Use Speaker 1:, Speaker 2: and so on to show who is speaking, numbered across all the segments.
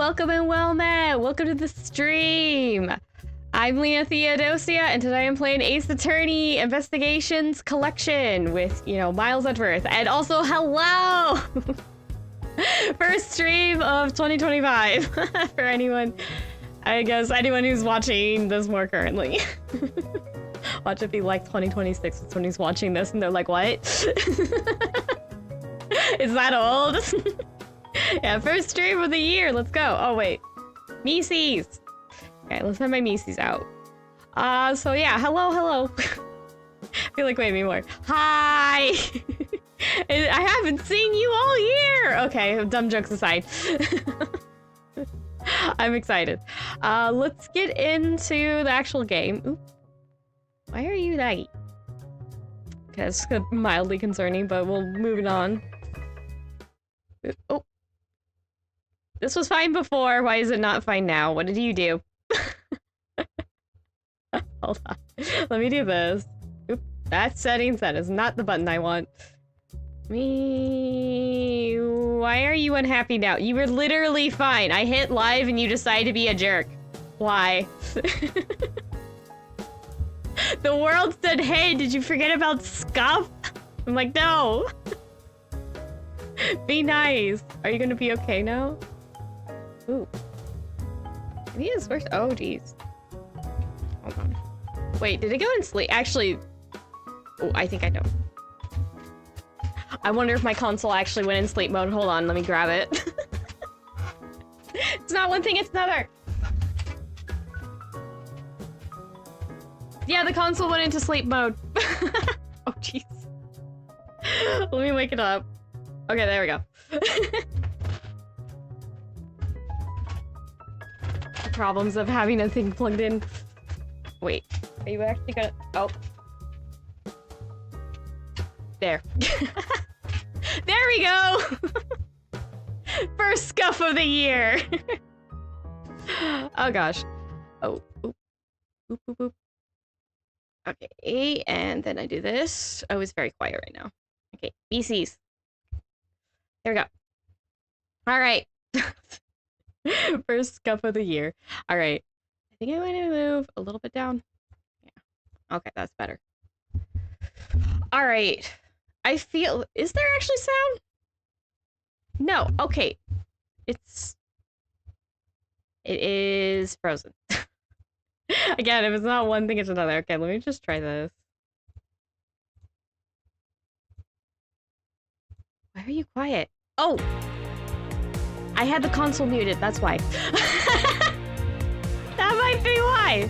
Speaker 1: welcome and well met. Welcome to the stream. I'm Leah Theodosia, and today I'm playing Ace Attorney Investigations Collection with, you know, Miles Edgeworth. And also, hello! First stream of 2025 for anyone, I guess, anyone who's watching this more currently. Watch it be like 2026 when somebody's watching this and they're like, what? Is that old? Yeah, first stream of the year. Let's go. Oh, wait. Mises. Okay, let's have my Mises out. So yeah, hello. I feel like wait more. Hi! I haven't seen you all year! Okay, dumb jokes aside. I'm excited. Let's get into the actual game. Ooh. Why are you laggy? Okay, that's mildly concerning, but we'll move it on. Oh. This was fine before. Why is it not fine now? What did you do? Hold on. Let me do this. Oop. That's settings. That is not the button I want. Why are you unhappy now? You were literally fine. I hit live and you decided to be a jerk. Why? The world said, hey, did you forget about Scuff? I'm like, no. Be nice. Are you gonna be okay now? Ooh. Maybe it's worse. Oh, jeez. Hold on. Wait, did it go in sleep? Actually, oh, I think I know. I wonder if my console actually went in sleep mode. Hold on, let me grab it. It's not one thing, it's another. Yeah, the console went into sleep mode. Oh, jeez. Let me wake it up. Okay, there we go. The problems of having a thing plugged in. Wait, are you actually gonna... Oh. There. There we go! First scuff of the year! Oh gosh. Oh, oop. Oop, oop, oop. Okay, and then I do this. Oh, it's very quiet right now. Okay, BCs. There we go. Alright. First scuff of the year. Alright. I think I want to move a little bit down. Yeah. Okay, that's better. Alright. I feel... Is there actually sound? No. Okay. It is frozen. Again, if it's not one thing, it's another. Okay, let me just try this. Why are you quiet? Oh! I had the console muted, that's why. That might be why.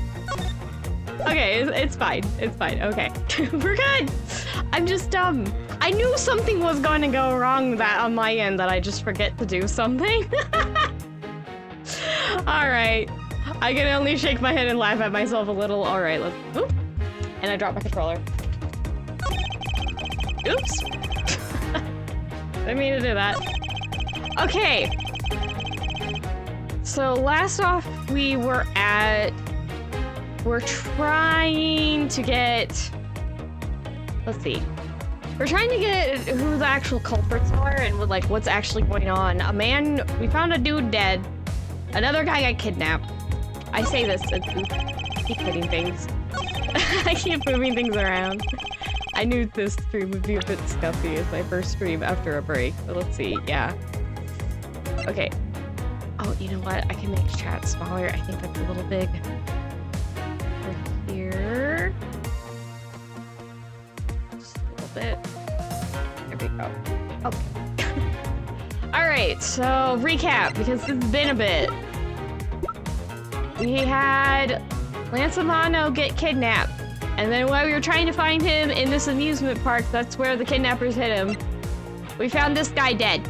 Speaker 1: Okay, it's fine. It's fine. Okay. We're good. I'm just dumb. I knew something was going to go wrong on my end that I just forget to do something. Alright. I can only shake my head and laugh at myself a little. Alright, let's... Oop. And I dropped my controller. Oops. Didn't mean to do that. Okay. So last off, we're trying to get... Let's see. We're trying to get who the actual culprits are and like what's actually going on. We found a dude dead. Another guy got kidnapped. I say this and keep hitting things. I keep moving things around. I knew this stream would be a bit scuffy as my first stream after a break, but let's see, yeah. Okay. Oh, you know what? I can make chat smaller. I think that's a little big. Over here. Just a little bit. There we go. Okay. Alright, so recap, because it's been a bit. We had Lance Amano get kidnapped. And then while we were trying to find him in this amusement park, that's where the kidnappers hit him. We found this guy dead.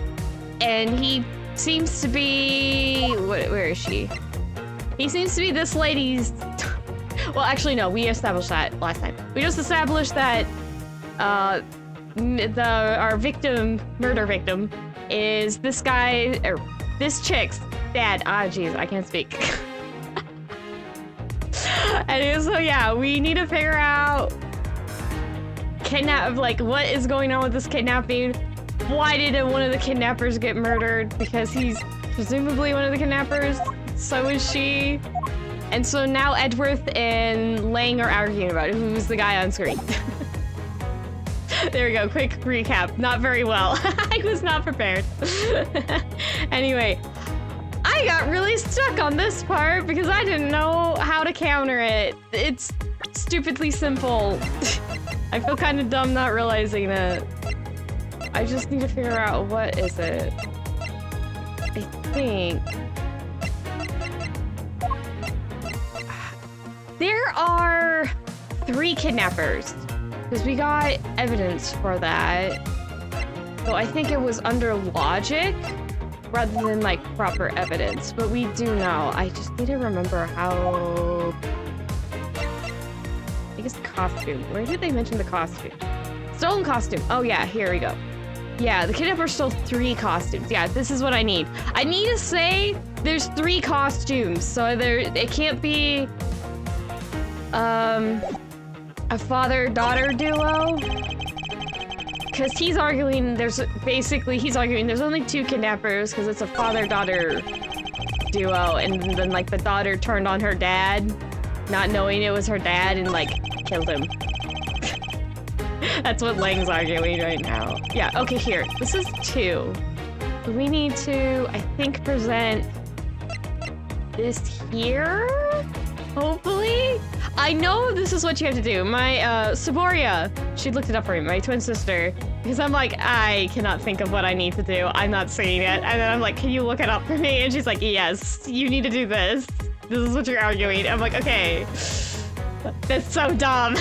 Speaker 1: And he seems to be... Where is she? He seems to be this lady's... Well, actually, no. We established that last time. We just established that our murder victim, is this guy... Or this chick's dad. Ah, jeez. I can't speak. And so yeah, we need to figure out what is going on with this kidnapping. Why did one of the kidnappers get murdered? Because he's presumably one of the kidnappers. So is she. And so now Edgeworth and Lang are arguing about who's the guy on screen. There we go, quick recap. Not very well. I was not prepared. Anyway, I got really stuck on this part because I didn't know how to counter it. It's stupidly simple. I feel kind of dumb not realizing it. I just need to figure out what is it. I think... There are 3 kidnappers, because we got evidence for that. So I think it was under logic rather than like proper evidence, but we do know. I just need to remember how... I guess costume. Where did they mention the costume? Stolen costume. Oh yeah, here we go. Yeah, the kidnapper stole 3 costumes. Yeah, this is what I need. I need to say there's 3 costumes, so it can't be a father-daughter duo. Because he's arguing there's only 2 kidnappers because it's a father-daughter duo, and then like the daughter turned on her dad, not knowing it was her dad, and like killed him. That's what Lang's arguing right now. Yeah, okay, here. This is 2. We need to, I think, present this here? Hopefully? I know this is what you have to do. My, Saboria, she looked it up for me, my twin sister, because I'm like, I cannot think of what I need to do. I'm not seeing it. And then I'm like, can you look it up for me? And she's like, yes, you need to do this. This is what you're arguing. I'm like, okay. That's so dumb.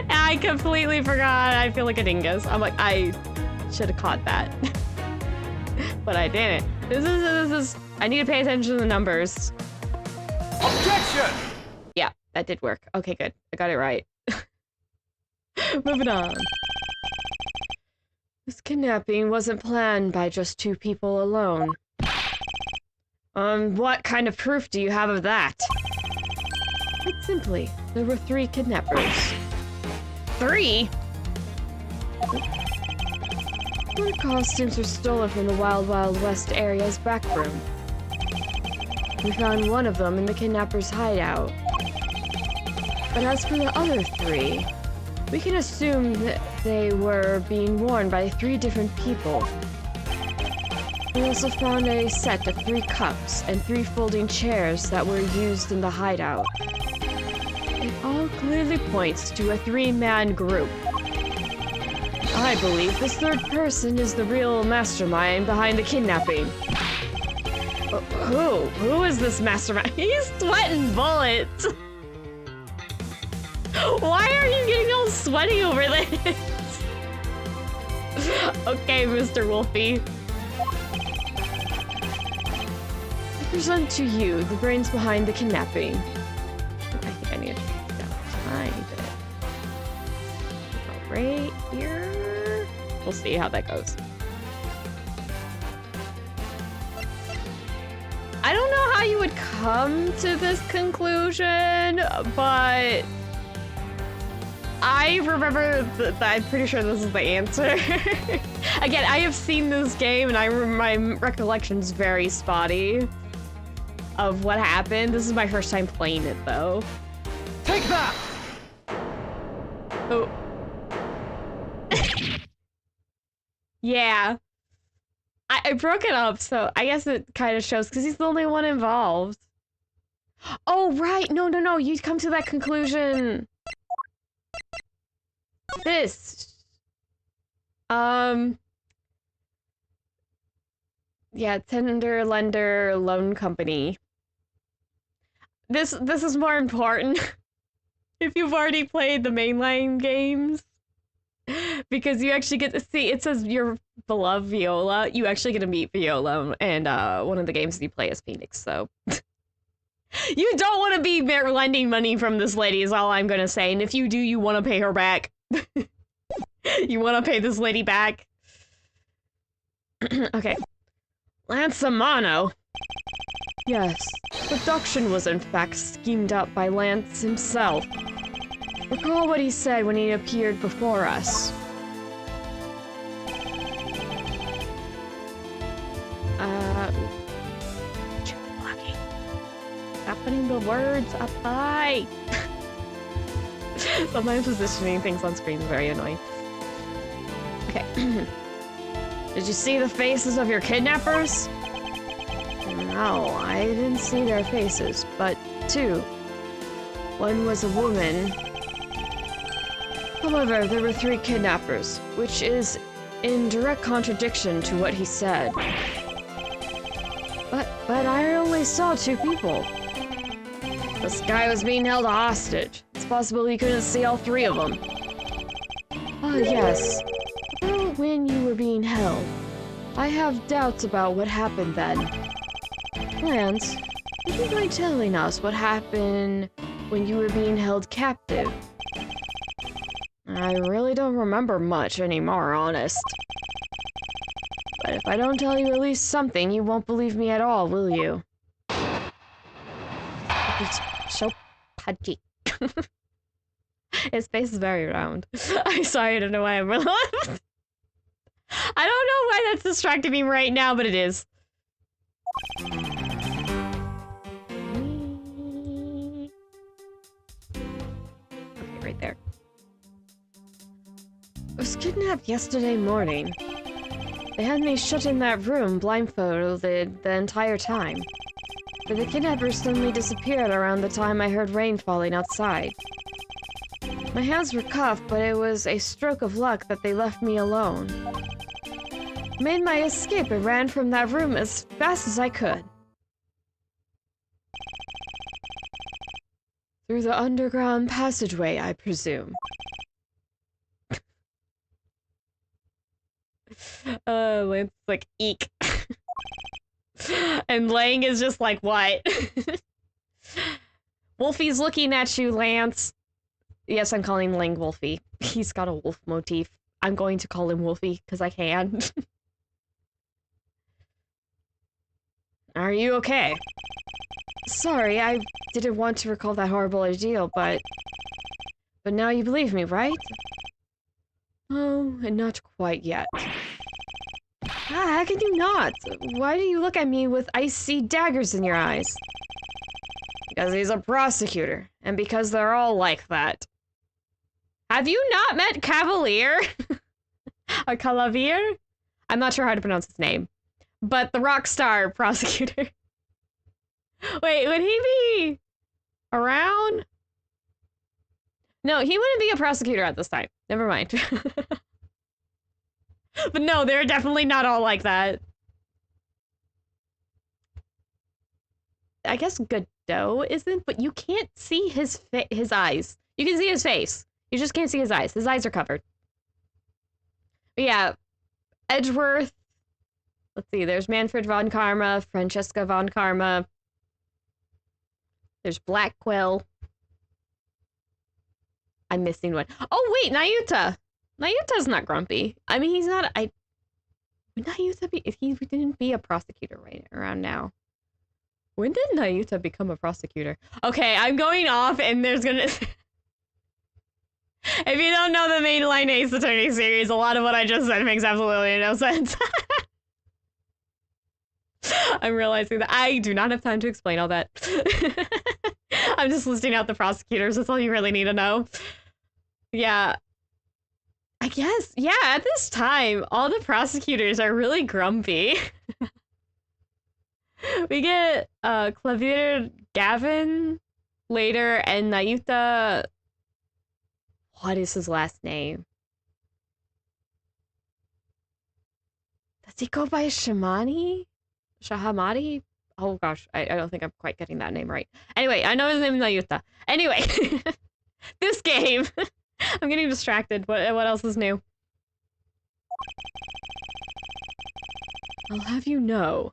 Speaker 1: I completely forgot. I feel like a dingus. I'm like, I should have caught that. But I didn't. This is, I need to pay attention to the numbers.
Speaker 2: Objection!
Speaker 1: Yeah, that did work. Okay, good. I got it right. Moving on. This kidnapping wasn't planned by just 2 people alone. What kind of proof do you have of that? Quite simply, there were 3 kidnappers. 3? Their costumes were stolen from the Wild Wild West area's back room. We found one of them in the kidnapper's hideout. But as for the other 3, we can assume that they were being worn by 3 different people. We also found a set of 3 cups and 3 folding chairs that were used in the hideout. It all clearly points to a 3-man group. I believe this 3rd person is the real mastermind behind the kidnapping. Who is this mastermind? He's sweating bullets! Why are you getting all sweaty over this? Okay, Mr. Wolfie. I present to you the brains behind the kidnapping. I think I need to find it. Right here? We'll see how that goes. I don't know how you would come to this conclusion, but I remember that I'm pretty sure this is the answer. Again, I have seen this game and my recollection's very spotty of what happened. This is my first time playing it though.
Speaker 2: Take that!
Speaker 1: Oh. Yeah. I broke it up, so I guess it kind of shows, because he's the only one involved. Oh, right! No, you come to that conclusion. This. Yeah, Tender Lender Loan Company. This is more important if you've already played the mainline games. Because you actually get to see, it says your beloved Viola. You actually get to meet Viola and one of the games that you play as Phoenix, so. You don't want to be lending money from this lady is all I'm gonna say. And if you do, you want to pay her back. You want to pay this lady back. Okay. Lansamano. Yes, abduction was in fact schemed up by Lance himself. Recall what he said when he appeared before us. putting the words up high. Sometimes positioning things on screen is very annoying. Okay. Did you see the faces of your kidnappers? No, I didn't see their faces, but two. One was a woman. However, there were 3 kidnappers, which is in direct contradiction to what he said. But I only saw 2 people. This guy was being held hostage. It's possible he couldn't see all 3 of them. Ah, yes. About when you were being held. I have doubts about what happened then. Lance, would you mind telling us what happened when you were being held captive? I really don't remember much anymore, honest. But if I don't tell you at least something, you won't believe me at all, will you? He's so pudgy. His face is very round. I'm sorry, I don't know why I'm I don't know why that's distracting me right now, but it is. Okay, right there. I was kidnapped yesterday morning. They had me shut in that room, blindfolded the entire time. But the kidnappers suddenly disappeared around the time I heard rain falling outside. My hands were cuffed, but it was a stroke of luck that they left me alone. I made my escape and ran from that room as fast as I could. Through the underground passageway, I presume. Lance's like, eek. And Lang is just like, what? Wolfie's looking at you, Lance. Yes, I'm calling Lang Wolfie. He's got a wolf motif. I'm going to call him Wolfie, because I can. Are you okay? Sorry, I didn't want to recall that horrible ordeal, but now you believe me, right? Oh, and not quite yet. How can you not? Why do you look at me with icy daggers in your eyes? Because he's a prosecutor, and because they're all like that. Have you not met Cavalier? Or Calavier? I'm not sure how to pronounce his name. But the rock star prosecutor. Wait, would he be around? No, he wouldn't be a prosecutor at this time. Never mind. But no, they're definitely not all like that. I guess Godot isn't, but you can't see his eyes. You can see his face. You just can't see his eyes. His eyes are covered. But yeah, Edgeworth. Let's see, there's Manfred von Karma, Francesca von Karma. There's Black Quill. I'm missing one. Oh, wait, Nayuta. Nayuta's not grumpy. I mean, he's not... Would Nayuta be... If he didn't be a prosecutor right around now. When did Nayuta become a prosecutor? Okay, I'm going off, and there's gonna... If you don't know the mainline Ace Attorney series, a lot of what I just said makes absolutely no sense. I'm realizing that I do not have time to explain all that. I'm just listing out the prosecutors. That's all you really need to know. Yeah. I guess, yeah, at this time, all the prosecutors are really grumpy. We get Clavier Gavin later, and Nayuta... What is his last name? Does he go by Shamani? Shahamadi? Oh gosh, I don't think I'm quite getting that name right. Anyway, I know his name is Nayuta. Anyway, this game. I'm getting distracted. What else is new? I'll have you know,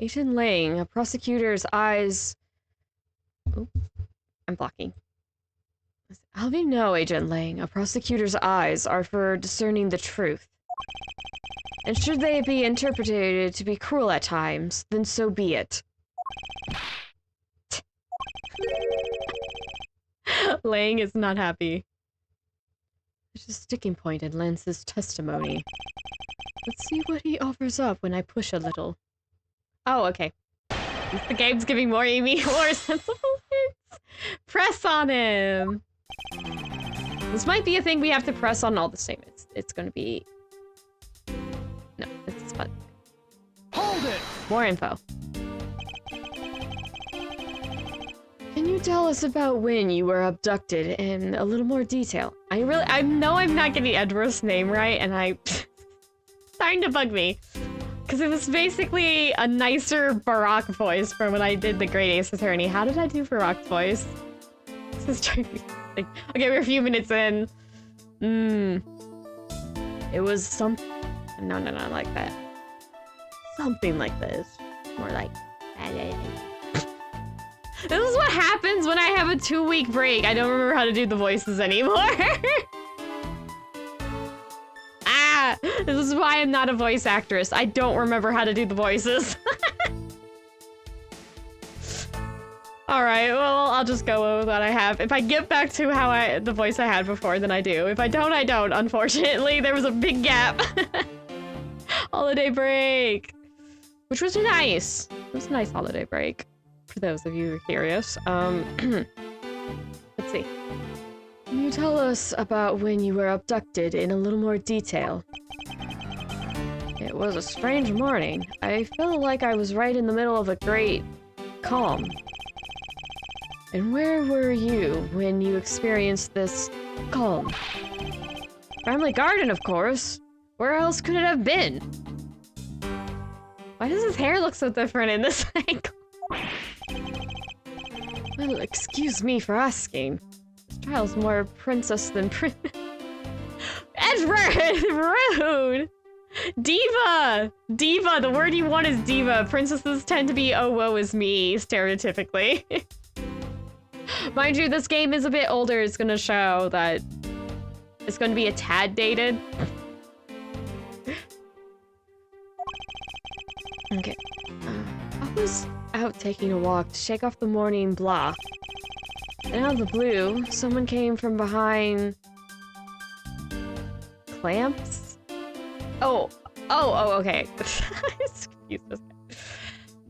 Speaker 1: Agent Lang, a prosecutor's eyes... Oop, I'm blocking. I'll have you know, Agent Lang, a prosecutor's eyes are for discerning the truth. And should they be interpreted to be cruel at times, then so be it. Lang is not happy. There's a sticking point in Lance's testimony. Let's see what he offers up when I push a little. Oh, okay. The game's giving more Amy more sensible hits. Press on him. This might be a thing we have to press on all the same. It's gonna be... No, it's fun.
Speaker 2: Hold it!
Speaker 1: More info. Can you tell us about when you were abducted in a little more detail? I know I'm not getting Edward's name right, and starting to bug me. Because it was basically a nicer Barack voice from when I did the Great Ace Attorney. How did I do Barack's voice? This is trying to be like, okay, we're a few minutes in. It was some... No, not like that. Something like this. More like... This is what happens when I have a 2-week break. I don't remember how to do the voices anymore. This is why I'm not a voice actress. I don't remember how to do the voices. Alright, well, I'll just go with what I have. If I get back to the voice I had before, then I do. If I don't, I don't. Unfortunately, there was a big gap. Holiday break. Which was nice. It was a nice holiday break. For those of you who are curious. Let's see. Can you tell us about when you were abducted in a little more detail? It was a strange morning. I felt like I was right in the middle of a great calm. And where were you when you experienced this calm? Family garden, of course. Where else could it have been? Why does his hair look so different in this angle? Well, excuse me for asking. This child's more princess than Edward! Rude! Diva! Diva! The word you want is diva. Princesses tend to be, oh, woe is me, stereotypically. Mind you, this game is a bit older. It's gonna show that it's gonna be a tad dated. Okay. I was out taking a walk to shake off the morning blah. And out of the blue, someone came from behind... Clamps? Oh, okay.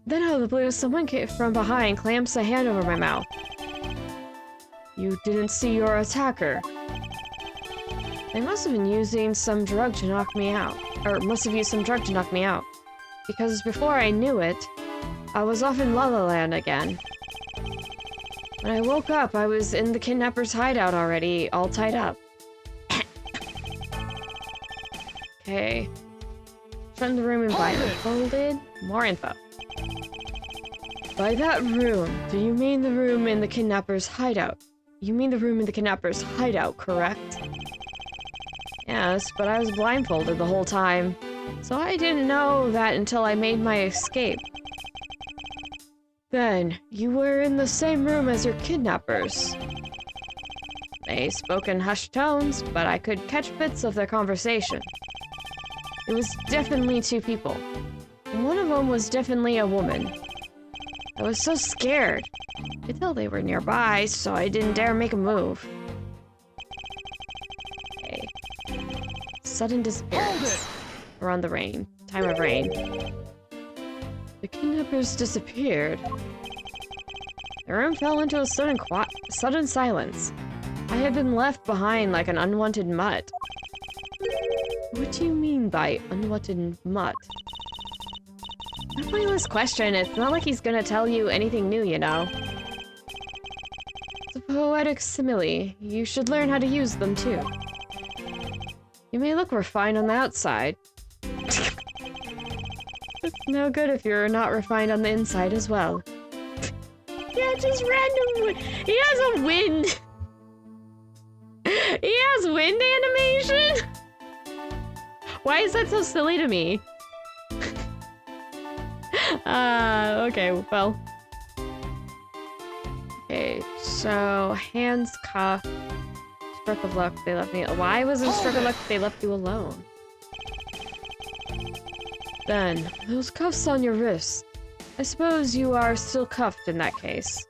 Speaker 1: Then out of the blue, someone came from behind, clamps a hand over my mouth. You didn't see your attacker. They must have been using some drug to knock me out. Or must have used some drug to knock me out. Because before I knew it, I was off in La La Land again. When I woke up, I was in the kidnapper's hideout already, all tied up. Okay. From the room in blindfolded. More info. By that room, do you mean the room in the kidnapper's hideout? You mean the room in the kidnapper's hideout, correct? Yes, but I was blindfolded the whole time. So I didn't know that until I made my escape. Then, you were in the same room as your kidnappers. They spoke in hushed tones, but I could catch bits of their conversation. It was definitely two people. One of them was definitely a woman. I was so scared. I could tell they were nearby, so I didn't dare make a move. Okay. Sudden disappearance. Around the rain. Time of rain. The kidnappers disappeared. The room fell into a sudden silence. I had been left behind like an unwanted mutt. What do you mean by unwanted mutt? A pointless question. It's not like he's gonna tell you anything new, you know. It's a poetic simile. You should learn how to use them too. You may look refined on the outside. It's no good if you're not refined on the inside as well. Yeah, just random. He has a wind. He has wind animation? Why is that so silly to me? Okay, well. Okay, so hands cuffed. Stroke of luck, they left me. Why was it a stroke of luck they left you alone? Then, those cuffs on your wrists. I suppose you are still cuffed in that case.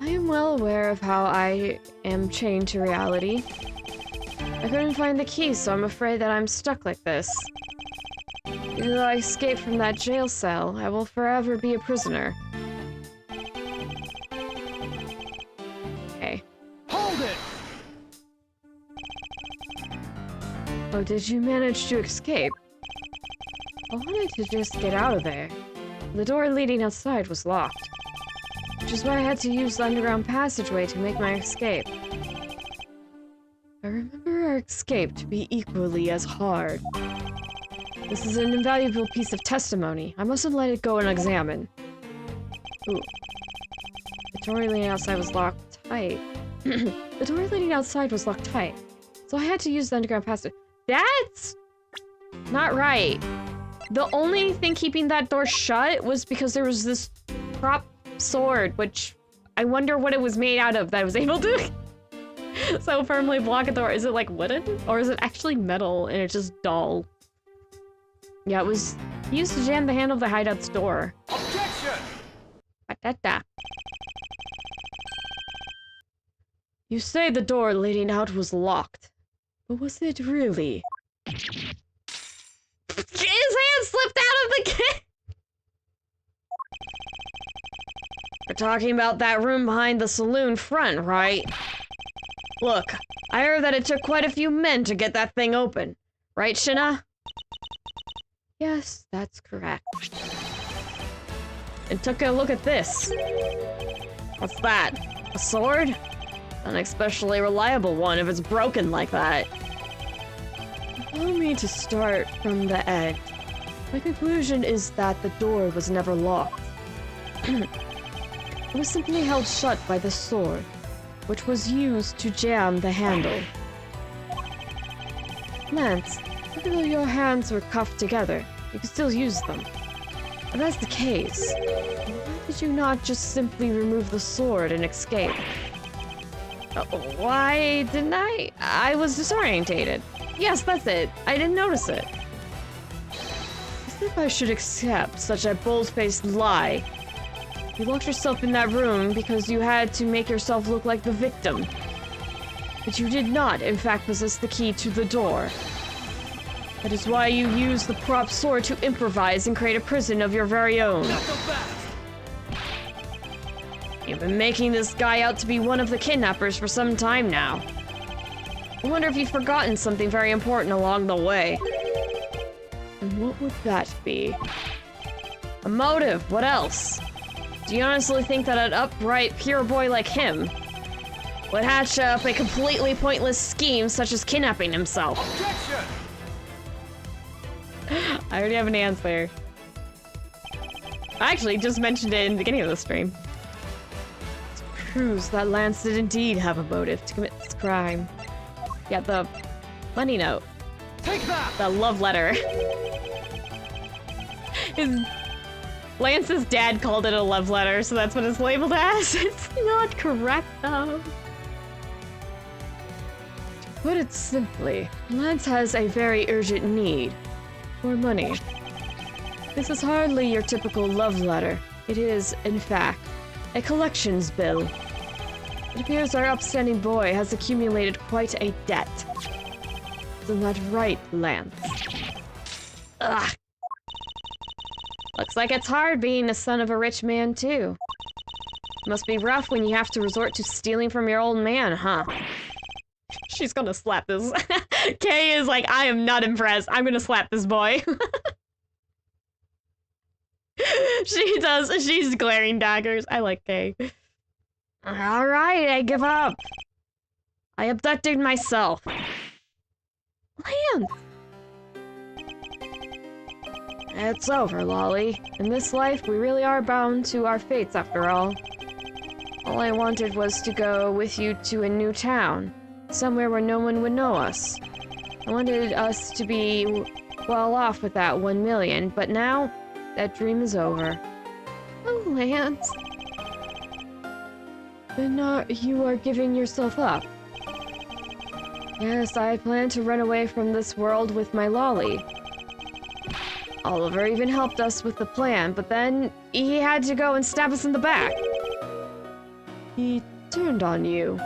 Speaker 1: I am well aware of how I am chained to reality. I couldn't find the key, so I'm afraid that I'm stuck like this. Until I escape from that jail cell, I will forever be a prisoner. Okay.
Speaker 2: Hold it!
Speaker 1: Oh, did you manage to escape? I wanted to just get out of there. The door leading outside was locked, which is why I had to use the underground passageway to make my escape. I remember our escape to be equally as hard. This is an invaluable piece of testimony. I mustn't let it go unexamined. Ooh. The door leading outside was locked tight. The door leading outside was locked tight, so I had to use the underground passage. That's not right. The only thing keeping that door shut was because there was this prop sword, which I wonder what it was made out of that was able to so firmly block a door. Is it like wooden? Or is it actually metal and it's just dull? Yeah, it was used to jam the handle of the hideout's door.
Speaker 2: Objection!
Speaker 1: Ba-da-da. You say the door leading out was locked, but was it really? His hand slipped out of the key! We're talking about that room behind the saloon front, right? Look, I heard that it took quite a few men to get that thing open. Right, Shina? Yes, that's correct. And took a look at this. What's that? A sword? An especially reliable one if it's broken like that. Allow me to start from the end. My conclusion is that the door was never locked. It was simply held shut by the sword, which was used to jam the handle. Lance, even though your hands were cuffed together, you could still use them. If that's the case, why did you not just simply remove the sword and escape? Why didn't I? I was disorientated. Yes, that's it. I didn't notice it. As if I should accept such a bold-faced lie. You locked yourself in that room because you had to make yourself look like the victim. But you did not, in fact, possess the key to the door. That is why you used the prop sword to improvise and create a prison of your very own.
Speaker 2: Not so fast!
Speaker 1: You've been making this guy out to be one of the kidnappers for some time now. I wonder if you've forgotten something very important along the way. And what would that be? A motive, what else? Do you honestly think that an upright, pure boy like him would hatch up a completely pointless scheme such as kidnapping himself?
Speaker 2: Objection!
Speaker 1: I already have an answer. I actually just mentioned it in the beginning of the stream. This proves that Lance did indeed have a motive to commit this crime. Yeah, the money note.
Speaker 2: Take that!
Speaker 1: The love letter. Lance's dad called it a love letter, so that's what it's labeled as. It's not correct, though. To put it simply, Lance has a very urgent need for money. This is hardly your typical love letter. It is, in fact, a collections bill. It appears our upstanding boy has accumulated quite a debt. Isn't that right, Lance? Ugh. Looks like it's hard being the son of a rich man, too. Must be rough when you have to resort to stealing from your old man, huh? She's gonna slap this. Kay is like, I am not impressed. I'm gonna slap this boy. She does. She's glaring daggers. I like Kay. Alright, I give up. I abducted myself. Lance! It's over, Lolly. In this life, we really are bound to our fates after all. All I wanted was to go with you to a new town. Somewhere where no one would know us. I wanted us to be well off with that 1 million, but now, that dream is over. Oh, Lance. Then you are giving yourself up. Yes, I plan to run away from this world with my Lolly. Oliver even helped us with the plan, but then he had to go and stab us in the back. He turned on you.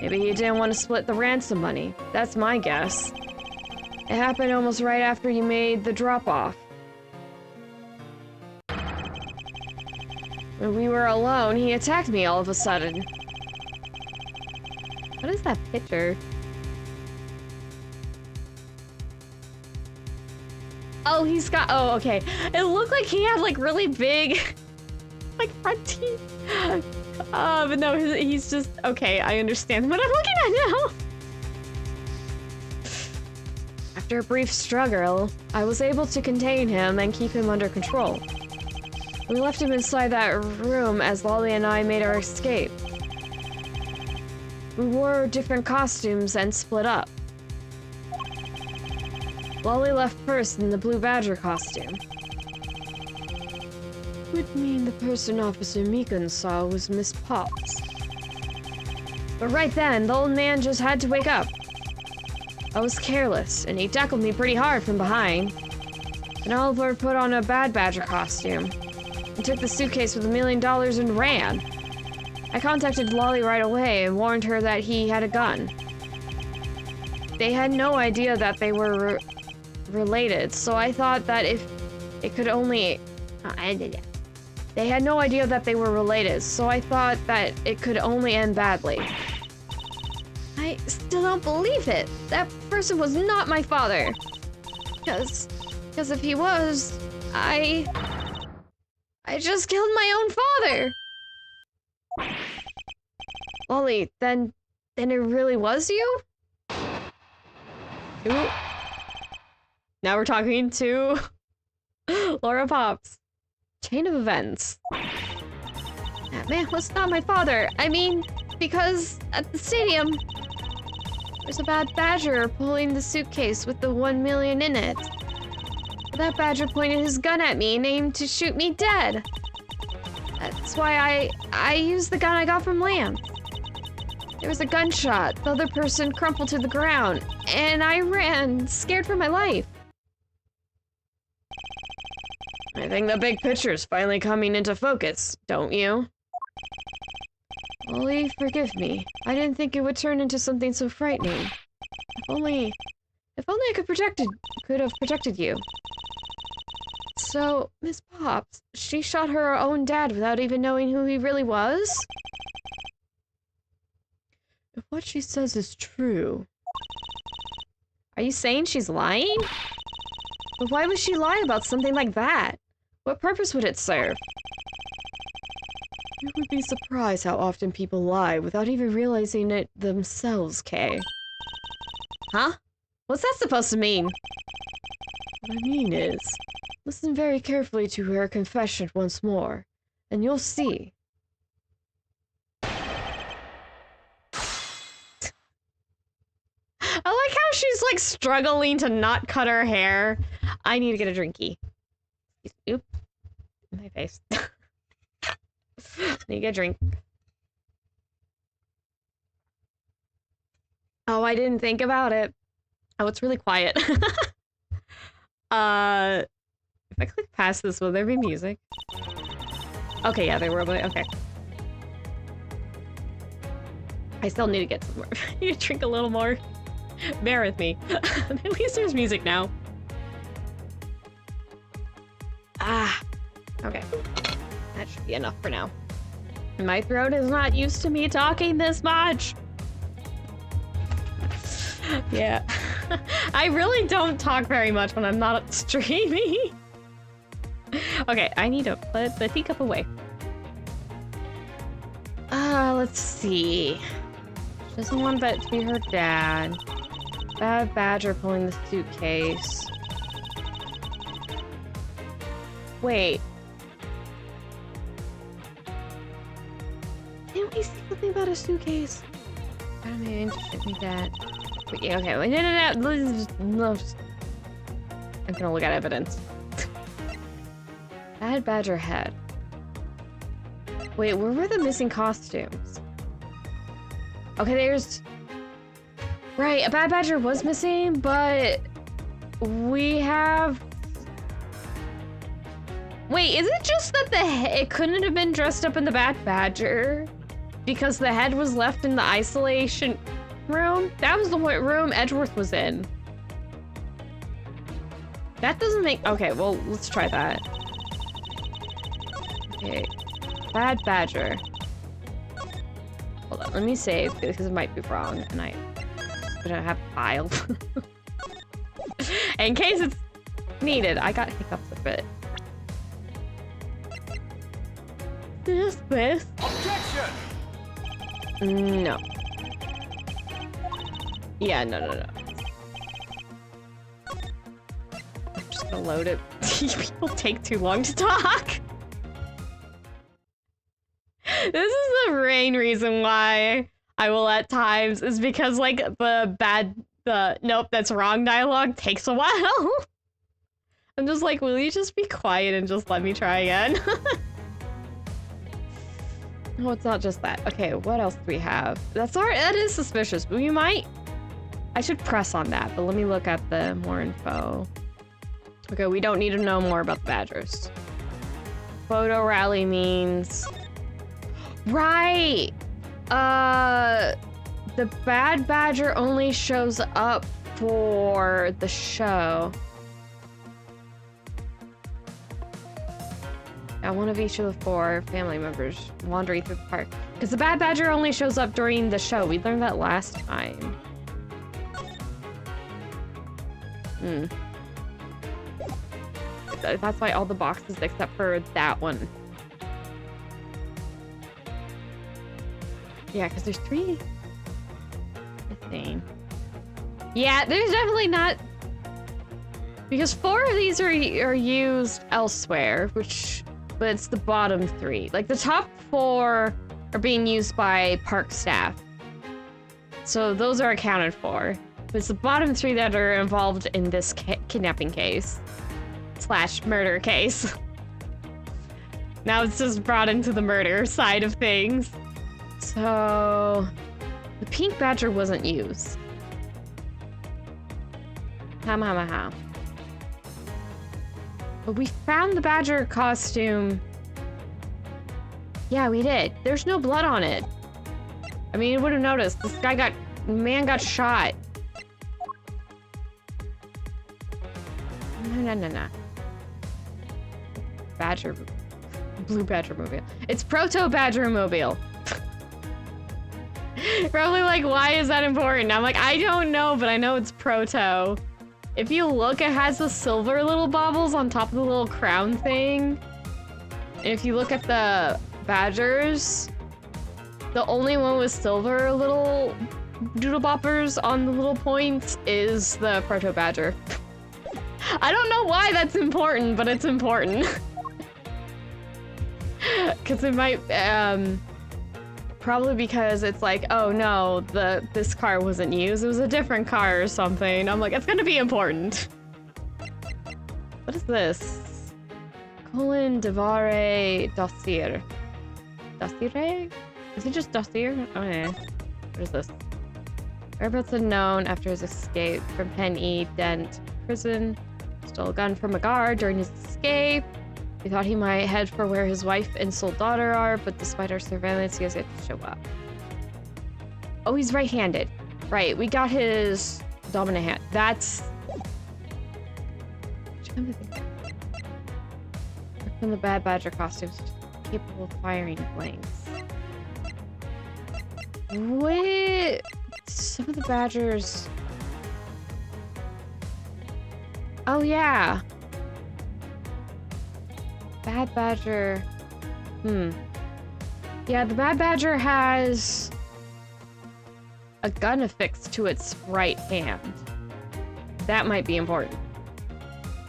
Speaker 1: Maybe he didn't want to split the ransom money. That's my guess. It happened almost right after you made the drop-off. When we were alone, he attacked me all of a sudden. What is that picture? Oh, he's got- oh, okay. It looked like he had, like, really big, like, front teeth. But no, he's just- okay, I understand what I'm looking at now. After a brief struggle, I was able to contain him and keep him under control. We left him inside that room as Lolly and I made our escape. We wore different costumes and split up. Lolly left first in the Blue Badger costume. Would mean the person Officer Meekun saw was Miss Pops. But right then, the old man just had to wake up. I was careless, and he tackled me pretty hard from behind. And Oliver put on a Bad Badger costume and took the suitcase with $1 million and ran. I contacted Lolly right away and warned her that he had a gun. They had no idea that they were related, so I thought that if it could only... They had no idea that they were related, so I thought that it could only end badly. I still don't believe it. That person was not my father. Because if he was, I just killed my own father. Lolly, then it really was you? Ooh. Now we're talking to Laura Pops. Chain of events. That man was not my father. I mean, because at the stadium, there's a bad badger pulling the suitcase with the 1 million in it. That badger pointed his gun at me and aimed to shoot me dead. That's why I used the gun I got from Lamb. There was a gunshot, the other person crumpled to the ground, and I ran, scared for my life. I think the big picture's finally coming into focus, don't you? Ollie, forgive me. I didn't think it would turn into something so frightening. If only I could have protected you. So, Miss Pops, she shot her own dad without even knowing who he really was? If what she says is true... Are you saying she's lying? But why would she lie about something like that? What purpose would it serve? You would be surprised how often people lie without even realizing it themselves, Kay. Huh? What's that supposed to mean? What I mean is, listen very carefully to her confession once more, and you'll see. I like how she's like struggling to not cut her hair. I need to get a drinky. Oop. In my face. Need to get a drink. Oh, I didn't think about it. Oh, it's really quiet. If I click past this, will there be music? Okay, yeah, there will be. Okay. I still need to get some more. I need to drink a little more. Bear with me. At least there's music now. Ah. Okay. That should be enough for now. My throat is not used to me talking this much. Yeah. I really don't talk very much when I'm not streaming. Okay, I need to put the teacup away. Let's see. She doesn't want that to be her dad. Bad badger pulling the suitcase. Wait. Didn't we see something about a suitcase? I don't mean to shoot me that. Wait, yeah, okay, wait, no. I'm gonna look at evidence. Bad badger head. Wait, where were the missing costumes? Okay, there's... Right, a bad badger was missing, but... we have... Wait, is it just that it couldn't have been dressed up in the bad badger? Because the head was left in the isolation room? That was the room Edgeworth was in. That doesn't make... Okay, well, let's try that. Okay. Bad badger. Hold on, let me save, because it might be wrong, and I'm gonna have file. In case it's needed. I got hiccups a bit. This.
Speaker 2: Objection!
Speaker 1: No. Yeah, no. I'm just gonna load it. People take too long to talk. This is the main reason why I will at times is because like the nope, that's wrong dialogue takes a while. I'm just like, will you just be quiet and just let me try again? No, it's not just that. Okay, what else do we have? That is suspicious, but we might... I should press on that, but let me look at the more info. Okay, we don't need to know more about the badgers. Photo rally means... Right! The bad badger only shows up for the show. One of each of the 4 family members wandering through the park. Because the bad badger only shows up during the show. We learned that last time. That's why all the boxes except for that one. Yeah, because there's 3 missing. Yeah, there's definitely not... Because 4 of these are used elsewhere, which... But it's the bottom 3. Like, the top 4 are being used by park staff. So those are accounted for. But it's the bottom 3 that are involved in this kidnapping case. / murder case. Now it's just brought into the murder side of things. So... The pink badger wasn't used. But we found the badger costume. Yeah, we did. There's no blood on it. I mean, you would have noticed. This guy man got shot. No. Badger. Blue badger mobile. It's proto badger mobile. Probably like, why is that important? I'm like, I don't know, but I know it's proto. If you look, it has the silver little baubles on top of the little crown thing. And if you look at the badgers, the only one with silver little doodle boppers on the little points is the proto badger. I don't know why that's important, but it's important. Because it might, probably because it's like, oh no, this car wasn't used. It was a different car or something. I'm like, it's gonna be important. What is this? Colin Devare Dossier. Dossier? Is it just Dossier? Oh yeah. What is this? Whereabouts unknown after his escape from Penn E. Dent prison. Stole a gun from a guard during his escape. We thought he might head for where his wife and sole daughter are, but despite our surveillance, he has yet to show up. Oh, he's right-handed. Right, we got his dominant hand. That's... From the bad badger costumes, capable of firing blanks. Wait... Some of the badgers... Oh, yeah. Bad badger. Yeah, the bad badger has a gun affixed to its right hand. That might be important.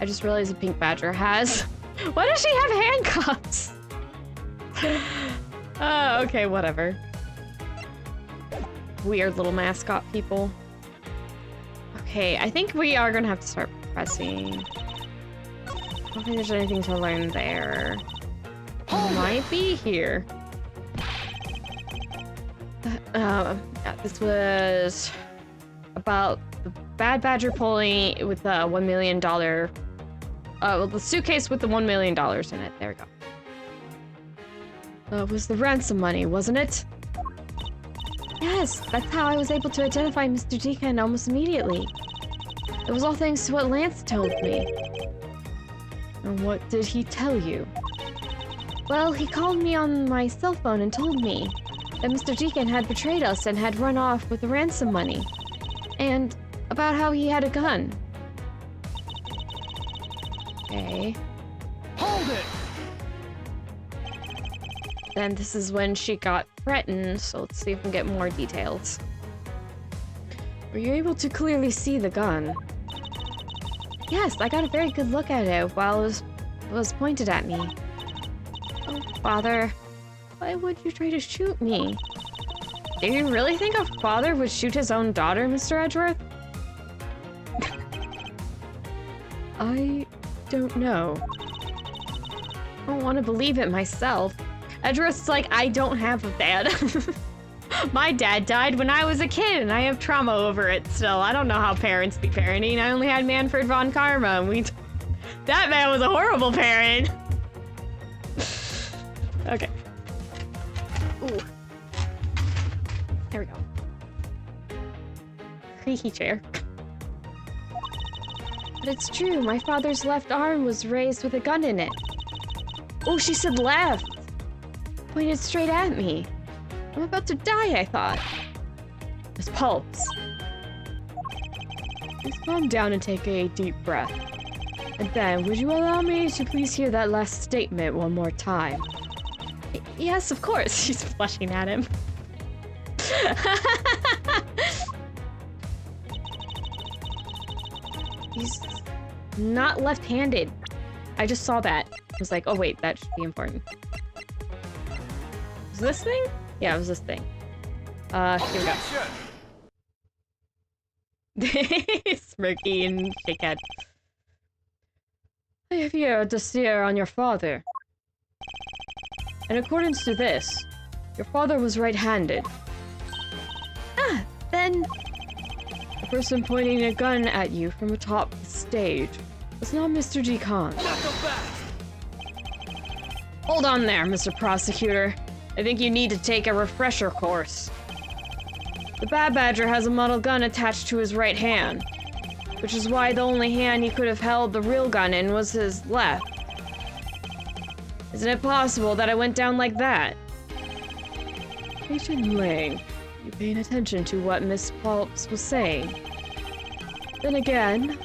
Speaker 1: I just realized the pink badger has... Why does she have handcuffs? Okay, whatever. Weird little mascot people. Okay, I think we are gonna have to start pressing. I don't think there's anything to learn there. It might be here. Yeah, this was about the bad badger pulling with the $1 million. Well, the suitcase with the $1 million in it. There we go. It was the ransom money, wasn't it? Yes, that's how I was able to identify Mr. Deacon almost immediately. It was all thanks to what Lance told me. And what did he tell you? Well, he called me on my cell phone and told me that Mr. Deacon had betrayed us and had run off with the ransom money. And about how he had a gun. Okay.
Speaker 2: Hold it!
Speaker 1: Then this is when she got threatened, so let's see if we can get more details. Were you able to clearly see the gun? Yes, I got a very good look at it while it was pointed at me. Oh, Father, why would you try to shoot me? Do you really think a father would shoot his own daughter, Mr. Edgeworth? I don't know. I don't want to believe it myself. Edgeworth's like, I don't have a dad. My dad died when I was a kid, and I have trauma over it still. I don't know how parents be parenting. I only had Manfred von Karma, and that man was a horrible parent. Okay. Ooh. There we go. Creaky chair. But it's true, my father's left arm was raised with a gun in it. Oh, she said left! Pointed straight at me. I'm about to die, I thought. Miss Pulps. Please calm down and take a deep breath. And then, would you allow me to please hear that last statement one more time? Yes, of course. She's flushing at him. He's not left-handed. I just saw that. I was like, oh wait, that should be important. Was this thing? Yeah, it was this thing. Here we go. Smirky and shakehead. I have here a dossier on your father. In accordance to this, your father was right-handed. Ah, then... The person pointing a gun at you from atop the stage was not Mr. D. Khan. Hold on there, Mr. Prosecutor. I think you need to take a refresher course. The Bad Badger has a model gun attached to his right hand, which is why the only hand he could have held the real gun in was his left. Isn't it possible that it went down like that? Agent Lang, you paying attention to what Miss Pulps was saying? Then again,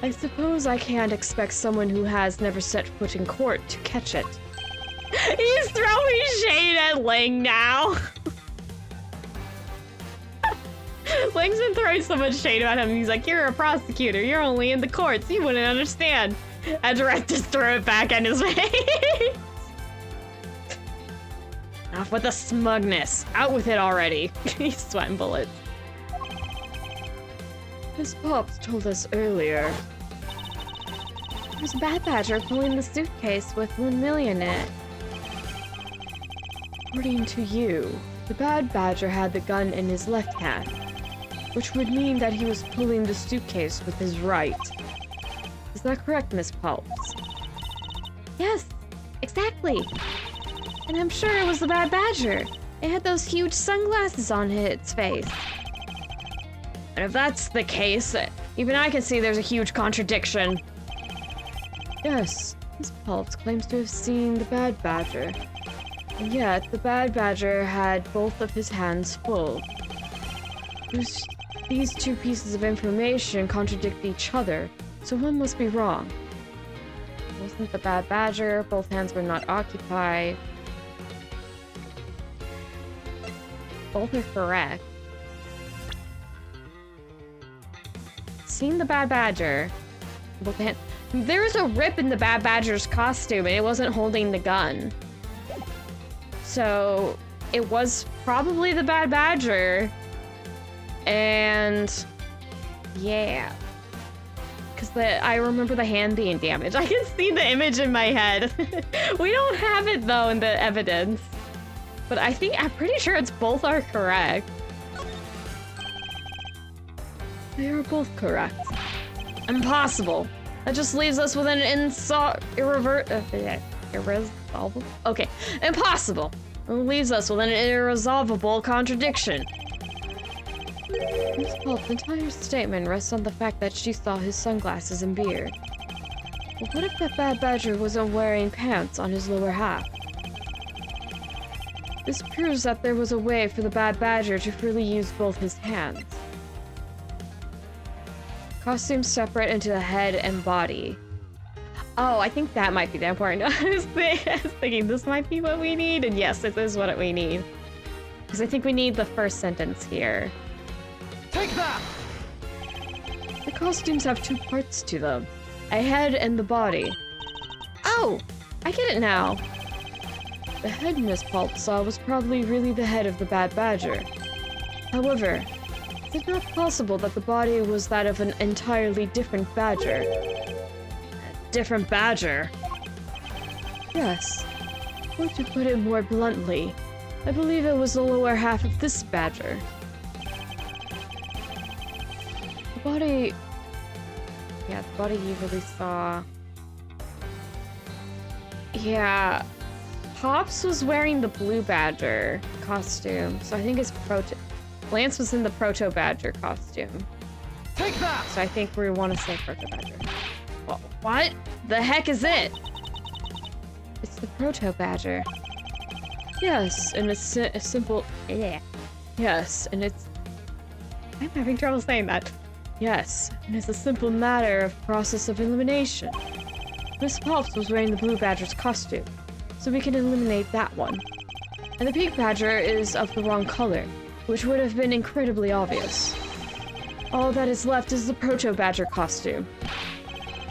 Speaker 1: I suppose I can't expect someone who has never set foot in court to catch it. He's throwing shade at Lang now. Lang's been throwing so much shade at him. He's like, you're a prosecutor. You're only in the courts. You wouldn't understand. And Direct just throw it back in his face. Off with the smugness. Out with it already. He's sweating bullets. Miss Pops told us earlier. There's a Bad Badger pulling the suitcase with 1 million in it. According to you, the Bad Badger had the gun in his left hand, which would mean that he was pulling the suitcase with his right. Is that correct, Miss Pulps? Yes, exactly. And I'm sure it was the Bad Badger. It had those huge sunglasses on its face. And if that's the case, even I can see there's a huge contradiction. Yes, Miss Pulps claims to have seen the Bad Badger. And yet, the Bad Badger had both of his hands full. These two pieces of information contradict each other, so one must be wrong. It wasn't the Bad Badger, both hands were not occupied. Both are correct. Seen the Bad Badger. Both hands. There was a rip in the Bad Badger's costume and it wasn't holding the gun. So, it was probably the Bad Badger. And... yeah. Because I remember the hand being damaged. I can see the image in my head. We don't have it, though, in the evidence. But I'm pretty sure it's both are correct. They are both correct. Impossible. That just leaves us with an irresolvable? Okay, impossible. It leaves us with an irresolvable contradiction. Miss Pulp's entire statement rests on the fact that she saw his sunglasses and beard. But what if that bad badger wasn't wearing pants on his lower half? This proves that there was a way for the bad badger to freely use both his hands. Costumes separate into the head and body. Oh, I think that might be the important. I was thinking this might be what we need, and yes, this is what we need. Because I think we need the first sentence here.
Speaker 2: Take that!
Speaker 1: The costumes have two parts to them. A head and the body. Oh! I get it now. The head Miss Pulp saw was probably really the head of the bad badger. However, is it not possible that the body was that of an entirely different badger? A different badger? Yes. Or to put it more bluntly, I believe it was the lower half of this badger. The body... Yeah, the body you really saw... Yeah... Pops was wearing the blue badger costume, so I think his Lance was in the proto badger costume.
Speaker 2: Take that!
Speaker 1: So I think we want to say proto badger. What? The heck is it? It's the proto badger. Yes, and it's a simple. Yeah. Yes, and it's. I'm having trouble saying that. Yes, and it's a simple matter of process of elimination. Miss Pops was wearing the blue badger's costume, so we can eliminate that one. And the pink badger is of the wrong color, which would have been incredibly obvious. All that is left is the proto-badger costume.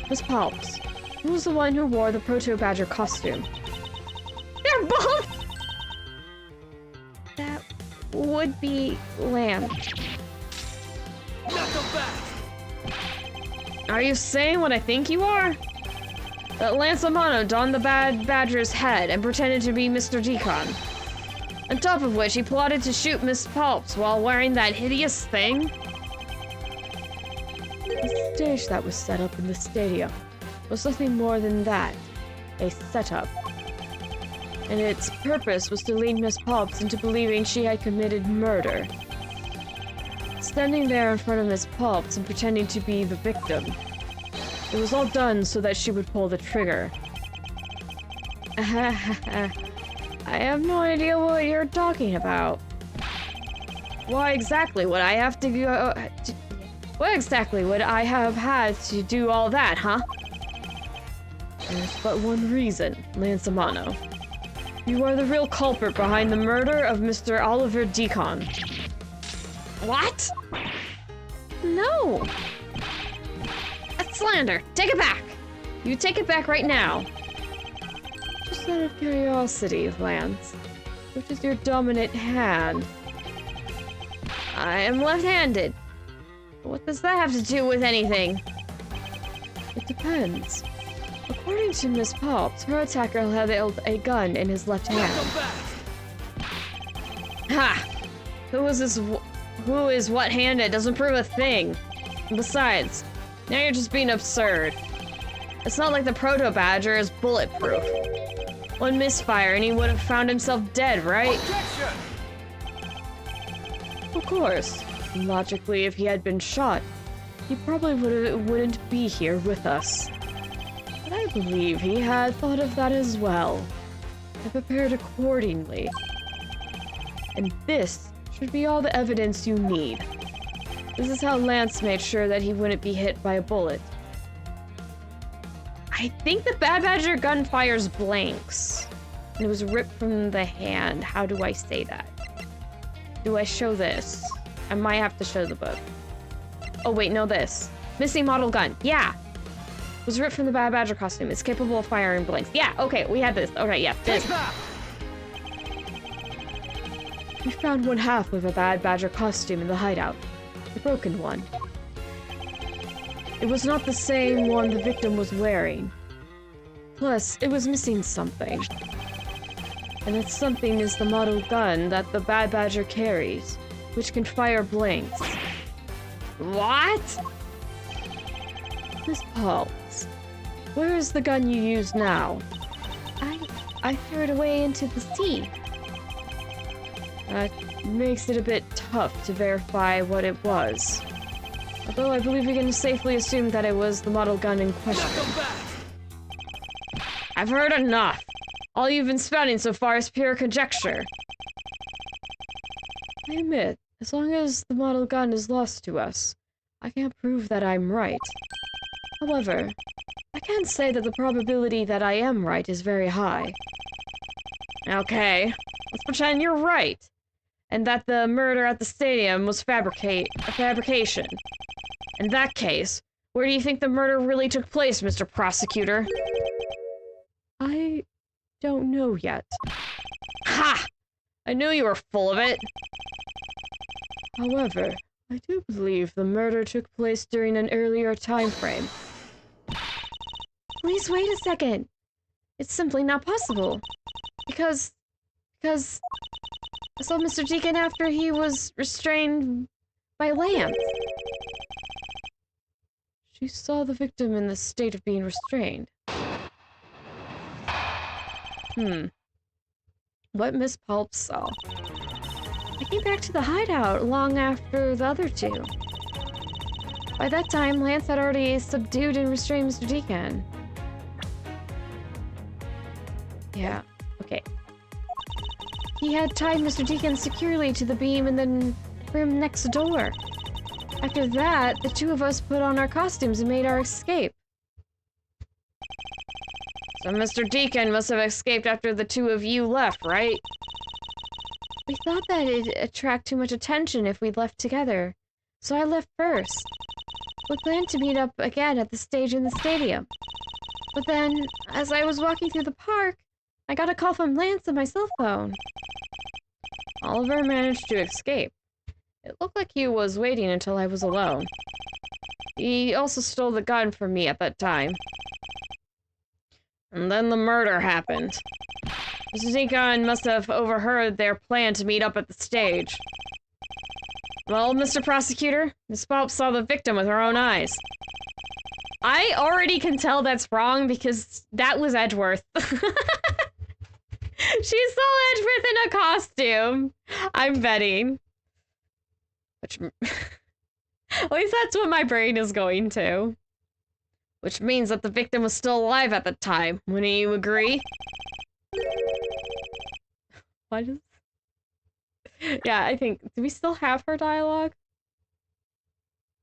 Speaker 1: Miss Pops, who was the one who wore the proto-badger costume? They're both! That would be Lance.
Speaker 2: Knock him back!
Speaker 1: Are you saying what I think you are? That Lance Amano donned the bad badger's head and pretended to be Mr. Deacon. On top of which, he plotted to shoot Miss Pulps while wearing that hideous thing. The stage that was set up in the stadium was nothing more than that, a setup. And its purpose was to lead Miss Pulps into believing she had committed murder. Standing there in front of Miss Pulps and pretending to be the victim. It was all done so that she would pull the trigger. I have no idea what you're talking about. Why exactly would I have to go... What exactly would I have had to do all that, huh? There's but one reason, Lance Amano. You are the real culprit behind the murder of Mr. Oliver Deacon. What? No! That's slander! Take it back! You take it back right now. Just out of curiosity, Lance, which is your dominant hand? I am left-handed. What does that have to do with anything? It depends. According to Miss Pops, her attacker held a gun in his left hand. Ha! Who is what-handed doesn't prove a thing. And besides, now you're just being absurd. It's not like the proto-badger is bulletproof. One misfire and he would have found himself dead, right?
Speaker 2: Objection!
Speaker 1: Of course. Logically, if he had been shot, he probably wouldn't be here with us. But I believe he had thought of that as well, and prepared accordingly. And this should be all the evidence you need. This is how Lance made sure that he wouldn't be hit by a bullet. I think the Bad Badger gun fires blanks. And it was ripped from the hand. How do I say that? Do I show this? I might have to show the book. Oh wait, no, this. Missing model gun. Yeah. It was ripped from the Bad Badger costume. It's capable of firing blanks. Yeah, okay, we had this. Okay, yeah, this. We found one half of a Bad Badger costume in the hideout. The broken one. It was not the same one the victim was wearing. Plus, it was missing something. And that something is the model gun that the Bad Badger carries, which can fire blanks. What? Miss Pulse, where is the gun you use now? I threw it away into the sea. That makes it a bit tough to verify what it was. Although I believe we can safely assume that it was the model gun in question. I've heard enough. All you've been spouting so far is pure conjecture. I admit, as long as the model gun is lost to us, I can't prove that I'm right. However, I can say that the probability that I am right is very high. Okay, let's pretend you're right, and that the murder at the stadium was a fabrication. In that case, where do you think the murder really took place, Mr. Prosecutor? I don't know yet. Ha! I knew you were full of it. However, I do believe the murder took place during an earlier time frame. Please wait a second. It's simply not possible. Because I saw Mr. Deacon after he was restrained by Lance. She saw the victim in the state of being restrained. What Miss Pulp saw. I came back to the hideout long after the other two. By that time, Lance had already subdued and restrained Mr. Deacon. Yeah, okay. He had tied Mr. Deacon securely to the beam in the room next door. After that, the two of us put on our costumes and made our escape. So Mr. Deacon must have escaped after the two of you left, right? We thought that it'd attract too much attention if we left together, so I left first. We planned to meet up again at the stage in the stadium. But then, as I was walking through the park, I got a call from Lance on my cell phone. Oliver managed to escape. It looked like he was waiting until I was alone. He also stole the gun from me at that time. And then the murder happened. Mr. Deacon must have overheard their plan to meet up at the stage. Well, Mr. Prosecutor, Miss Pulp saw the victim with her own eyes. I already can tell that's wrong because that was Edgeworth. She saw Edgeworth in a costume. I'm betting. Which, at least that's what my brain is going to. Which means that the victim was still alive at the time. Wouldn't you agree? What is... Yeah, I think... Do we still have her dialogue?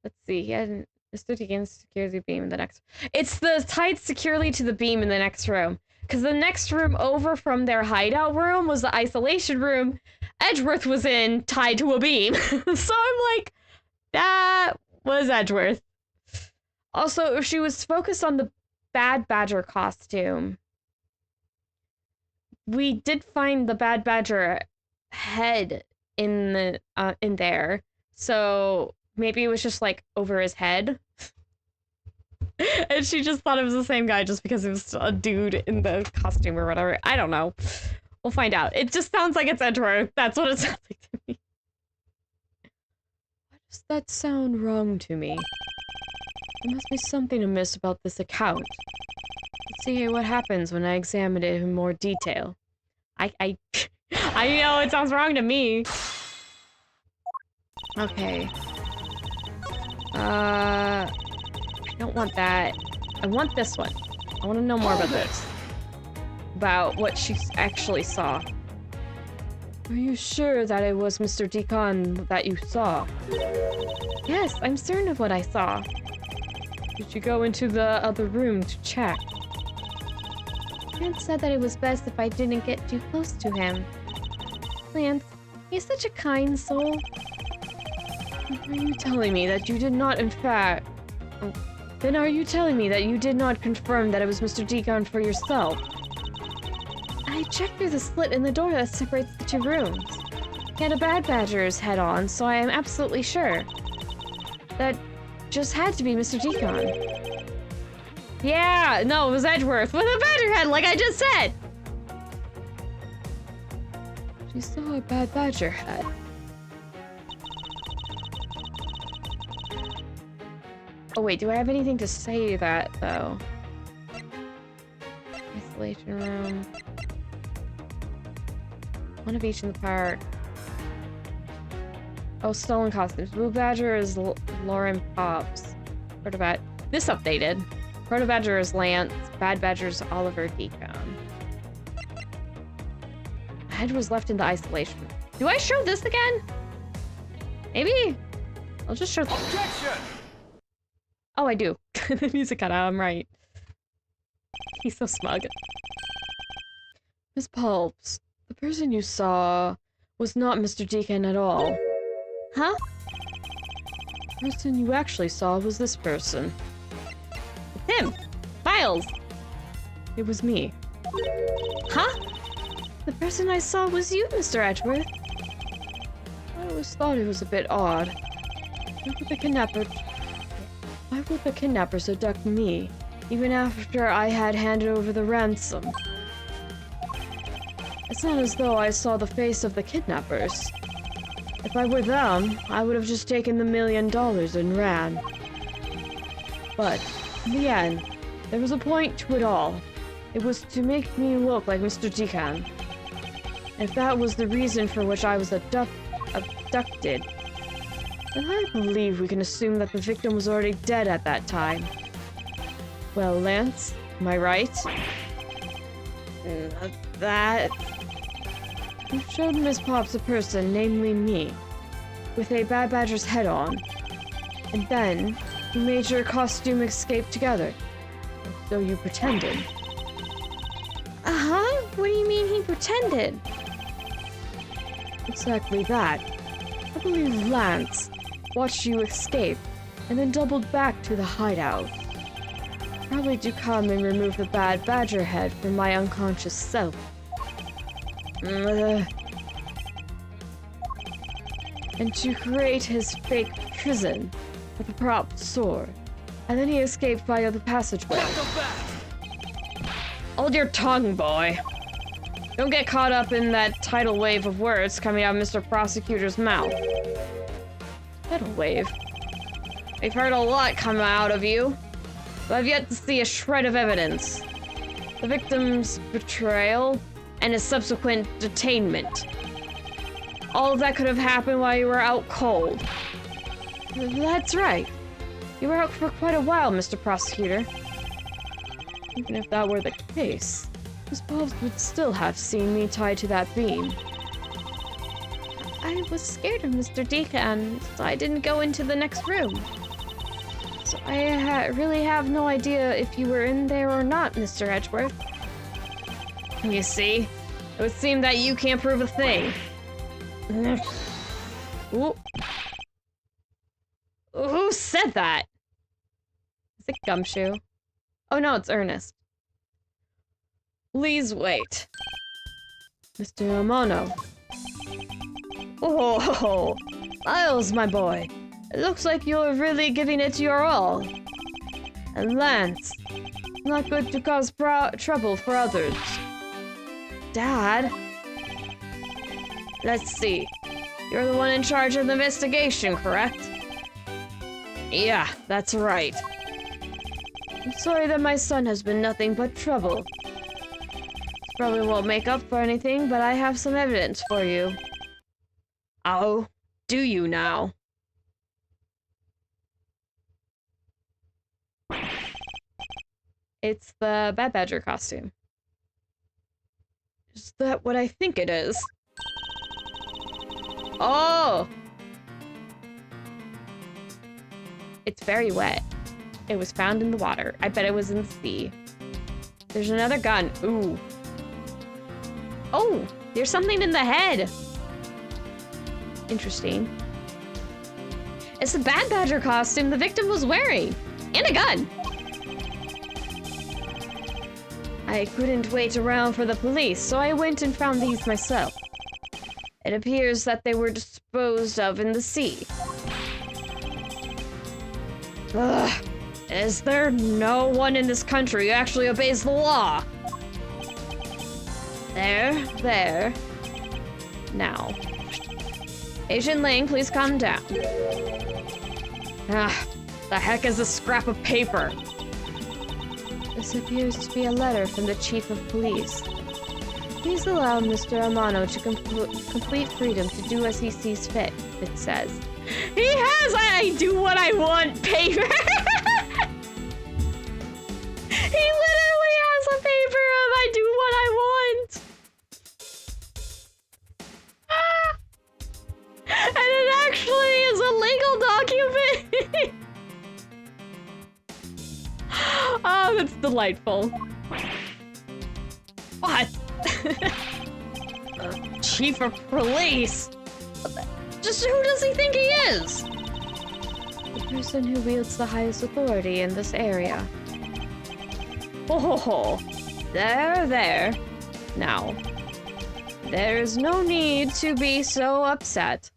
Speaker 1: Let's see. He had Mr. Deacon's security beam in the next... It's the tied securely to the beam in the next room. Because the next room over from their hideout room was the isolation room Edgeworth was in, tied to a beam. So I'm like, that was Edgeworth. Also, if she was focused on the Bad Badger costume, we did find the Bad Badger head in the in there. So maybe it was just like over his head. And she just thought it was the same guy just because it was a dude in the costume or whatever. I don't know. We'll find out. It just sounds like it's Edgeworth. That's what it sounds like to me. Why does that sound wrong to me? There must be something amiss about this account. Let's see what happens when I examine it in more detail. I know it sounds wrong to me. Okay. I don't want that. I want this one. I want to know more about this. About what she actually saw. Are you sure that it was Mr. Deacon that you saw? Yes, I'm certain of what I saw. Did you go into the other room to check? Lance said that it was best if I didn't get too close to him. Lance, he's such a kind soul. Are you telling me that you did not in fact... Then are you telling me that you did not confirm that it was Mr. Deacon for yourself? I checked through the slit in the door that separates the two rooms. He had a Bad Badger's head on, so I am absolutely sure. That just had to be Mr. Deacon. Yeah, no, it was Edgeworth with a badger head, like I just said! She saw a Bad Badger head. Oh wait, do I have anything to say to that, though? Isolation room. One of each in the park. Oh, stolen costumes. Blue Badger is Lauren Pops. Heard about this updated. Proto Badger is Lance. Bad Badger is Oliver Deacon. Head was left in the isolation. Do I show this again? Maybe? I'll just show...
Speaker 2: Objection!
Speaker 1: Oh, I do. The music cut out, I'm right. He's so smug. Miss Pulps, the person you saw was not Mr. Deacon at all. Huh? The person you actually saw was this person. It's him! Miles! It was me. Huh? The person I saw was you, Mr. Edgeworth. I always thought it was a bit odd. Why would the kidnappers abduct me, even after I had handed over the ransom? It's not as though I saw the face of the kidnappers. If I were them, I would have just taken the $1 million and ran. But, in the end, there was a point to it all. It was to make me look like Mr. Deacon. If that was the reason for which I was abducted, then I believe we can assume that the victim was already dead at that time. Well, Lance, am I right? That... You showed Miss Pops a person, namely me, with a Bad Badger's head on. And then, you made your costume escape together. So you pretended. Uh-huh? What do you mean he pretended? Exactly that. I believe Lance watched you escape, and then doubled back to the hideout. Probably to come and remove the Bad Badger head from my unconscious self. And to create his fake prison with a prop sword. And then he escaped via the passageway. Hold your tongue, boy. Don't get caught up in that tidal wave of words coming out of Mr. Prosecutor's mouth. Tidal wave? We've heard a lot come out of you, but I've yet to see a shred of evidence. The victim's betrayal and his subsequent detainment. All of that could have happened while you were out cold. That's right. You were out for quite a while, Mr. Prosecutor. Even if that were the case, Miss Bobs would still have seen me tied to that beam. I was scared of Mr. Deacon, so I didn't go into the next room. So I really have no idea if you were in there or not, Mr. Edgeworth. You see, it would seem that you can't prove a thing. Ooh. Who said that? Is it Gumshoe? Oh no, it's Ernest. Please wait. Mr. Amano. Oh, Miles, my boy. It looks like you're really giving it your all. And Lance, it's not good to cause trouble for others. Dad? Let's see. You're the one in charge of the investigation, correct? Yeah, that's right. I'm sorry that my son has been nothing but trouble. Probably won't make up for anything, but I have some evidence for you. Oh, do you now? It's the Bad Badger costume. Is that what I think it is? Oh! It's very wet. It was found in the water. I bet it was in the sea. There's another gun. Ooh. Oh! There's something in the head! Interesting. It's the Bad Badger costume the victim was wearing! And a gun! I couldn't wait around for the police, so I went and found these myself. It appears that they were disposed of in the sea. Ugh. Is there no one in this country who actually obeys the law? There. Now. Agent Lang, please calm down. Ah, the heck is this scrap of paper? This appears to be a letter from the Chief of Police. Please allow Mr. Amano to complete freedom to do as he sees fit, it says. He has I do what I want paper! Oh, that's delightful. What? Chief of police? Just who does he think he is? The person who wields the highest authority in this area. Oh, there. Now, there is no need to be so upset.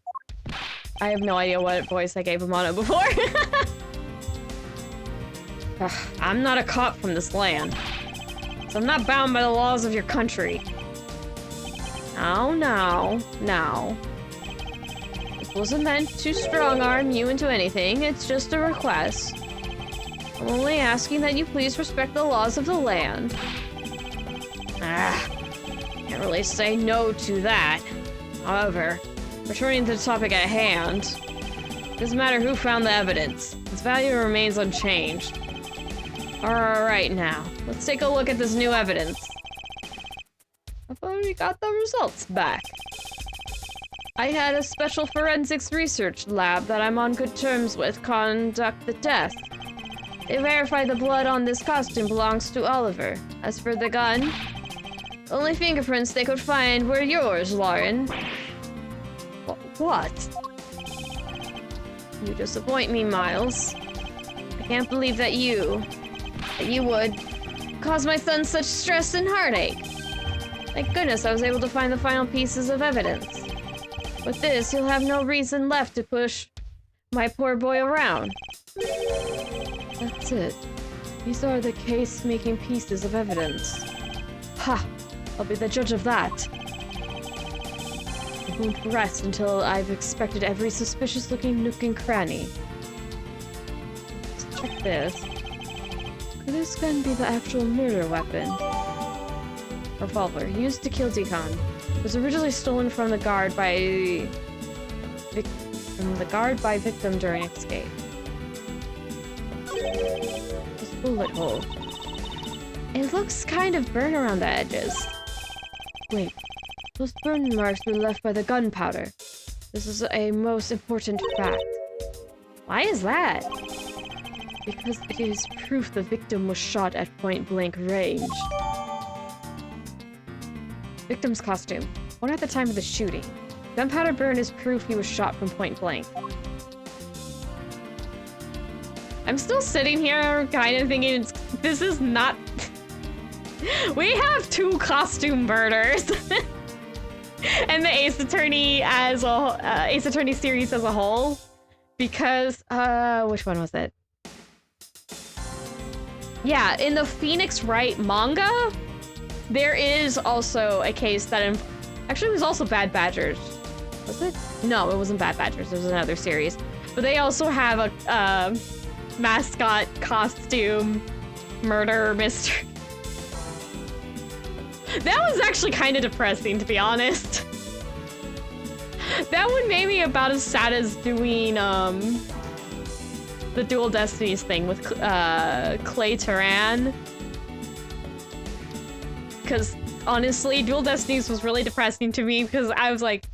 Speaker 1: I have no idea what voice I gave him on it before. I'm not a cop from this land, so I'm not bound by the laws of your country. Now. This wasn't meant to strong-arm you into anything, it's just a request. I'm only asking that you please respect the laws of the land. Can't really say no to that. However, returning to the topic at hand, it doesn't matter who found the evidence. Its value remains unchanged. Alright now, let's take a look at this new evidence. I've already got the results back. I had a special forensics research lab that I'm on good terms with conduct the test. They verified the blood on this costume belongs to Oliver. As for the gun, the only fingerprints they could find were yours, Lauren. What? You disappoint me, Miles. I can't believe that you would cause my son such stress and heartache. Thank goodness I was able to find the final pieces of evidence. With this, you'll have no reason left to push my poor boy around. That's it. These are the case-making pieces of evidence. Ha! I'll be the judge of that. I won't rest until I've inspected every suspicious-looking nook and cranny. Let's check this. Could this gun be the actual murder weapon? Revolver, used to kill Deacon. It was originally stolen from the guard by victim during escape. This bullet hole. It looks kind of burnt around the edges. Wait, those burn marks were left by the gunpowder. This is a most important fact. Why is that? Because it is proof the victim was shot at point-blank range. Victim's costume. One at the time of the shooting. Gunpowder burn is proof he was shot from point-blank. I'm still sitting here kind of thinking this is not... We have two costume murders. And the Ace Attorney Ace Attorney series as a whole. Because, which one was it? Yeah, in the Phoenix Wright manga, there is also a case that actually it was also Bad Badgers. Was it? No, it wasn't Bad Badgers. It was another series. But they also have a mascot costume murder mystery. That was actually kind of depressing, to be honest. That one made me about as sad as doing the Dual Destinies thing with Clay Turan. Because honestly, Dual Destinies was really depressing to me because I was like,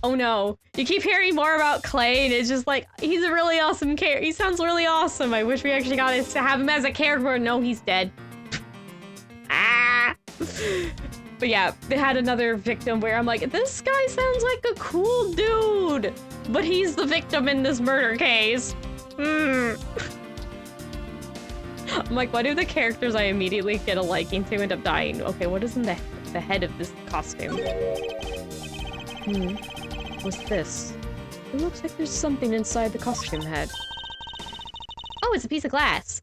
Speaker 1: oh no. You keep hearing more about Clay and it's just like, he's a really awesome character. He sounds really awesome. I wish we actually got to have him as a character. No, he's dead. Ah! But yeah, they had another victim where I'm like, this guy sounds like a cool dude, but he's the victim in this murder case. I'm like, why do the characters I immediately get a liking to end up dying? Okay, what is in the head of this costume? What's this? It looks like there's something inside the costume head. Oh, it's a piece of glass.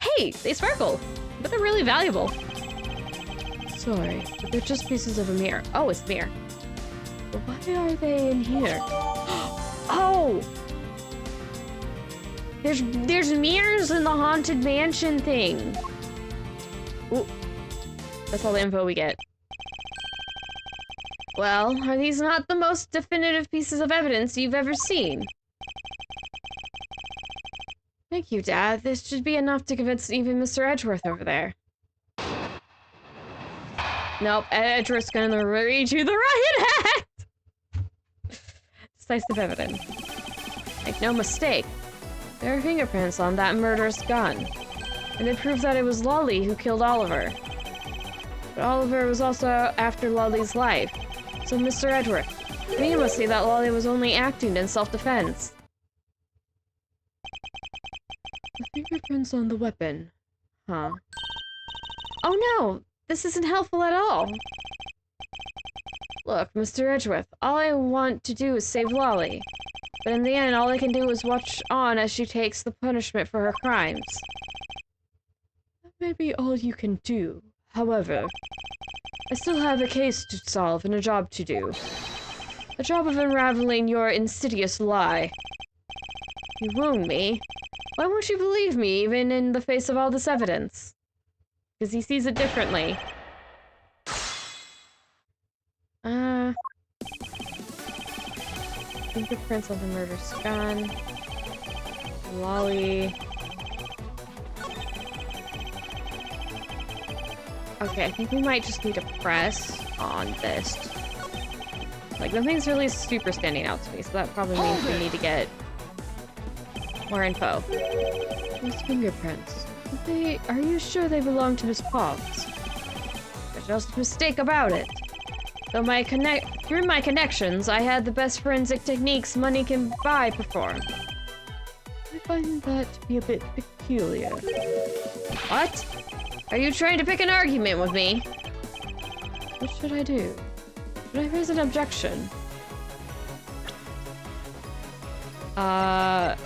Speaker 1: Hey, they sparkle, but they're really valuable. Sorry, but they're just pieces of a mirror. Oh, it's a mirror. But why are they in here? Oh! There's mirrors in the Haunted Mansion thing. Ooh. That's all the info we get. Well, are these not the most definitive pieces of evidence you've ever seen? Thank you, Dad. This should be enough to convince even Mr. Edgeworth over there. Nope, Edgeworth's gonna read you the riot act! Decisive evidence. Make no mistake. There are fingerprints on that murderous gun. And it proves that it was Lolly who killed Oliver. But Oliver was also after Lolly's life. So, Mr. Edgeworth, you must see that Lolly was only acting in self-defense. The fingerprints on the weapon. Huh. Oh no! This isn't helpful at all! Look, Mr. Edgeworth, all I want to do is save Lolly. But in the end, all I can do is watch on as she takes the punishment for her crimes. That may be all you can do. However, I still have a case to solve and a job to do. A job of unraveling your insidious lie. You wound me. Why won't you believe me, even in the face of all this evidence? Because he sees it differently. Fingerprints on the murder's gun. Lolly. Okay, I think we might just need to press on this. Like, nothing's really super standing out to me, so that probably means we need to get more info. Those fingerprints. Are you sure they belong to Miss Potts? There's just a mistake about it. Though through my connections, I had the best forensic techniques money can buy performed. I find that to be a bit peculiar. What? Are you trying to pick an argument with me? What should I do? Should I raise an objection? I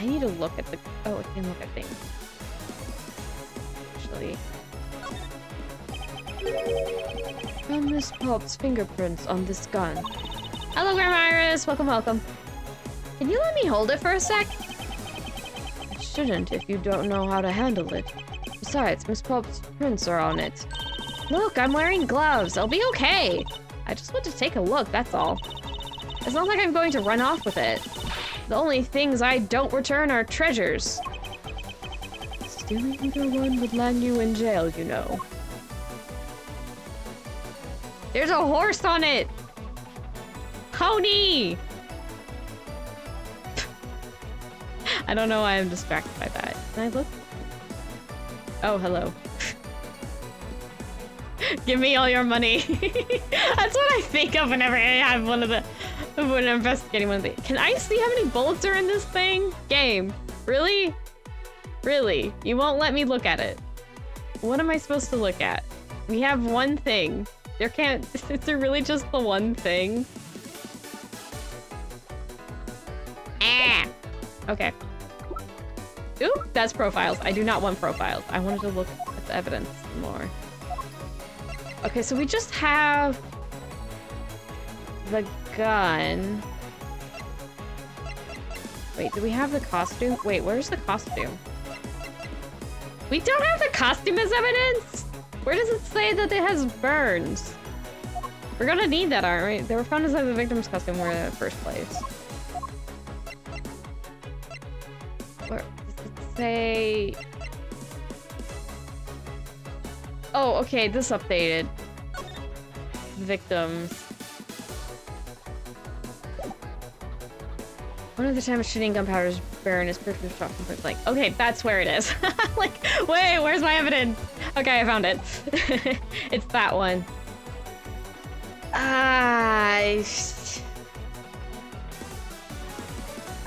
Speaker 1: need to look at the... Oh, I can look at things. Actually. From Miss Potts' fingerprints on this gun. Hello, Grandma Iris! Welcome, welcome. Can you let me hold it for a sec? I shouldn't if you don't know how to handle it. Besides, Miss Potts' prints are on it. Look, I'm wearing gloves. I'll be okay. I just want to take a look, that's all. It's not like I'm going to run off with it. The only things I don't return are treasures. Stealing either one would land you in jail, you know. There's a horse on it! Pony! I don't know why I'm distracted by that. Can I look? Oh, hello. Give me all your money. That's what I think of whenever I have when I'm investigating one of these. Can I see how many bullets are in this thing? Game. Really? Really? You won't let me look at it. What am I supposed to look at? We have one thing. There can't... Is there really just the one thing? Ah! Okay. Ooh, that's profiles. I do not want profiles. I wanted to look at the evidence more. Okay, so we just have the gun. Wait, do we have the costume? Wait, where's the costume? We don't have the costume as evidence? Where does it say that it has burns? We're gonna need that, aren't we? They were found inside the victim's costume in the first place. Where does it say... Oh, okay, this updated. Victims. One of the time shooting gunpowder's burn is perfect shot from point blank. Okay, that's where it is. Like, wait, where's my evidence? Okay, I found it. It's that one. I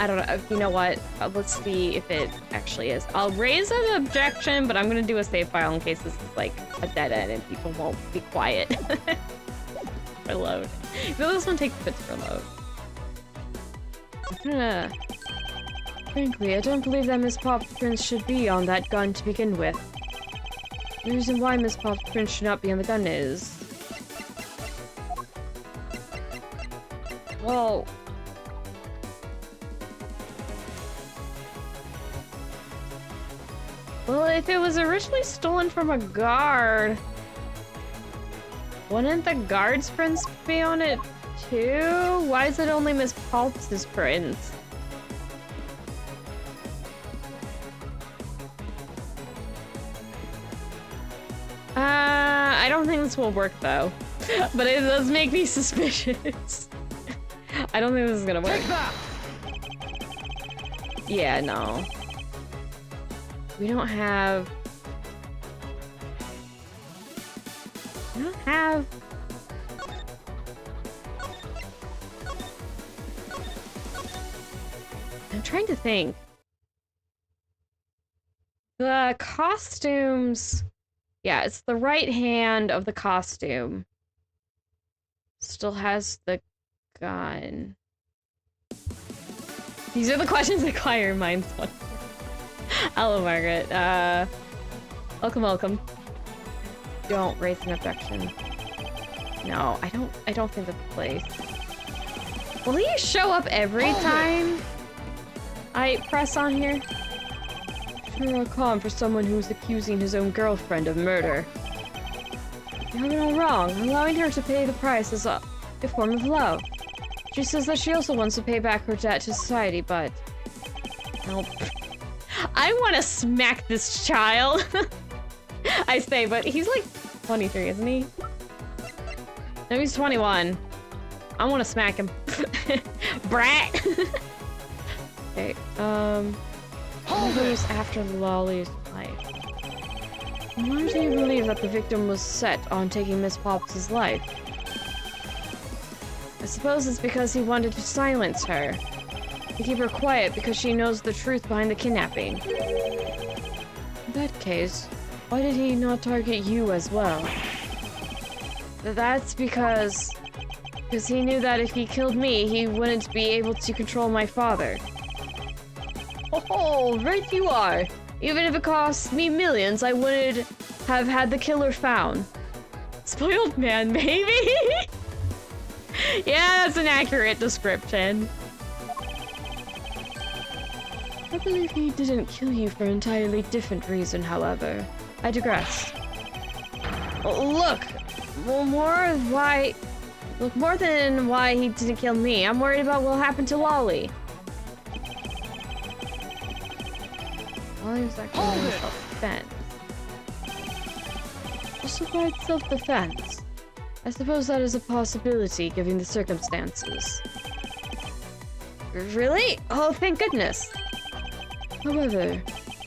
Speaker 1: don't know. You know what? Let's see if it actually is. I'll raise an objection, but I'm gonna do a save file in case this is like a dead end and people won't be quiet. For load. So this one takes bits for load. Frankly, I don't believe that Miss Potts' prints should be on that gun to begin with. The reason why Miss Potts' prints should not be on the gun is... Well... Well, if it was originally stolen from a guard... Wouldn't the guard's prints be on it too? Why is it only Miss Potts' prints? I don't think this will work though. But it does make me suspicious. I don't think this is gonna work. Yeah, no. We don't have... We don't have... I'm trying to think. The costumes... Yeah, it's the right hand of the costume. Still has the gun. These are the questions that inquire minds. Hello, Margaret. Welcome, welcome. Don't raise an objection. No, I don't think that's the place. Will he show up every time I press on here? Sure, calm for someone who's accusing his own girlfriend of murder. You have it all wrong. Allowing her to pay the price is a form of love. She says that she also wants to pay back her debt to society, but... Nope. I want to smack this child. I say, but he's like 23, isn't he? No, he's 21. I want to smack him. Brat! Okay, what goes after Lolly's life? Why do you believe that the victim was set on taking Miss Pops' life? I suppose it's because he wanted to silence her. To keep her quiet because she knows the truth behind the kidnapping. In that case, why did he not target you as well? That's because he knew that if he killed me, he wouldn't be able to control my father. Oh, right you are. Even if it cost me millions, I would have had the killer found. Spoiled man, maybe? Yeah, that's an accurate description. I believe he didn't kill you for an entirely different reason, however. I digress. Look, more than why he didn't kill me, I'm worried about what happened to Lolly. Lolly was actually in self-defense. Justified self-defense. I suppose that is a possibility, given the circumstances. Really? Oh, thank goodness. However,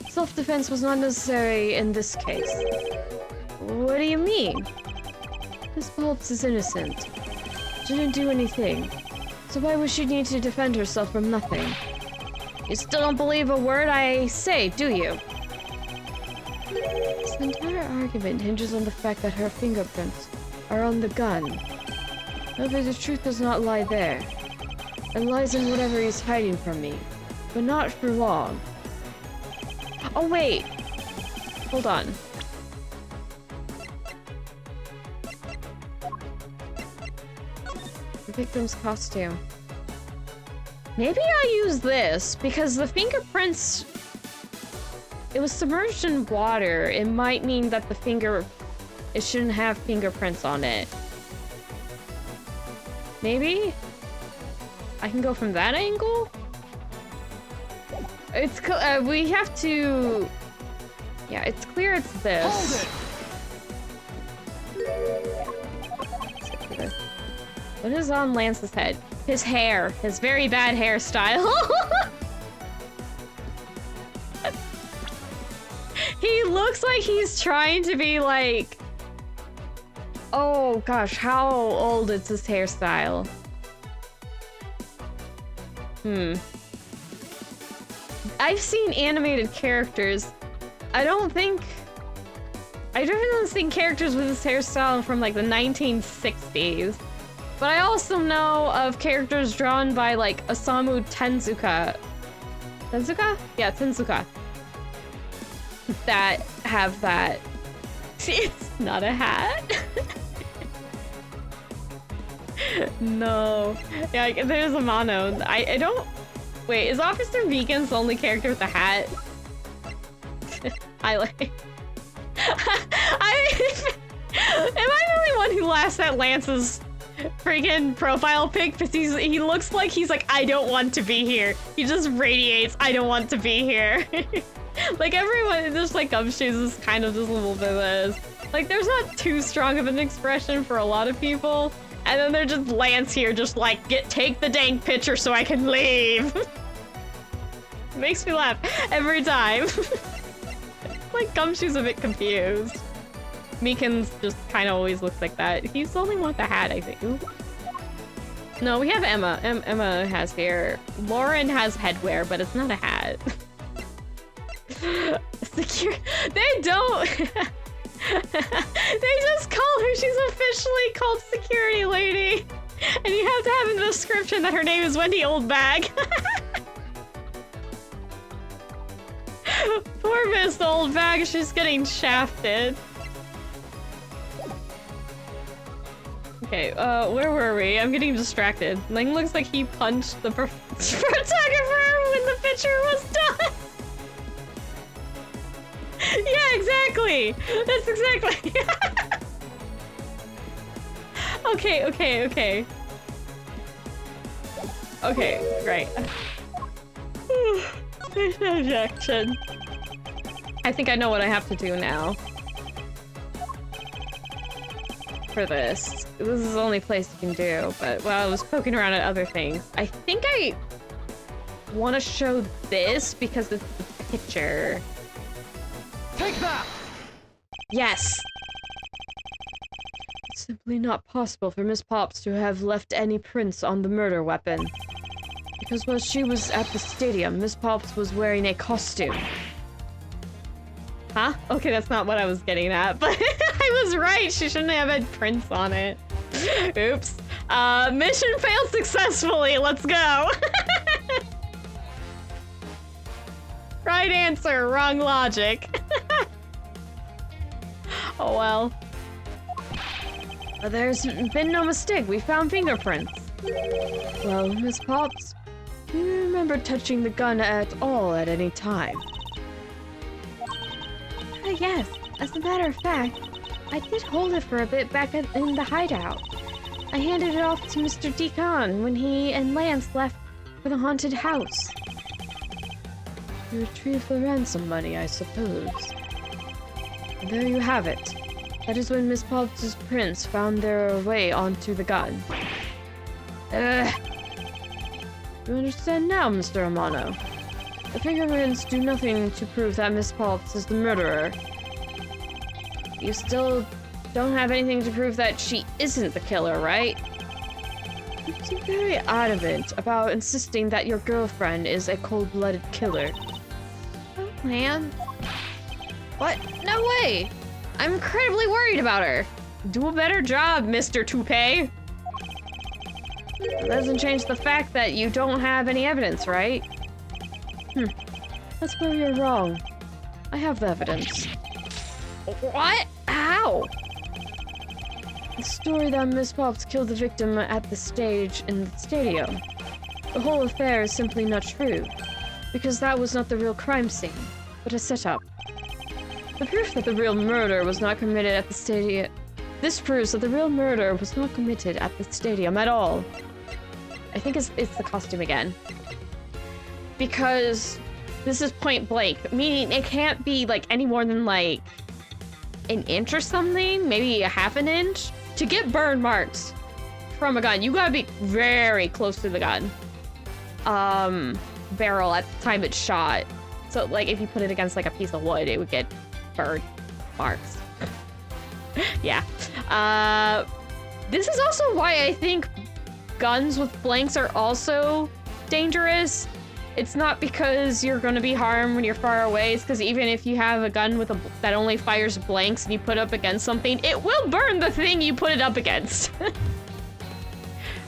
Speaker 1: self-defense was not necessary in this case. What do you mean? Miss Phelps is innocent. She didn't do anything. So why would she need to defend herself from nothing? You still don't believe a word I say, do you? This entire argument hinges on the fact that her fingerprints are on the gun. However, the truth does not lie there. It lies in whatever he's hiding from me. But not for long. Oh, wait! Hold on. The victim's costume. Maybe I use this, because the fingerprints... It was submerged in water. It might mean that the finger... It shouldn't have fingerprints on it. Maybe? I can go from that angle? It's we have to... Yeah, it's clear it's this. What is on Lance's head? His hair. His very bad hairstyle. He looks like he's trying to be like... Oh gosh, how old is his hairstyle? I've seen animated characters. I've definitely seen characters with this hairstyle from like the 1960s. But I also know of characters drawn by like Osamu Tezuka. Tezuka? Yeah, Tezuka. That have that. It's not a hat. No. Yeah, there's a mono. I don't... Wait, is Officer Vegan's the only character with a hat? I like... Am I the only one who laughs at Lance's freaking profile pic? Because he looks like he's like, I don't want to be here. He just radiates, I don't want to be here. Like everyone, just like Gumshoes is kind of just a little bit of this. Like there's not too strong of an expression for a lot of people. And then they're just Lance here, just like, take the dang picture so I can leave. Makes me laugh every time. Like, Gumshoe's a bit confused. Meekins just kind of always looks like that. He's the only one with the hat, I think. Ooh. No, we have Emma. Emma has hair. Lauren has headwear, but it's not a hat. They don't. They just call her. She's officially called Security Lady, and you have to have in the description that her name is Wendy Oldbag. Poor Miss Oldbag. She's getting shafted. Okay, where were we? I'm getting distracted. Lang looks like he punched the photographer when the picture was done. Yeah, exactly. That's exactly. Okay. Okay, great. Objection. I think I know what I have to do now. For this. This is the only place you can do, but while I was poking around at other things, I think I want to show this because it's the picture.
Speaker 2: Take that!
Speaker 1: Yes! It's simply not possible for Miss Pops to have left any prints on the murder weapon. Because while she was at the stadium, Miss Pops was wearing a costume. Huh? Okay, that's not what I was getting at, but I was right. She shouldn't have had prints on it. Oops. Mission failed successfully. Let's go. Right answer, wrong logic. Oh well. There's been no mistake. We found fingerprints. Well, Miss Pops, do you remember touching the gun at all at any time? Yes, as a matter of fact, I did hold it for a bit back in the hideout. I handed it off to Mr. Deacon when he and Lance left for the haunted house. You retrieved the ransom money, I suppose. And there you have it. That is when Miss Pops' prints found their way onto the gun. You understand now, Mr. Amano? The fingerprints do nothing to prove that Miss Pops is the murderer. You still don't have anything to prove that she isn't the killer, right? You seem very adamant about insisting that your girlfriend is a cold-blooded killer. Oh, man. What? No way! I'm incredibly worried about her. Do a better job, Mr. Toupee. It doesn't change the fact that you don't have any evidence, right? That's where you're wrong. I have the evidence. What? How? The story that Miss Pops killed the victim at the stage in the stadium. The whole affair is simply not true, because that was not the real crime scene, but a setup. The proof that the real murder was not committed at the stadium. This proves that the real murder was not committed at the stadium at all. I think it's the costume again. Because this is point blank, meaning it can't be like any more than like an inch or something, maybe a half an inch. To get burn marks from a gun, you gotta be very close to the gun. Barrel at the time it's shot. So like if you put it against like a piece of wood, it would get burn marks. Yeah. This is also why I think guns with blanks are also dangerous. It's not because you're gonna be harmed when you're far away. It's because even if you have a gun with that only fires blanks and you put up against something, it will burn the thing you put it up against.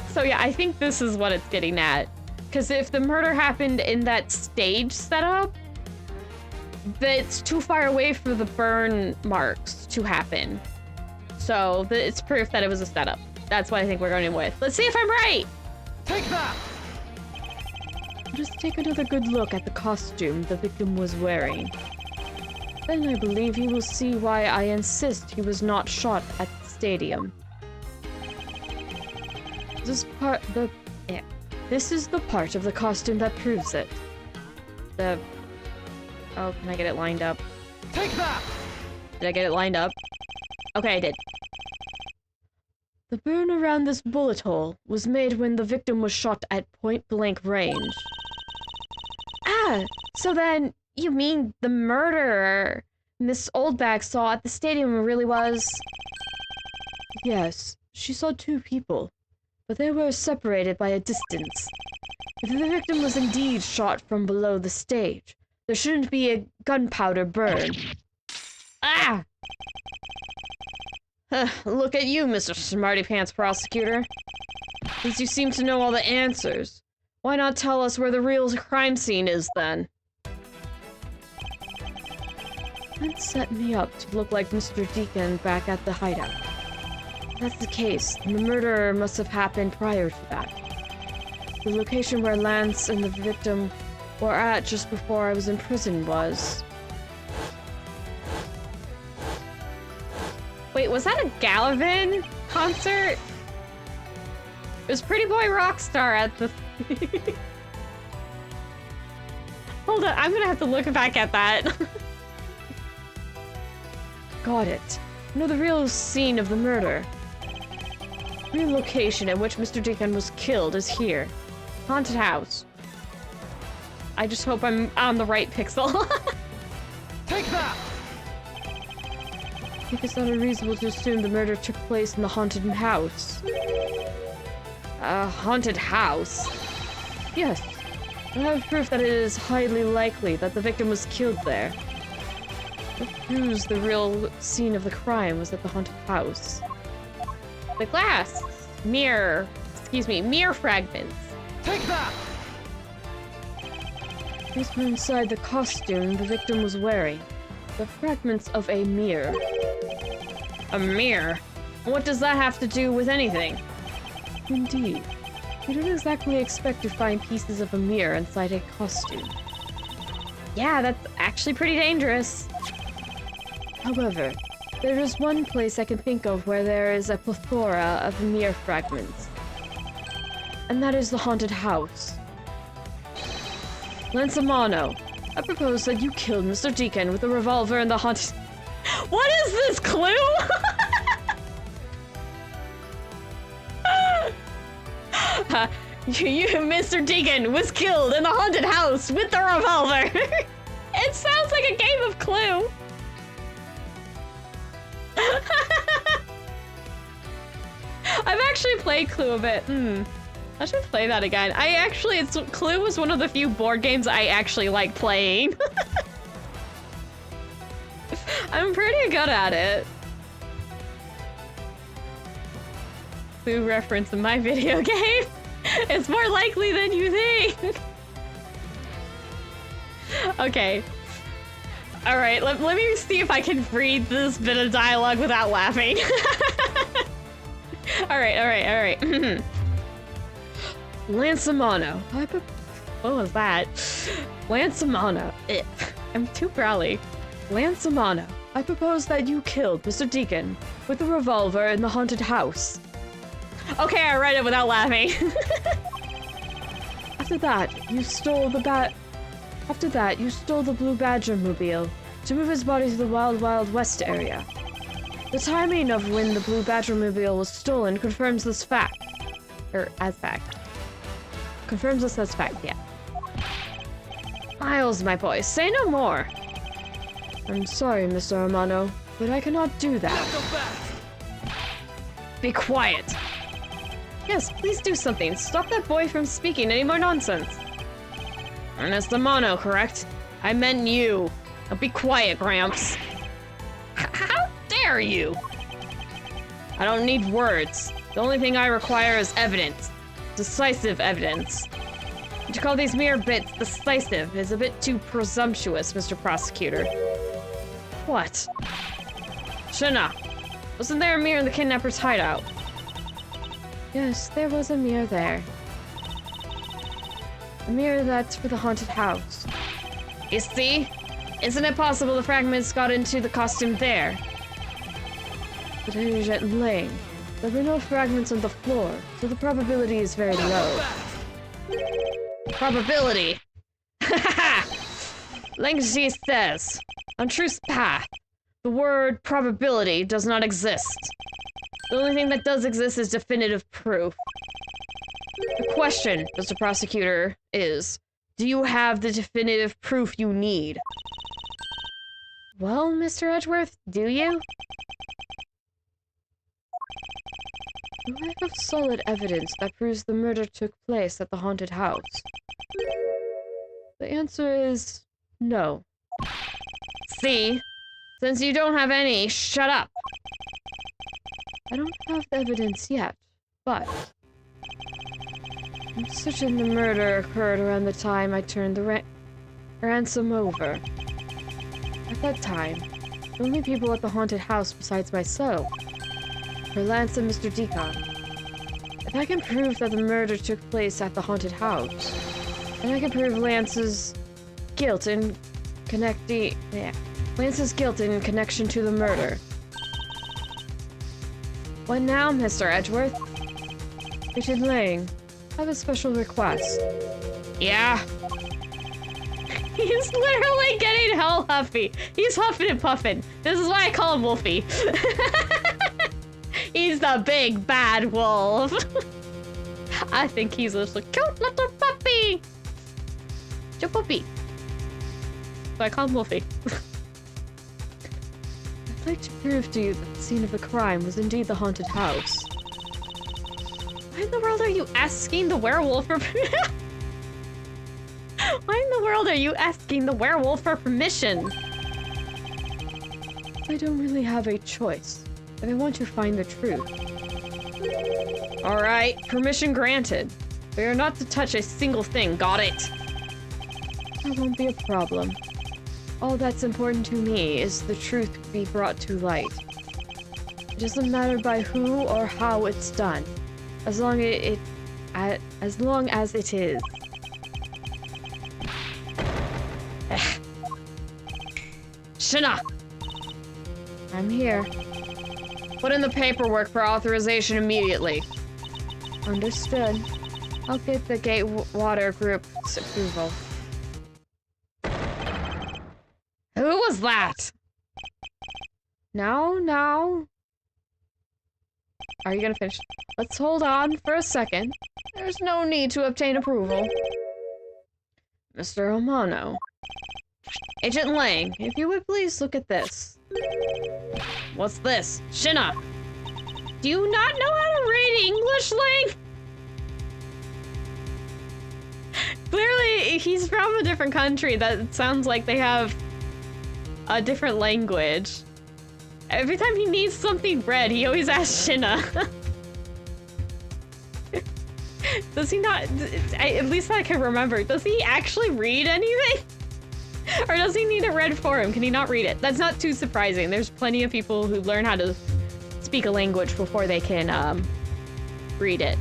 Speaker 1: So yeah, I think this is what it's getting at. Because if the murder happened in that stage setup, that's too far away for the burn marks to happen. So it's proof that it was a setup. That's what I think we're going with. Let's see if I'm right!
Speaker 2: Take that!
Speaker 1: Just take another good look at the costume the victim was wearing. Then I believe you will see why I insist he was not shot at the stadium. This is the part of the costume that proves it. Oh, can I get it lined up?
Speaker 2: Take that!
Speaker 1: Did I get it lined up? Okay, I did. The burn around this bullet hole was made when the victim was shot at point-blank range. Ah, so then you mean the murderer Miss Oldbag saw at the stadium really was... Yes, she saw two people, but they were separated by a distance. If the victim was indeed shot from below the stage, there shouldn't be a gunpowder burn. Ah! Look at you, Mr. Smarty Pants Prosecutor. Since you seem to know all the answers, why not tell us where the real crime scene is, then? That set me up to look like Mr. Deacon back at the hideout. If that's the case, the murder must have happened prior to that. The location where Lance and the victim were at just before I was in prison was... Wait, was that a Galavin concert? It was Pretty Boy Rockstar at the... Hold on, I'm gonna have to look back at that. Got it. No, the real scene of the murder. The real location at which Mr. Deacon was killed is here. Haunted house. I just hope I'm on the right pixel.
Speaker 2: Take that!
Speaker 1: I think it's not unreasonable to assume the murder took place in the haunted house. A haunted house? Yes. I have proof that it is highly likely that the victim was killed there. That proves the real scene of the crime was at the haunted house. The glass! Mirror fragments.
Speaker 2: Take that!
Speaker 1: These were inside the costume the victim was wearing. The fragments of a mirror. A mirror? What does that have to do with anything? Indeed. You don't exactly expect to find pieces of a mirror inside a costume. Yeah, that's actually pretty dangerous. However, there is one place I can think of where there is a plethora of mirror fragments. And that is the haunted house. Lansamano, I propose that you killed Mr. Deacon with a revolver in the haunted... What is this, clue? You, Mr. Deacon, was killed in the haunted house with the revolver. It sounds like a game of Clue. I've actually played Clue a bit. I should play that again. Clue was one of the few board games I actually like playing. I'm pretty good at it. Clue reference in my video game. It's more likely than you think. Okay. Alright, let me see if I can read this bit of dialogue without laughing. Alright. Lansamano. What was that? Lansamano. I'm too growly. Lansamano, I propose that you killed Mr. Deacon with a revolver in the haunted house. Okay, I read it without laughing. After that, you stole the Blue Badger mobile to move his body to the Wild Wild West area. The timing of when the Blue Badger mobile was stolen confirms this fact. Confirms this as fact, yeah. Miles, my boy, say no more. I'm sorry, Mr. Romano, but I cannot do that. Be quiet. Yes, please do something. Stop that boy from speaking any more nonsense. Ernest Romano, correct? I meant you. Now be quiet, Gramps. How dare you? I don't need words. The only thing I require is evidence. Decisive evidence. To call these mere bits decisive is a bit too presumptuous, Mr. Prosecutor. What? Shuna, wasn't there a mirror in the kidnapper's hideout? Yes, there was a mirror there. A mirror that's for the haunted house. You see? Isn't it possible the fragments got into the costume there? But in Lane, there were no fragments on the floor, so the probability is very low. Probability? Langshi says, on Truth's path, the word probability does not exist. The only thing that does exist is definitive proof. The question, Mr. Prosecutor, is, Do you have the definitive proof you need? Well, Mr. Edgeworth, do you? Do I have solid evidence that proves the murder took place at the haunted house? The answer is no. See? Since you don't have any, shut up! I don't have the evidence yet, but I'm certain the murder occurred around the time I turned the ransom over. At that time, the only people at the haunted house besides myself were Lance and Mr. Deacon. If I can prove that the murder took place at the haunted house, then I can prove Lance's guilt in connection to the murder. What now, Mr. Edgeworth? Agent Lang, I have a special request. Yeah? He's literally getting hell huffy. He's huffing and puffing. This is why I call him Wolfie. He's the big bad wolf. I think he's just a cute little puppy. It's a puppy. So I call him Wolfie. I'd like to prove to you that the scene of the crime was indeed the haunted house. Why in the world are you asking the werewolf for Why in the world are you asking the werewolf for permission? I don't really have a choice, but I want to find the truth. Alright, permission granted. We are not to touch a single thing, got it? That won't be a problem. All that's important to me is the truth be brought to light. It doesn't matter by who or how it's done, as long as it is. Shina! I'm here. Put in the paperwork for authorization immediately. Understood. I'll get the Gatewater Group's approval. Who was that? Now. Are you gonna finish? Let's hold on for a second. There's no need to obtain approval. Mr. Romano. Agent Lang, if you would please look at this. What's this? Shina! Do you not know how to read English, Lang? Clearly, he's from a different country. That sounds like they have a different language. Every time he needs something read, he always asks Shina. Does he not? At least I can remember. Does he actually read anything? Or does he need it read for him? Can he not read it? That's not too surprising. There's plenty of people who learn how to speak a language before they can read it.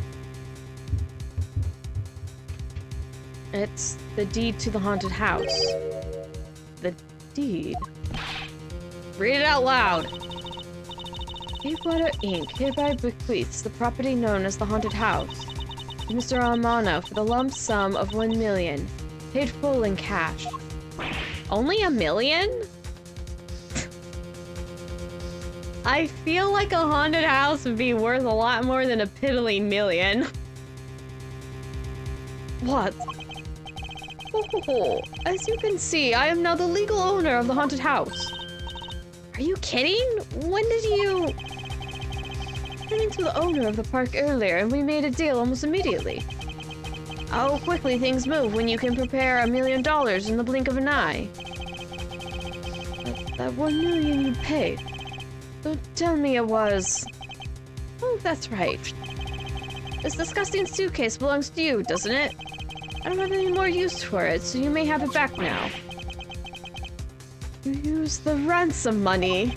Speaker 1: It's the deed to the haunted house. The deed? Read it out loud. Gatewater Inc. hereby bequeaths the property known as the haunted house to Mr. Romano for the lump sum of 1 million, paid full in cash. Only $1 million? I feel like a haunted house would be worth a lot more than a piddling million. What? Oh, as you can see, I am now the legal owner of the haunted house. Are you kidding? When did you... I ran into the owner of the park earlier and we made a deal almost immediately. How quickly things move when you can prepare $1 million in the blink of an eye. That 1 million you paid. Don't tell me it was... Oh, that's right. This disgusting suitcase belongs to you, doesn't it? I don't have any more use for it, so you may have it back now. You used the ransom money.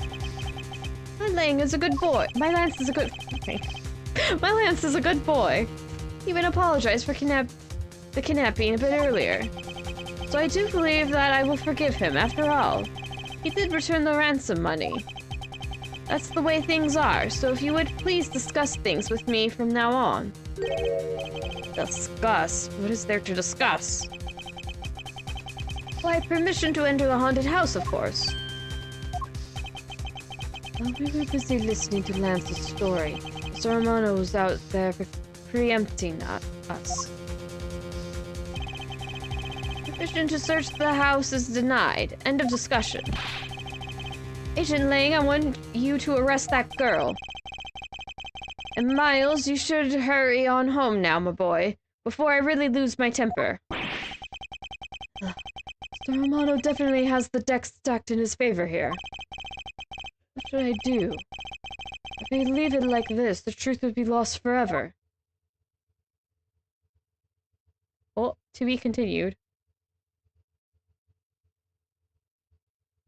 Speaker 1: My Lang is a good boy. My Lance is a good... Okay. My Lance is a good boy. He even apologized for the kidnapping a bit earlier. So I do believe that I will forgive him, after all. He did return the ransom money. That's the way things are, so if you would please discuss things with me from now on. Discuss? What is there to discuss? Why, permission to enter the haunted house, of course. While we were busy listening to Lance's story, Mr. Romano was out there preempting us. Permission to search the house is denied. End of discussion. Agent Lang, I want you to arrest that girl. And Miles, you should hurry on home now, my boy, before I really lose my temper. Mr. Romano definitely has the deck stacked in his favor here. What should I do? If I leave it like this, the truth would be lost forever. Oh, to be continued.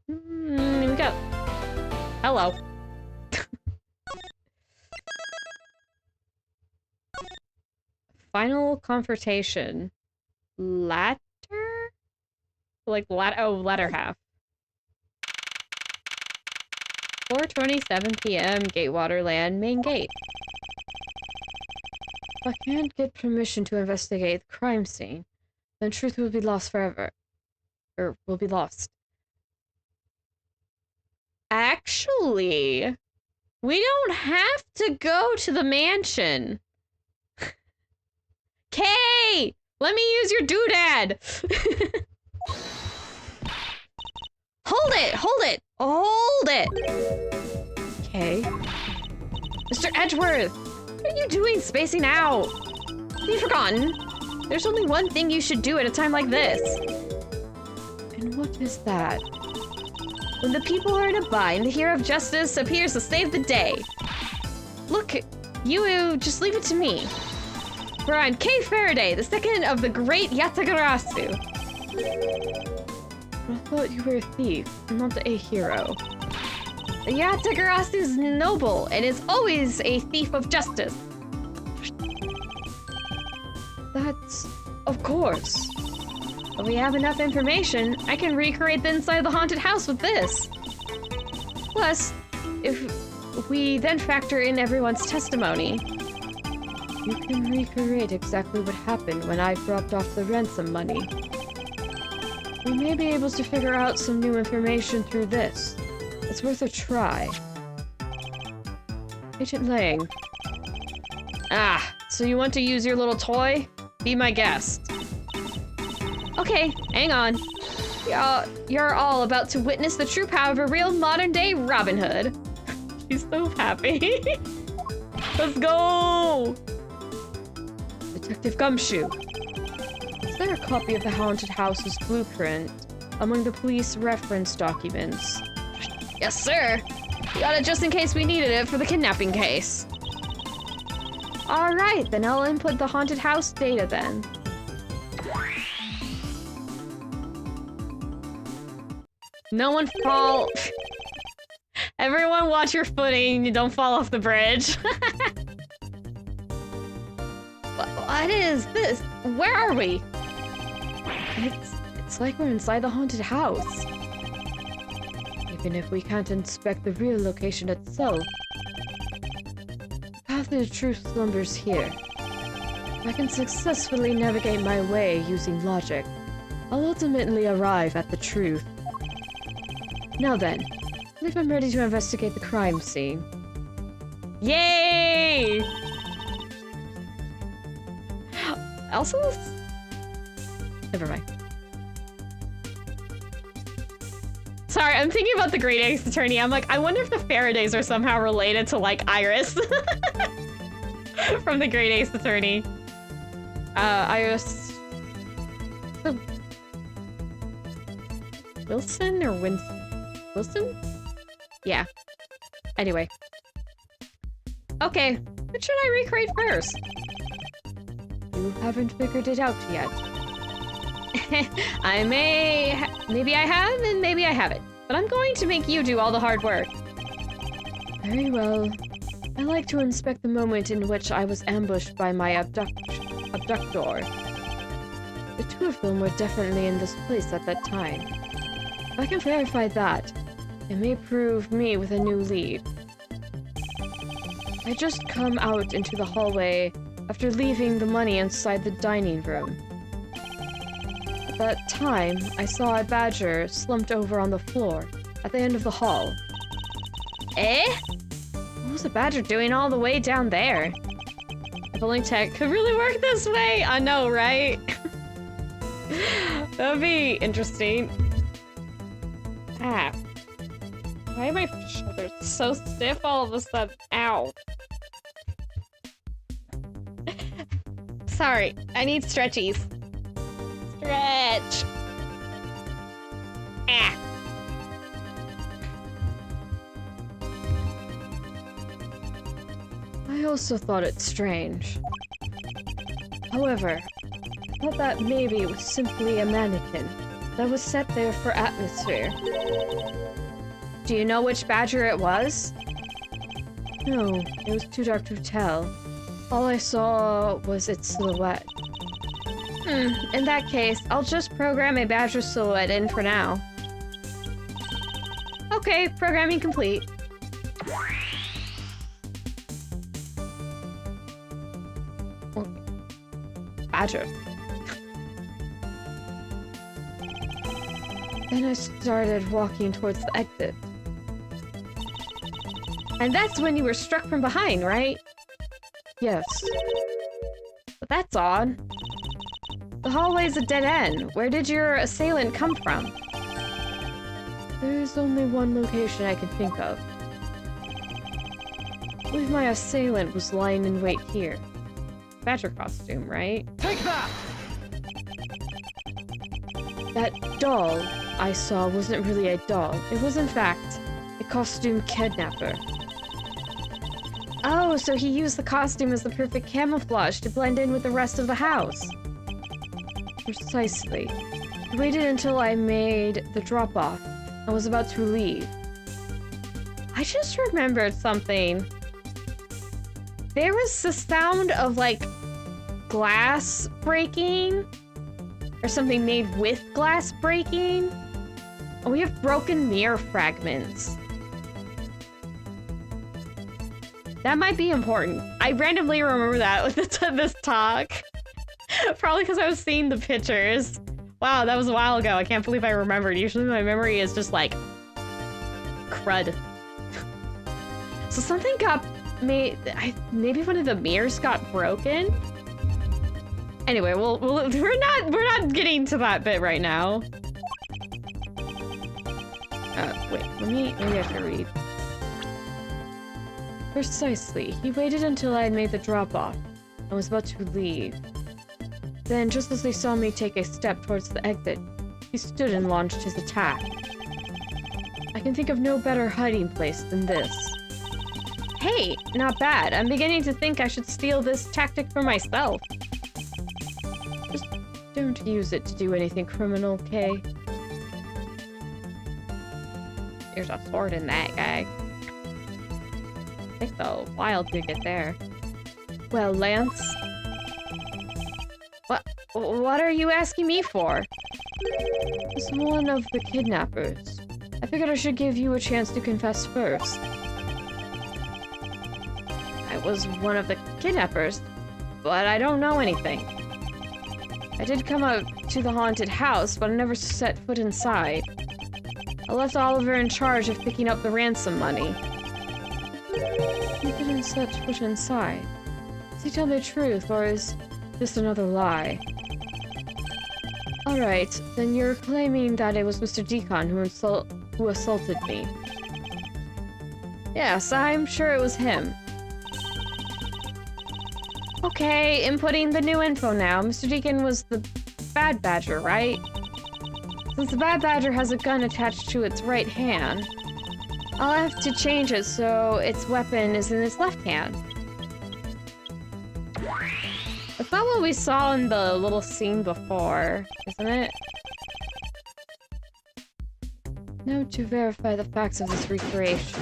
Speaker 1: Here we go. Hello. Final confrontation. Latter? Like, latter half. 4:27 p.m. Gatewaterland, main gate. If I can't get permission to investigate the crime scene, then truth will be lost forever. Or will be lost. Actually, we don't have to go to the mansion. Kay! Let me use your doodad! Hold it! Hold it! Hold it! Okay. Mr. Edgeworth! What are you doing spacing out? Have you forgotten? There's only one thing you should do at a time like this. And what is that? When the people are in a bind, the hero of justice appears to save the day. Look, you just leave it to me. We're on K. Faraday, the second of the great Yatagarasu. I thought you were a thief, not a hero. The Yatagarasu is noble and is always a thief of justice. That's... of course. If we have enough information, I can recreate the inside of the haunted house with this. Plus, if we then factor in everyone's testimony, you can recreate exactly what happened when I dropped off the ransom money. We may be able to figure out some new information through this. It's worth a try. Agent Lang. Ah, so you want to use your little toy? Be my guest. Okay, hang on. You're all about to witness the true power of a real modern-day Robin Hood. She's so happy. Let's go! Detective Gumshoe. Is there a copy of the haunted house's blueprint among the police reference documents? Yes, sir. We got it just in case we needed it for the kidnapping case. Alright, then I'll input the haunted house data then. No one fall... Everyone watch your footing, you don't fall off the bridge. What is this? Where are we? It's like we're inside the haunted house. Even if we can't inspect the real location itself, the path to the truth slumbers here. If I can successfully navigate my way using logic, I'll ultimately arrive at the truth. Now then, I believe I'm ready to investigate the crime scene. Yay! Also, never mind. Sorry, I'm thinking about the Great Ace Attorney. I'm like, I wonder if the Faradays are somehow related to, like, Iris. From the Great Ace Attorney. Iris... Wilson or Winston? Wilson? Yeah. Anyway. Okay, what should I recreate first? You haven't figured it out yet. Maybe I have, and maybe I haven't. But I'm going to make you do all the hard work. Very well. I like to inspect the moment in which I was ambushed by my abductor. The two of them were definitely in this place at that time. If I can verify that, it may prove me with a new lead. I just come out into the hallway after leaving the money inside the dining room. At that time, I saw a badger slumped over on the floor at the end of the hall. Eh? What was a badger doing all the way down there? If only tech could really work this way! I know, right? That would be interesting. Ah. Why are my shoulders so stiff all of a sudden? Ow. Sorry, I need stretchies. Stretch. Ah. I also thought it strange. However, I thought that maybe it was simply a mannequin that was set there for atmosphere. Do you know which badger it was? No, it was too dark to tell. All I saw was its silhouette. In that case, I'll just program a badger silhouette in for now. Okay, programming complete. Badger. Then I started walking towards the exit. And that's when you were struck from behind, right? Yes. But that's odd. The hallway's a dead end. Where did your assailant come from? There's only one location I can think of. I believe my assailant was lying in wait here. Badger costume, right?
Speaker 2: Take that!
Speaker 1: That doll I saw wasn't really a doll. It was, in fact, a costume kidnapper. Oh, so he used the costume as the perfect camouflage to blend in with the rest of the house. Precisely. He waited until I made the drop-off and was about to leave. I just remembered something. There was the sound of, like, glass breaking, or something made with glass breaking. Oh, we have broken mirror fragments. That might be important. I randomly remember that with this talk. Probably because I was seeing the pictures. Wow, that was a while ago. I can't believe I remembered. Usually my memory is just like crud. So something got made. Maybe one of the mirrors got broken. Anyway, we're not getting to that bit right now. Wait, maybe I should read. Precisely. He waited until I had made the drop-off and was about to leave. Then, just as he saw me take a step towards the exit, he stood and launched his attack. I can think of no better hiding place than this. Hey, not bad. I'm beginning to think I should steal this tactic for myself. Just don't use it to do anything criminal, okay? There's a sword in that guy. Takes a while to get there. Well, Lance? What are you asking me for? It's one of the kidnappers. I figured I should give you a chance to confess first. I was one of the kidnappers, but I don't know anything. I did come out to the haunted house, but I never set foot inside. I left Oliver in charge of picking up the ransom money. You didn't set foot inside. Does he tell the truth, or is this another lie? Alright, then you're claiming that it was Mr. Deacon who assaulted me. Yes, I'm sure it was him. Okay, inputting the new info now. Mr. Deacon was the Bad Badger, right? Since the Bad Badger has a gun attached to its right hand, I'll have to change it so its weapon is in its left hand. That's not what we saw in the little scene before, isn't it? Now to verify the facts of this recreation.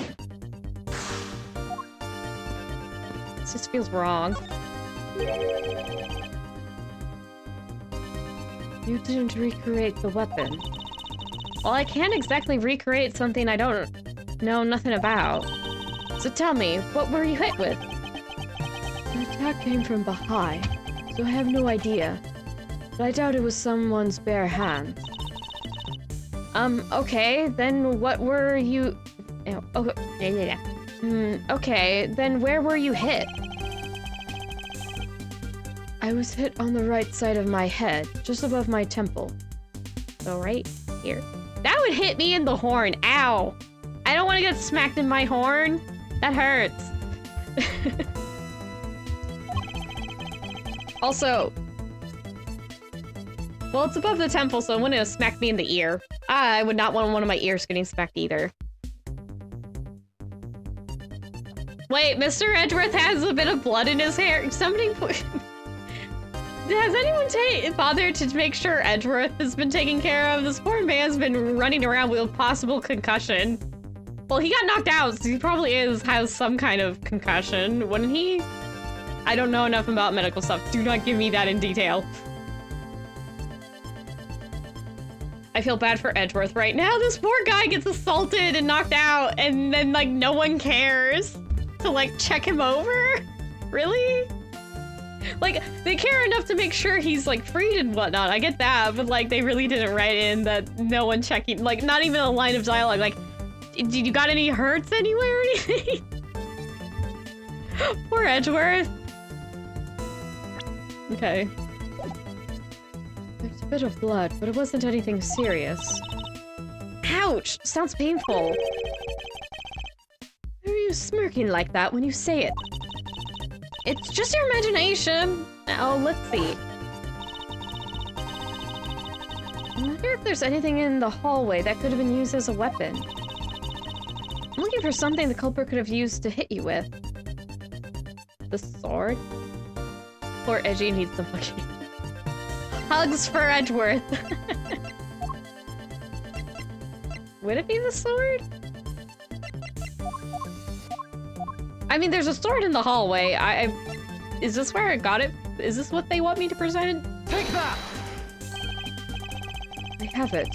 Speaker 1: This just feels wrong. You didn't recreate the weapon. Well, I can't exactly recreate something I don't know nothing about. So tell me, what were you hit with? The attack came from behind, so I have no idea. But I doubt it was someone's bare hands. Okay, then what were you... Oh, yeah. Okay, then where were you hit? I was hit on the right side of my head, just above my temple. So right here. That would hit me in the horn. Ow! I don't want to get smacked in my horn. That hurts. Also, well, it's above the temple, so it wouldn't have smacked me in the ear. I would not want one of my ears getting smacked either. Wait, Mr. Edgeworth has a bit of blood in his hair. Somebody put... Has anyone bothered to make sure Edgeworth has been taken care of? This poor man's been running around with a possible concussion. Well, he got knocked out, so he probably has some kind of concussion, wouldn't he? I don't know enough about medical stuff. Do not give me that in detail. I feel bad for Edgeworth right now. This poor guy gets assaulted and knocked out, and then, like, no one cares to, like, check him over? Really? Like, they care enough to make sure he's, like, freed and whatnot. I get that, but, like, they really didn't write in that no one checking, like, not even a line of dialogue. Like, did you got any hurts anywhere or anything? Poor Edgeworth. Okay. There's a bit of blood, but it wasn't anything serious. Ouch! Sounds painful. Why are you smirking like that when you say it? It's just your imagination. Oh, let's see. I wonder if there's anything in the hallway that could have been used as a weapon. I'm looking for something the culprit could have used to hit you with. The sword? Poor Edgy needs some fucking... Hugs for Edgeworth! Would it be the sword? I mean, there's a sword in the hallway. Is this where I got it? Is this what they want me to present?
Speaker 2: Take that!
Speaker 1: I have it.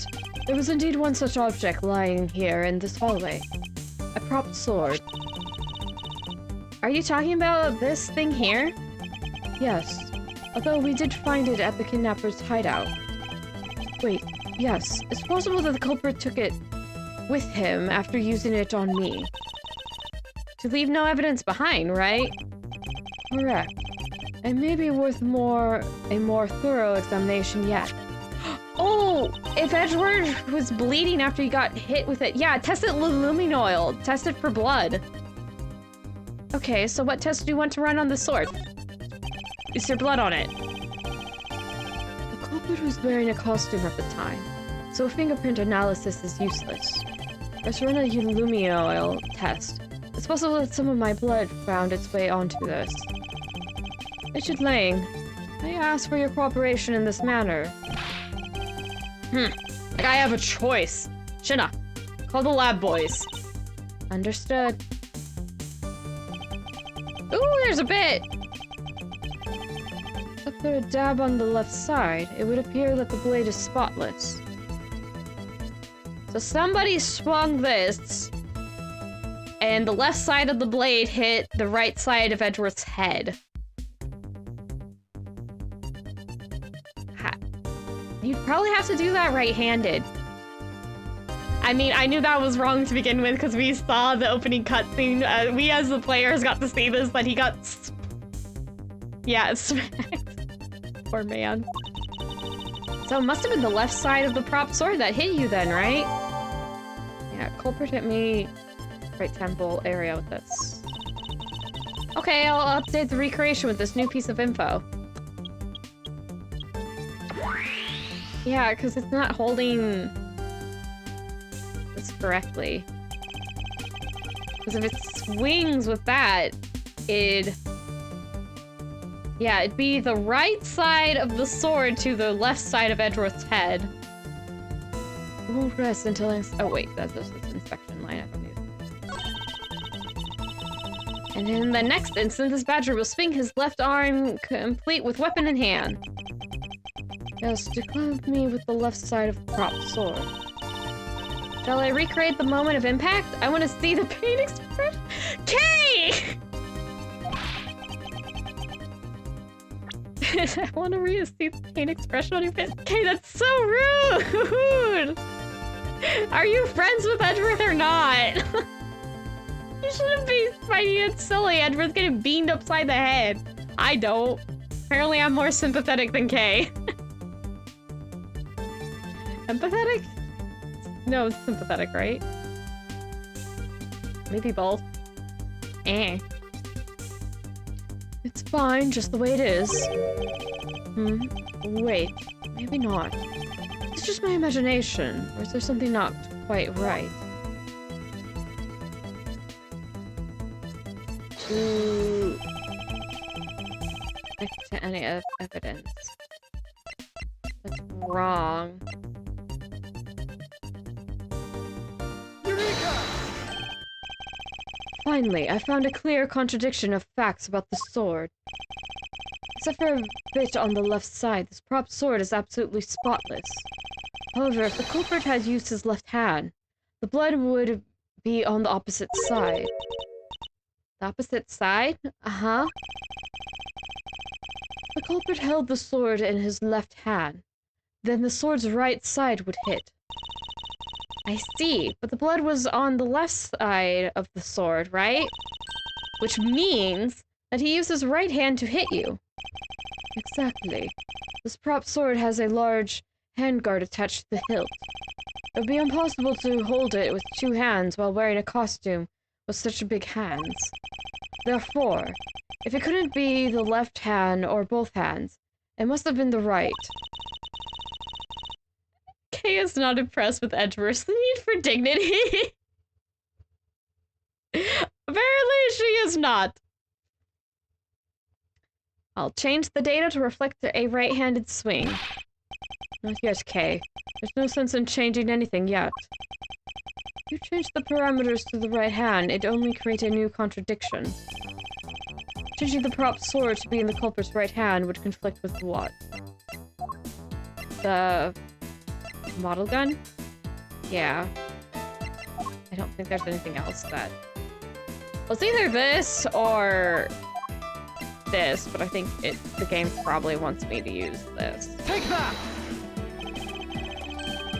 Speaker 1: There was indeed one such object lying here in this hallway. A propped sword. Are you talking about this thing here? Yes. Although we did find it at the kidnapper's hideout. Wait, yes. It's possible that the culprit took it with him after using it on me. To leave no evidence behind, right? Correct. It may be worth a more thorough examination yet. Oh! If Edgeworth was bleeding after he got hit with it, yeah, test it with lumin oil. Test it for blood. Okay, so what test do you want to run on the sword? Is there blood on it? The culprit was wearing a costume at the time, so a fingerprint analysis is useless. Let's run a lumin oil test. It's possible that some of my blood found its way onto this. Richard Lang, I ask for your cooperation in this matter. Like I have a choice. Shinna, call the lab boys. Understood. Ooh, there's a bit! After a dab on the left side, it would appear that the blade is spotless. So somebody swung this, and the left side of the blade hit the right side of Edgeworth's head. You'd probably have to do that right-handed. I mean, I knew that was wrong to begin with because we saw the opening cutscene. We as the players got to see this, but he got... Yeah, smacked. Poor man. So it must have been the left side of the prop sword that hit you then, right? Yeah, culprit hit me right temple area with this. Okay, I'll update the recreation with this new piece of info. Yeah, because it's not holding this correctly. Because if it swings with that, it'd be the right side of the sword to the left side of Edgeworth's head. Won't rest until oh wait, that's just this inspection line. And in the next instant, this badger will swing his left arm complete with weapon in hand. Yes, to club me with the left side of the propped sword. Shall I recreate the moment of impact? I want to see the pain expression. Kay! I want to see the pain expression on your face. Kay, that's so rude! Are you friends with Edgeworth or not? You shouldn't be fighting it silly. Edgeworth's getting beamed upside the head. I don't. Apparently I'm more sympathetic than Kay. Empathetic? No, it's sympathetic, right? Maybe both. Eh. It's fine, just the way it is. Wait, maybe not. It's just my imagination, or is there something not quite right? Ooh. Connected to any evidence. That's wrong.
Speaker 2: Eureka!
Speaker 1: Finally, I found a clear contradiction of facts about the sword. Except for a bit on the left side, this prop sword is absolutely spotless. However, if the culprit had used his left hand, the blood would be on the opposite side. The opposite side? Uh-huh. The culprit held the sword in his left hand. Then the sword's right side would hit. I see, but the blood was on the left side of the sword, right? Which means that he used his right hand to hit you. Exactly. This prop sword has a large handguard attached to the hilt. It would be impossible to hold it with two hands while wearing a costume with such big hands. Therefore, if it couldn't be the left hand or both hands, it must have been the right. Kay is not impressed with Edgeworth's need for dignity. Apparently she is not. I'll change the data to reflect a right-handed swing. Not yet, Kay. There's no sense in changing anything yet. If you change the parameters to the right hand, it'd only create a new contradiction. Changing the prop sword to be in the culprit's right hand would conflict with what? The model gun? Yeah. I don't think there's anything else that... Well, it's either this or this, but I think the game probably wants me to use this.
Speaker 2: Take that!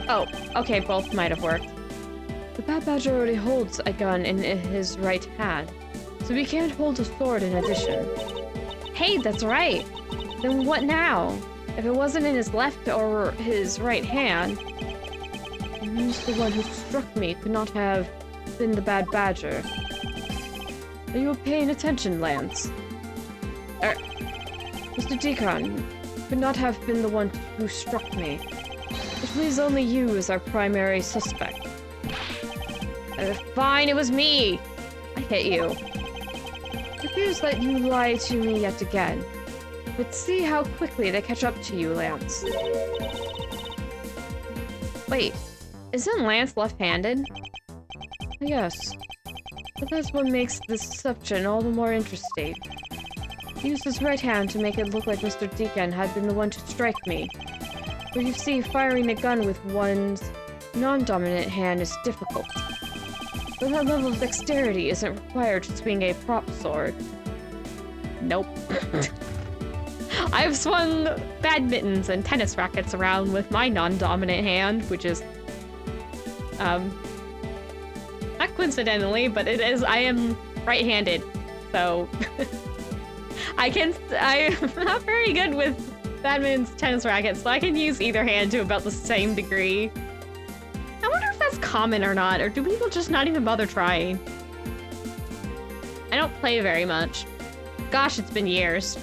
Speaker 1: Oh, okay, both might have worked. The Bad Badger already holds a gun in his right hand, so he can't hold a sword in addition. Hey, that's right! Then what now? If it wasn't in his left or his right hand, it means the one who struck me could not have been the Bad Badger. Are you paying attention, Lance? Mr. Deacon could not have been the one who struck me. It leaves only you as our primary suspect. Fine, it was me! I hit you. It appears that you lied to me yet again. But see how quickly they catch up to you, Lance. Wait, isn't Lance left-handed? Yes. But that's what makes this deception all the more interesting. He used his right hand to make it look like Mr. Deacon had been the one to strike me. But you see, firing a gun with one's non-dominant hand is difficult. But that level of dexterity isn't required to swing a prop sword. Nope. I've swung badmintons and tennis rackets around with my non-dominant hand, which is, not coincidentally, but I am right-handed, so I'm not very good with badmintons, tennis rackets, so I can use either hand to about the same degree. I wonder if that's common or not, or do people just not even bother trying? I don't play very much. Gosh, it's been years.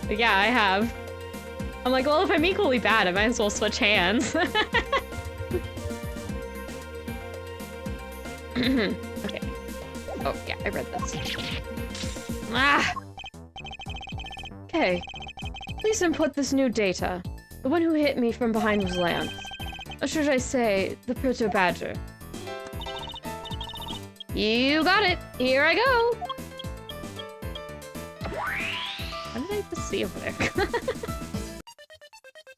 Speaker 1: But yeah, I have. I'm like, well, if I'm equally bad, I might as well switch hands. Okay. Oh, yeah, I read this. Ah! Okay. Please input this new data. The one who hit me from behind was Lance. Or should I say, the Proto-Badger. You got it! Here I go! What did I just see over there?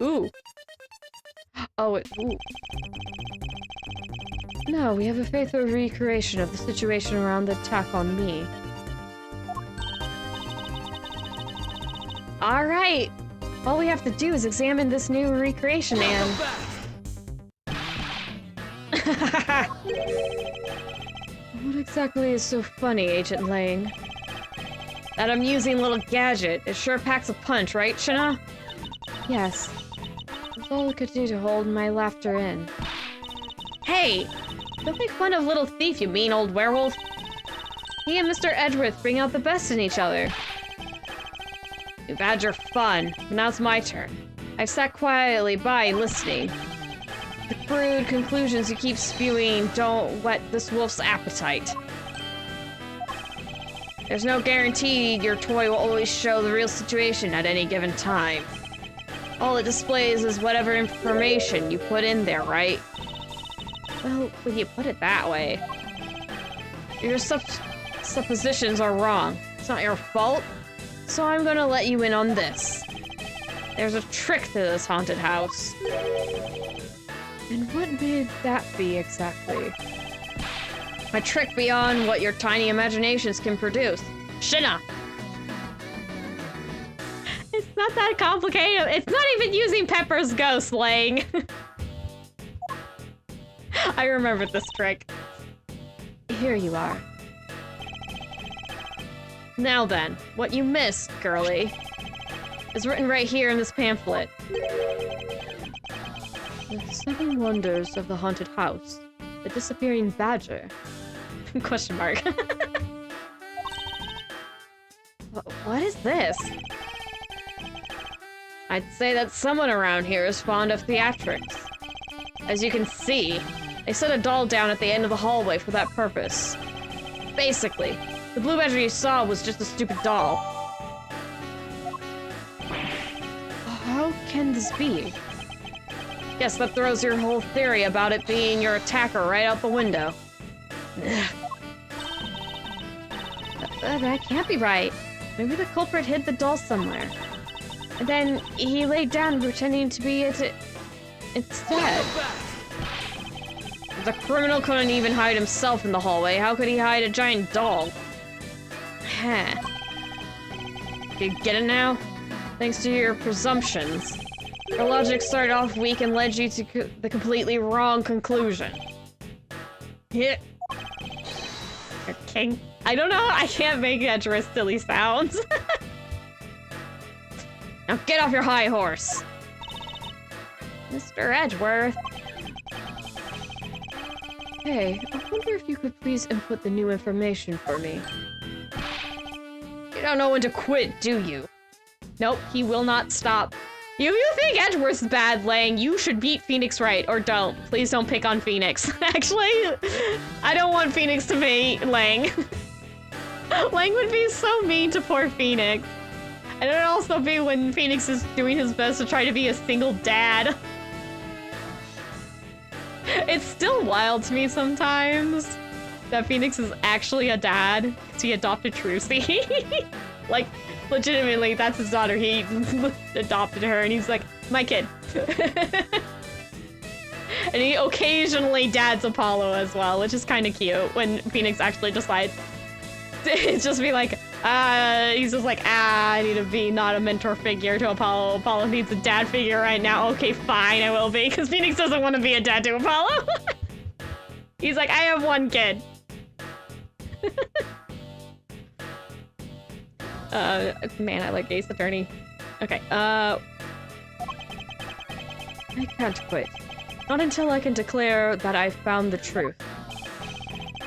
Speaker 1: Ooh. Oh, ooh. No, we have a faithful recreation of the situation around the attack on me. Alright! All we have to do is examine this new recreation and... What exactly is so funny, Agent Lang? That amusing little gadget. It sure packs a punch, right, Shana? Yes. That's all I could do to hold my laughter in. Hey! Don't make fun of little thief, you mean old werewolf. He and Mr. Edgeworth bring out the best in each other. You've had your fun, but now it's my turn. I've sat quietly by listening. The crude conclusions you keep spewing don't whet this wolf's appetite. There's no guarantee your toy will always show the real situation at any given time. All it displays is whatever information you put in there, right? Well, when you put it that way, your suppositions are wrong. It's not your fault, so I'm gonna let you in on this. There's a trick to this haunted house. And what may that be exactly? A trick beyond what your tiny imaginations can produce. Shina! It's not that complicated. It's not even using Pepper's ghost, Lang. I remembered this trick. Here you are. Now then, what you missed, girlie, is written right here in this pamphlet. The 7 wonders of the haunted house. The disappearing badger. Question mark. What is this? I'd say that someone around here is fond of theatrics. As you can see, they set a doll down at the end of the hallway for that purpose. Basically, the blue badger you saw was just a stupid doll. How can this be? Guess that throws your whole theory about it being your attacker right out the window. That can't be right. Maybe the culprit hid the doll somewhere. And then he laid down pretending to be it instead. The criminal couldn't even hide himself in the hallway. How could he hide a giant doll? Huh. You get it now? Thanks to your presumptions. Your logic started off weak and led you to the completely wrong conclusion. Yeah. Okay. I don't know. I can't make Edgeworth silly sounds. Now get off your high horse. Mr. Edgeworth. Hey, I wonder if you could please input the new information for me. You don't know when to quit, do you? Nope, he will not stop. If you think Edgeworth's bad, Lang, you should beat Phoenix right, or don't. Please don't pick on Phoenix. Actually, I don't want Phoenix to beat Lang. Lang would be so mean to poor Phoenix. And it would also be when Phoenix is doing his best to try to be a single dad. It's still wild to me sometimes that Phoenix is actually a dad because he adopted Trucy. Like, legitimately, that's his daughter. He adopted her and he's like, my kid. And he occasionally dads Apollo as well, which is kind of cute when Phoenix actually decides to just be like, he's just like, I need to be not a mentor figure to Apollo. Apollo needs a dad figure right now. Okay, fine, I will be, because Phoenix doesn't want to be a dad to Apollo. He's like, I have one kid. Man, I like Ace Attorney. Okay, I can't quit. Not until I can declare that I've found the truth.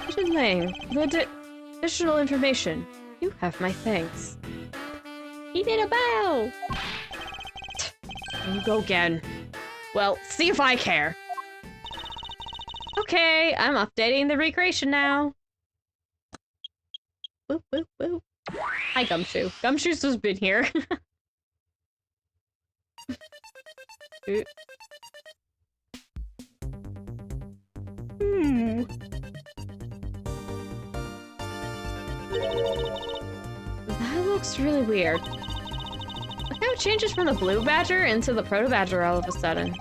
Speaker 1: Agent Lang, the additional information. You have my thanks. He did a bow! There you go again. Well, see if I care. Okay, I'm updating the recreation now. Boop, boop, boop. Hi, Gumshoe. Gumshoe's just been here. That looks really weird. Look how it changes from the blue badger into the proto badger all of a sudden.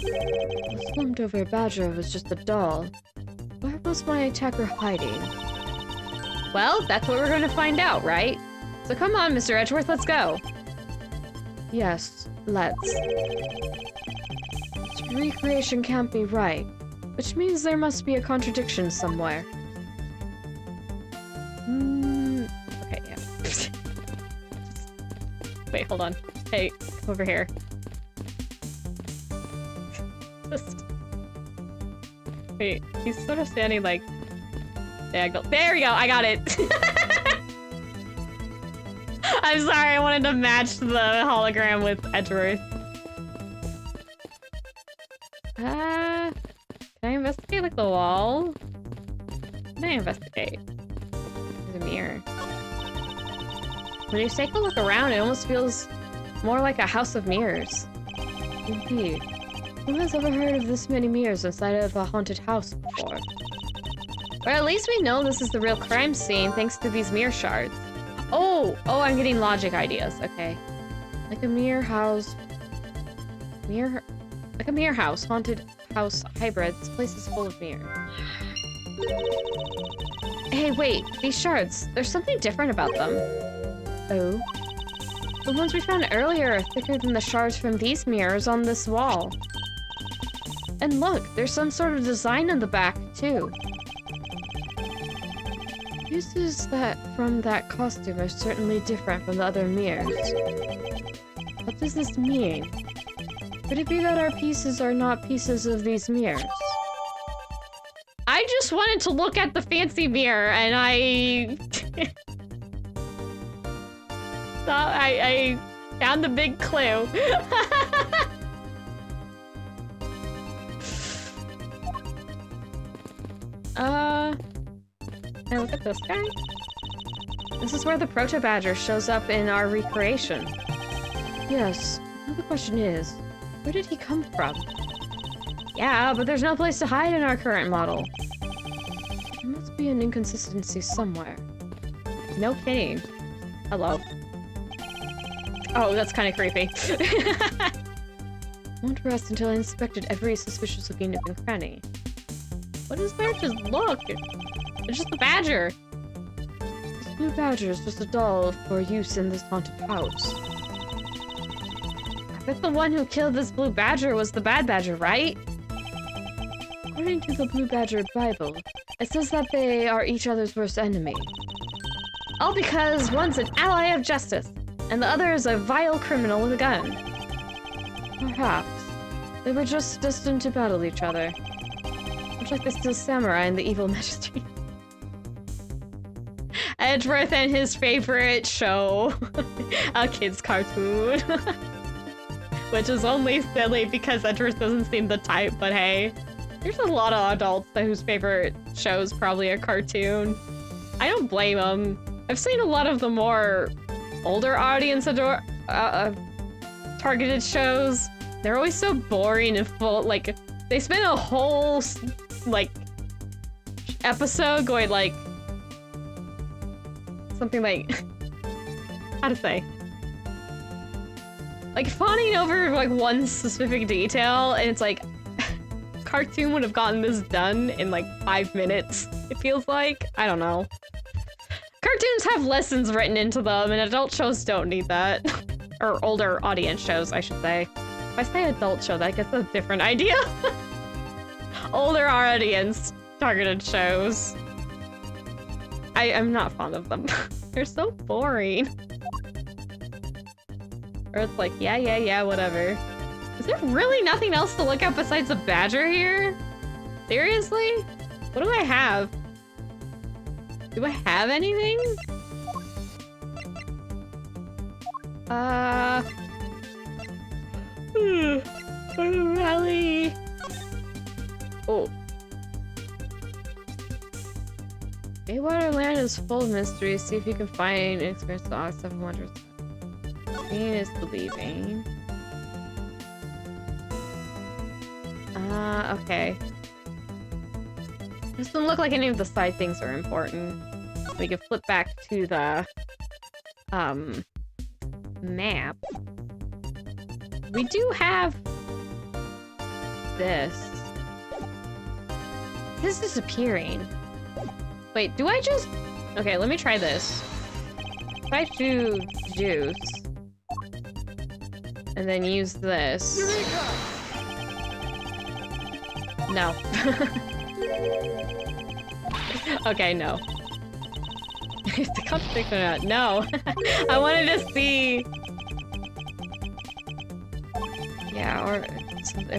Speaker 1: The slumped over badger was just a doll. Where was my attacker hiding? Well, that's what we're going to find out, right? So come on, Mr. Edgeworth, let's go. Yes, let's. This recreation can't be right, which means there must be a contradiction somewhere. Okay, yeah. Wait, hold on. Hey, come over here. Just... Wait, he's sort of standing like... diagonal. There we go, I got it! I'm sorry, I wanted to match the hologram with Edgeworth. Can I investigate, like, the wall? Can I investigate? There's a mirror. When you take a look around, it almost feels more like a house of mirrors. Indeed. Who has ever heard of this many mirrors inside of a haunted house before? Or at least we know this is the real crime scene thanks to these mirror shards. Oh, I'm getting logic ideas. Okay. Like a mirror house. Like a mirror house, haunted house hybrid. This place is full of mirrors. Hey, wait. These shards. There's something different about them. Oh? The ones we found earlier are thicker than the shards from these mirrors on this wall. And look, there's some sort of design on the back, too. Pieces from that costume are certainly different from the other mirrors. What does this mean? Could it be that our pieces are not pieces of these mirrors? I just wanted to look at the fancy mirror and I thought I found the big clue. Can I look at this guy? This is where the proto-badger shows up in our recreation. Yes. Now the question is, where did he come from? Yeah, but there's no place to hide in our current model. There must be an inconsistency somewhere. No kidding. Hello. Oh, that's kind of creepy. I won't rest until I inspected every suspicious-looking nook and cranny. What is there? Just look! It's just a badger! This blue badger is just a doll for use in this haunted house. I bet the one who killed this blue badger was the bad badger, right? According to the Blue Badger Bible, it says that they are each other's worst enemy. All because one's an ally of justice, and the other is a vile criminal with a gun. Perhaps. They were just destined to battle each other. Much like the Steel Samurai and the Evil Magistrate. Edgeworth and his favorite show. A kid's cartoon. Which is only silly because Edgeworth doesn't seem the type, but hey. There's a lot of adults whose favorite show is probably a cartoon. I don't blame them. I've seen a lot of the more older audience targeted shows. They're always so boring and full, like, they spend a whole, like, episode going, like, something like, how to say? Like, fawning over, like, one specific detail, and it's like, cartoon would have gotten this done in, like, 5 minutes, it feels like. I don't know. Cartoons have lessons written into them, and adult shows don't need that. Or older audience shows, I should say. If I say adult show, that gets a different idea. Older audience targeted shows. I'm not fond of them. They're so boring. Or it's like, yeah, whatever. Is there really nothing else to look at besides a badger here? Seriously? What do I have? Do I have anything? Rally. Oh. Baywater Land is full of mysteries. See if you can find and experience the Ox 7 Wonders. Seeing is believing. Okay. Doesn't look like any of the side things are important. We can flip back to the, map. We do have this. This is disappearing. Wait, do I just... Okay, let me try this. If I do juice, and then use this...
Speaker 2: Eureka!
Speaker 1: No. Okay, no. The contradiction out. No. I wanted to see Yeah, or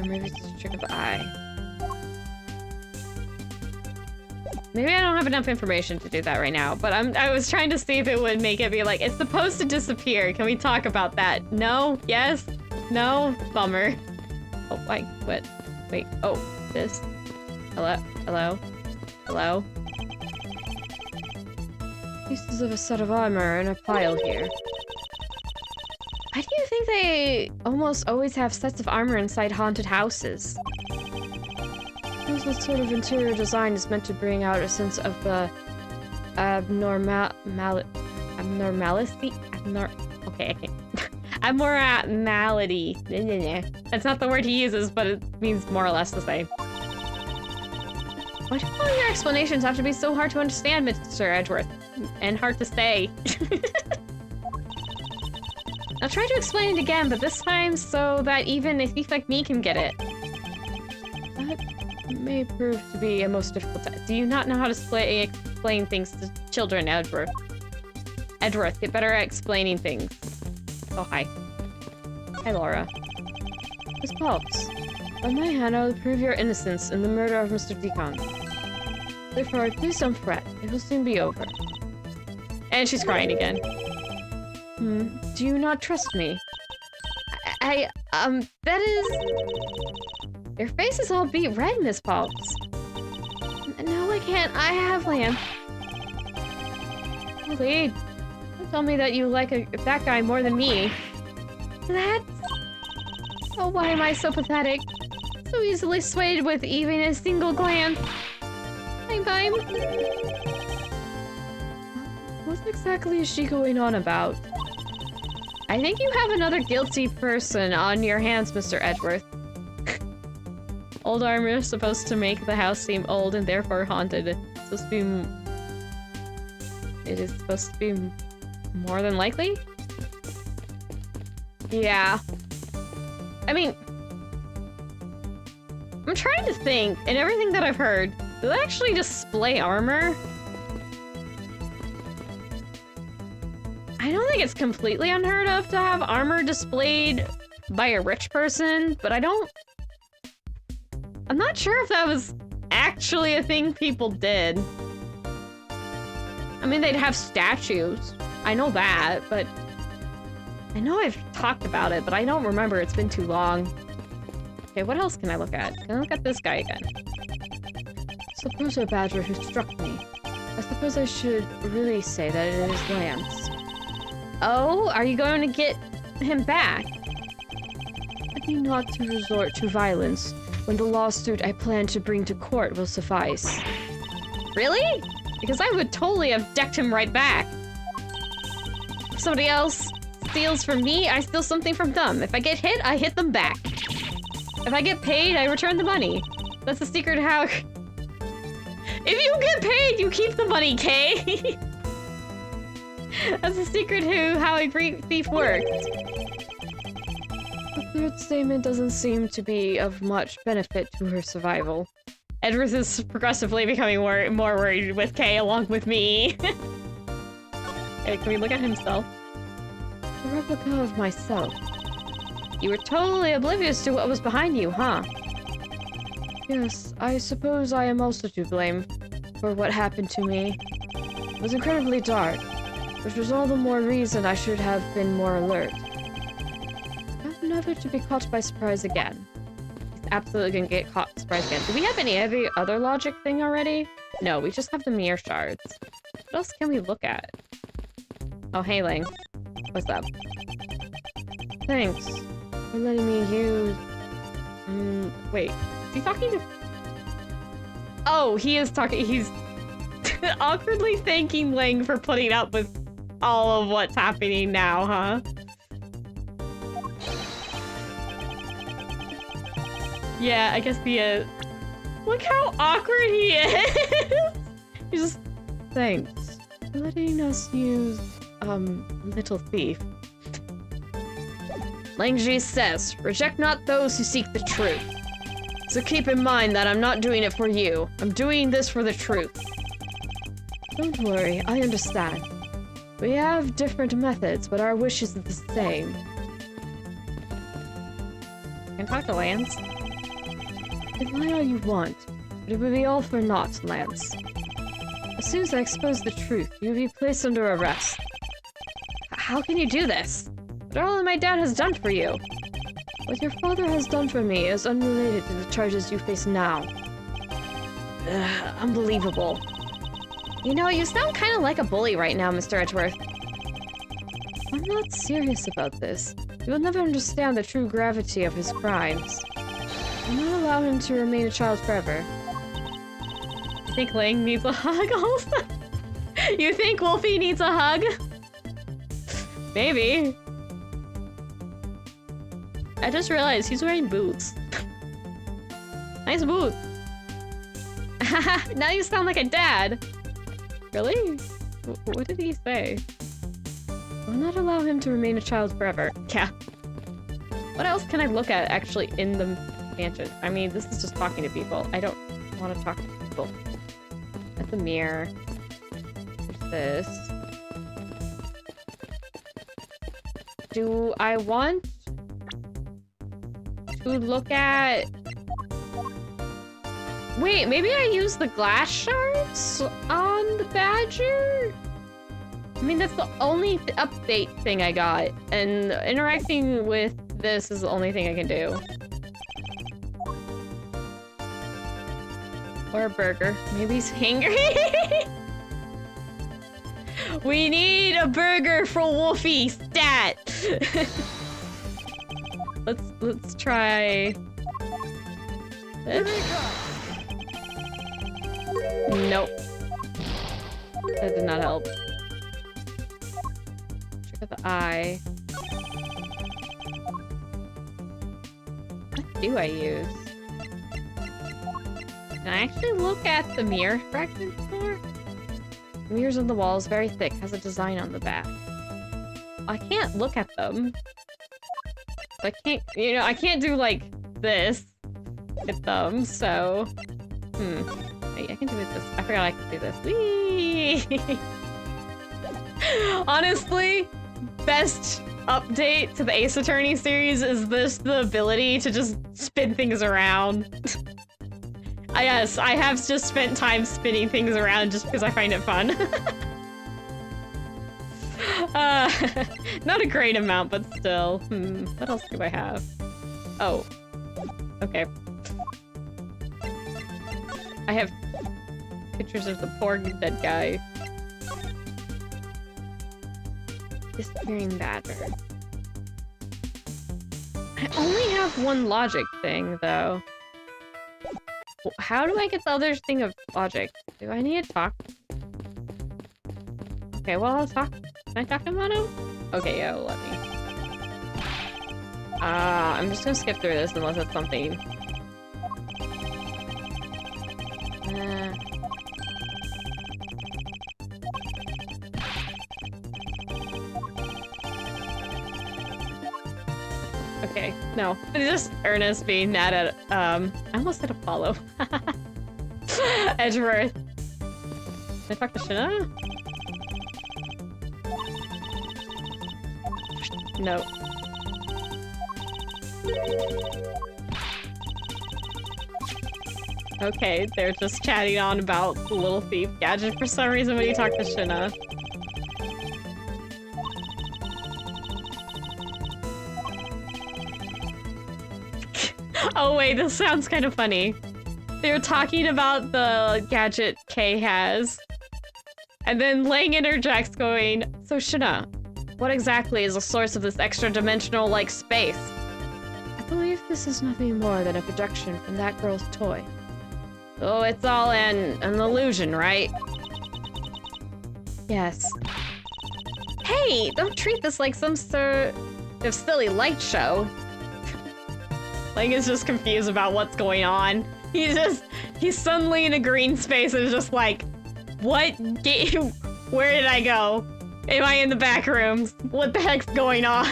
Speaker 1: maybe it's a trick of the eye. Maybe I don't have enough information to do that right now, but I was trying to see if it would make it be like, it's supposed to disappear. Can we talk about that? No? Yes? No? Bummer. Oh, what? Wait, oh, this. Hello? Hello? Hello? Pieces of a set of armor in a pile here. Why do you think they almost always have sets of armor inside haunted houses? This sort of interior design is meant to bring out a sense of the abnormality. Abnormality. That's not the word he uses, but it means more or less the same. Why do all your explanations have to be so hard to understand, Mr. Edgeworth? And hard to say. I'll try to explain it again, but this time so that even a thief like me can get it. That may prove to be a most difficult task. Do you not know how to explain things to children, Edgeworth? Edgeworth, get better at explaining things. Oh, hi. Hi, Laura. Miss Pops, on my hand, I will prove your innocence in the murder of Mr. Deacon. Therefore, please don't fret. It will soon be over. And she's crying again. Do you not trust me? That is... Your face is all beet red, Miss Pops. No, I can't. I have lamb. Please, don't tell me that you like that guy more than me. That's... Oh, why am I so pathetic? So easily swayed with even a single glance. Bye. What exactly is she going on about? I think you have another guilty person on your hands, Mr. Edgeworth. Old armor is supposed to make the house seem old and therefore haunted. It is supposed to be more than likely? Yeah. I mean... I'm trying to think, and everything that I've heard, do they actually display armor? I don't think it's completely unheard of to have armor displayed by a rich person, but I'm not sure if that was actually a thing people did. I mean, they'd have statues. I know that, but... I know I've talked about it, but I don't remember. It's been too long. Okay, what else can I look at? Can I look at this guy again? Suppose a badger who struck me. I suppose I should really say that it is Lance. Oh, are you going to get him back? I need not to resort to violence when the lawsuit I plan to bring to court will suffice. Really? Because I would totally have decked him right back. If somebody else steals from me, I steal something from them. If I get hit, I hit them back. If I get paid, I return the money. That's the secret how... If you get paid, you keep the money, Kay! That's the secret how a great thief works. The third statement doesn't seem to be of much benefit to her survival. Edward is progressively becoming more worried with Kay along with me. Okay, can we look at himself? A replica of myself. You were totally oblivious to what was behind you, huh? Yes, I suppose I am also to blame for what happened to me. It was incredibly dark, which was all the more reason I should have been more alert. I'm never to be caught by surprise again. He's absolutely gonna get caught by surprise again. Do we have every other logic thing already? No, we just have the mirror shards. What else can we look at? Oh, hey, Ling. What's up? Thanks for letting me use... wait. Is he talking to... Oh, he is talking... He's awkwardly thanking Ling for putting up with all of what's happening now, huh? Yeah, I guess he is. Look how awkward he is! He's just... Thanks for letting us use, Little Thief. Langji says, reject not those who seek the truth. So keep in mind that I'm not doing it for you. I'm doing this for the truth. Don't worry, I understand. We have different methods, but our wish is the same. Can I talk to Lance? You can lie all you want, but it would be all for naught, Lance. As soon as I expose the truth, you will be placed under arrest. How can you do this? What all that my dad has done for you? What your father has done for me is unrelated to the charges you face now. Unbelievable. You know, you sound kind of like a bully right now, Mr. Edgeworth. I'm not serious about this. You will never understand the true gravity of his crimes. I'll not allow him to remain a child forever. You think Lang needs a hug also? You think Wolfie needs a hug? Maybe. I just realized he's wearing boots. Nice boots. Now you sound like a dad. Really? What did he say? I'll not allow him to remain a child forever. Yeah. What else can I look at actually in the mansion? I mean, this is just talking to people. I don't want to talk to people. That's a mirror. There's this. Do I want to look at... Wait, maybe I use the glass shards on the badger? I mean, that's the only update thing I got, and interacting with this is the only thing I can do. Or a burger. Maybe he's hungry. We need a burger for Wolfie, stat! Let's try this. Nope. That did not help. Check out the eye. What do I use? Can I actually look at the mirror fragment more? Mirrors on the walls, very thick, has a design on the back. I can't look at them. I can't, you know, I can't do like this with them, so... Wait, I can do it this. I forgot I could do this. Whee! Honestly, best update to the Ace Attorney series is the ability to just spin things around. Yes, I have just spent time spinning things around just because I find it fun. Not a great amount, but still. What else do I have? Oh. Okay. I have pictures of the poor dead guy. Disappearing badger. I only have one logic thing, though. How do I get the other thing of logic? Do I need to talk? Okay, well, I'll talk. Can I talk to Mono? Okay, yeah, let me. I'm just gonna skip through this unless it's something. Okay, no. It's just Ernest being mad at, I almost said Apollo. Edgeworth. Can I talk to Shinna? No. Okay, they're just chatting on about the little thief gadget for some reason when you talk to Shinna. Oh wait, this sounds kind of funny. They were talking about the gadget Kay has. And then Lang interjects going, so Shinna, what exactly is the source of this extra-dimensional-like space? I believe this is nothing more than a projection from that girl's toy. Oh, it's all an illusion, right? Yes. Hey, don't treat this like some sort of silly light show. Lang is just confused about what's going on. He's suddenly in a green space and is just like, what game? Where did I go? Am I in the back rooms? What the heck's going on?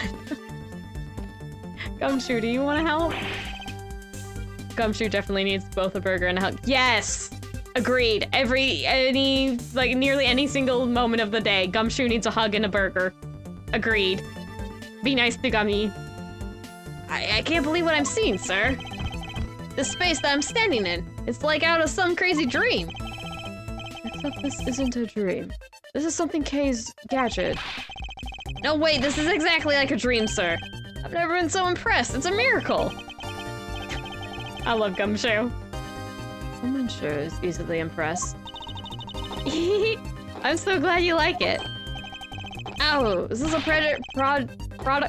Speaker 1: Gumshoe, do you want to help? Gumshoe definitely needs both a burger and a hug. Yes! Agreed. Nearly any single moment of the day, Gumshoe needs a hug and a burger. Agreed. Be nice to Gummy. I can't believe what I'm seeing, sir. This space that I'm standing in, it's like out of some crazy dream. Except this isn't a dream. This is something Kay's gadget. No, wait, this is exactly like a dream, sir. I've never been so impressed. It's a miracle. I love Gumshoe. Someone sure is easily impressed. I'm so glad you like it. Oh, is this a product?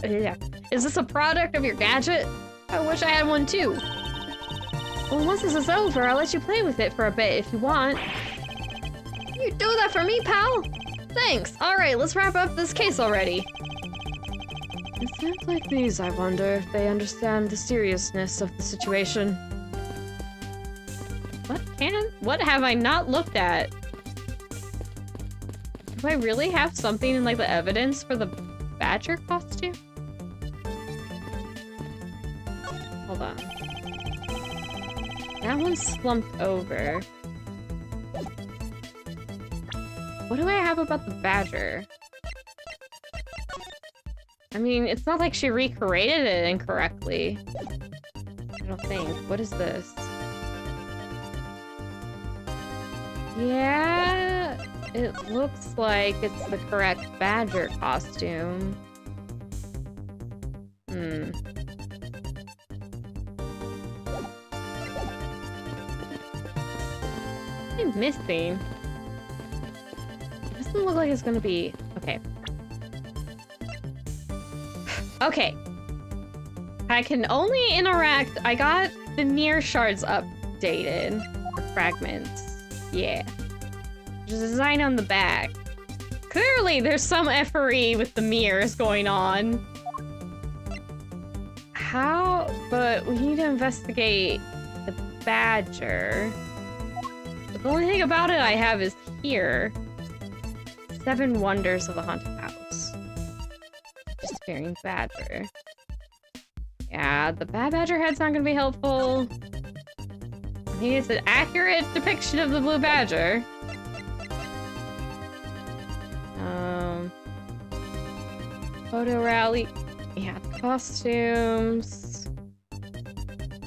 Speaker 1: Yeah. Is this a product of your gadget? I wish I had one too. Well, once this is over, I'll let you play with it for a bit if you want. You do that for me, pal? Thanks. All right, let's wrap up this case already. It's times like these, I wonder if they understand the seriousness of the situation. What have I not looked at? Do I really have something in like the evidence for the badger costume? Hold on. That one's slumped over. What do I have about the badger? I mean, it's not like she recreated it incorrectly. I don't think. What is this? Yeah, it looks like it's the correct badger costume. What am I missing? It doesn't look like it's gonna be... Okay. Okay. I can only interact... I got the near shards updated. Or fragments. Yeah. There's a design on the back. Clearly, there's some effery with the mirrors going on. How? But we need to investigate the badger. But the only thing about it I have is here. 7 Wonders of the Haunted House. Disappearing badger. Yeah, the bad badger head's not gonna be helpful. I mean, it's an accurate depiction of the blue badger. Photo rally. Yeah, costumes.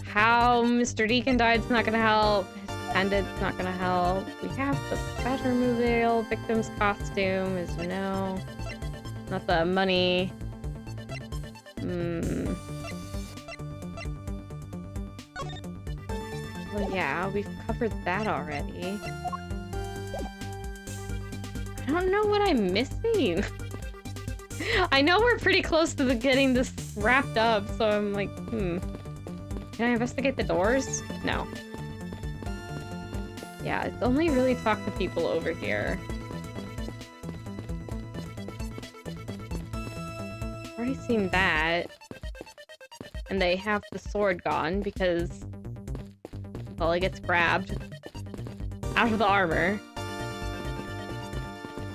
Speaker 1: How Mr. Deacon died's not gonna help. His pendant's not gonna help. We have the badger removal. Victim's costume is no. Not the money. Well, yeah, we've covered that already. I don't know what I'm missing. I know we're pretty close to getting this wrapped up, so I'm like, Can I investigate the doors? No. Yeah, it's only really talk to people over here. Already seen that. And they have the sword gone because... well, it gets grabbed out of the armor.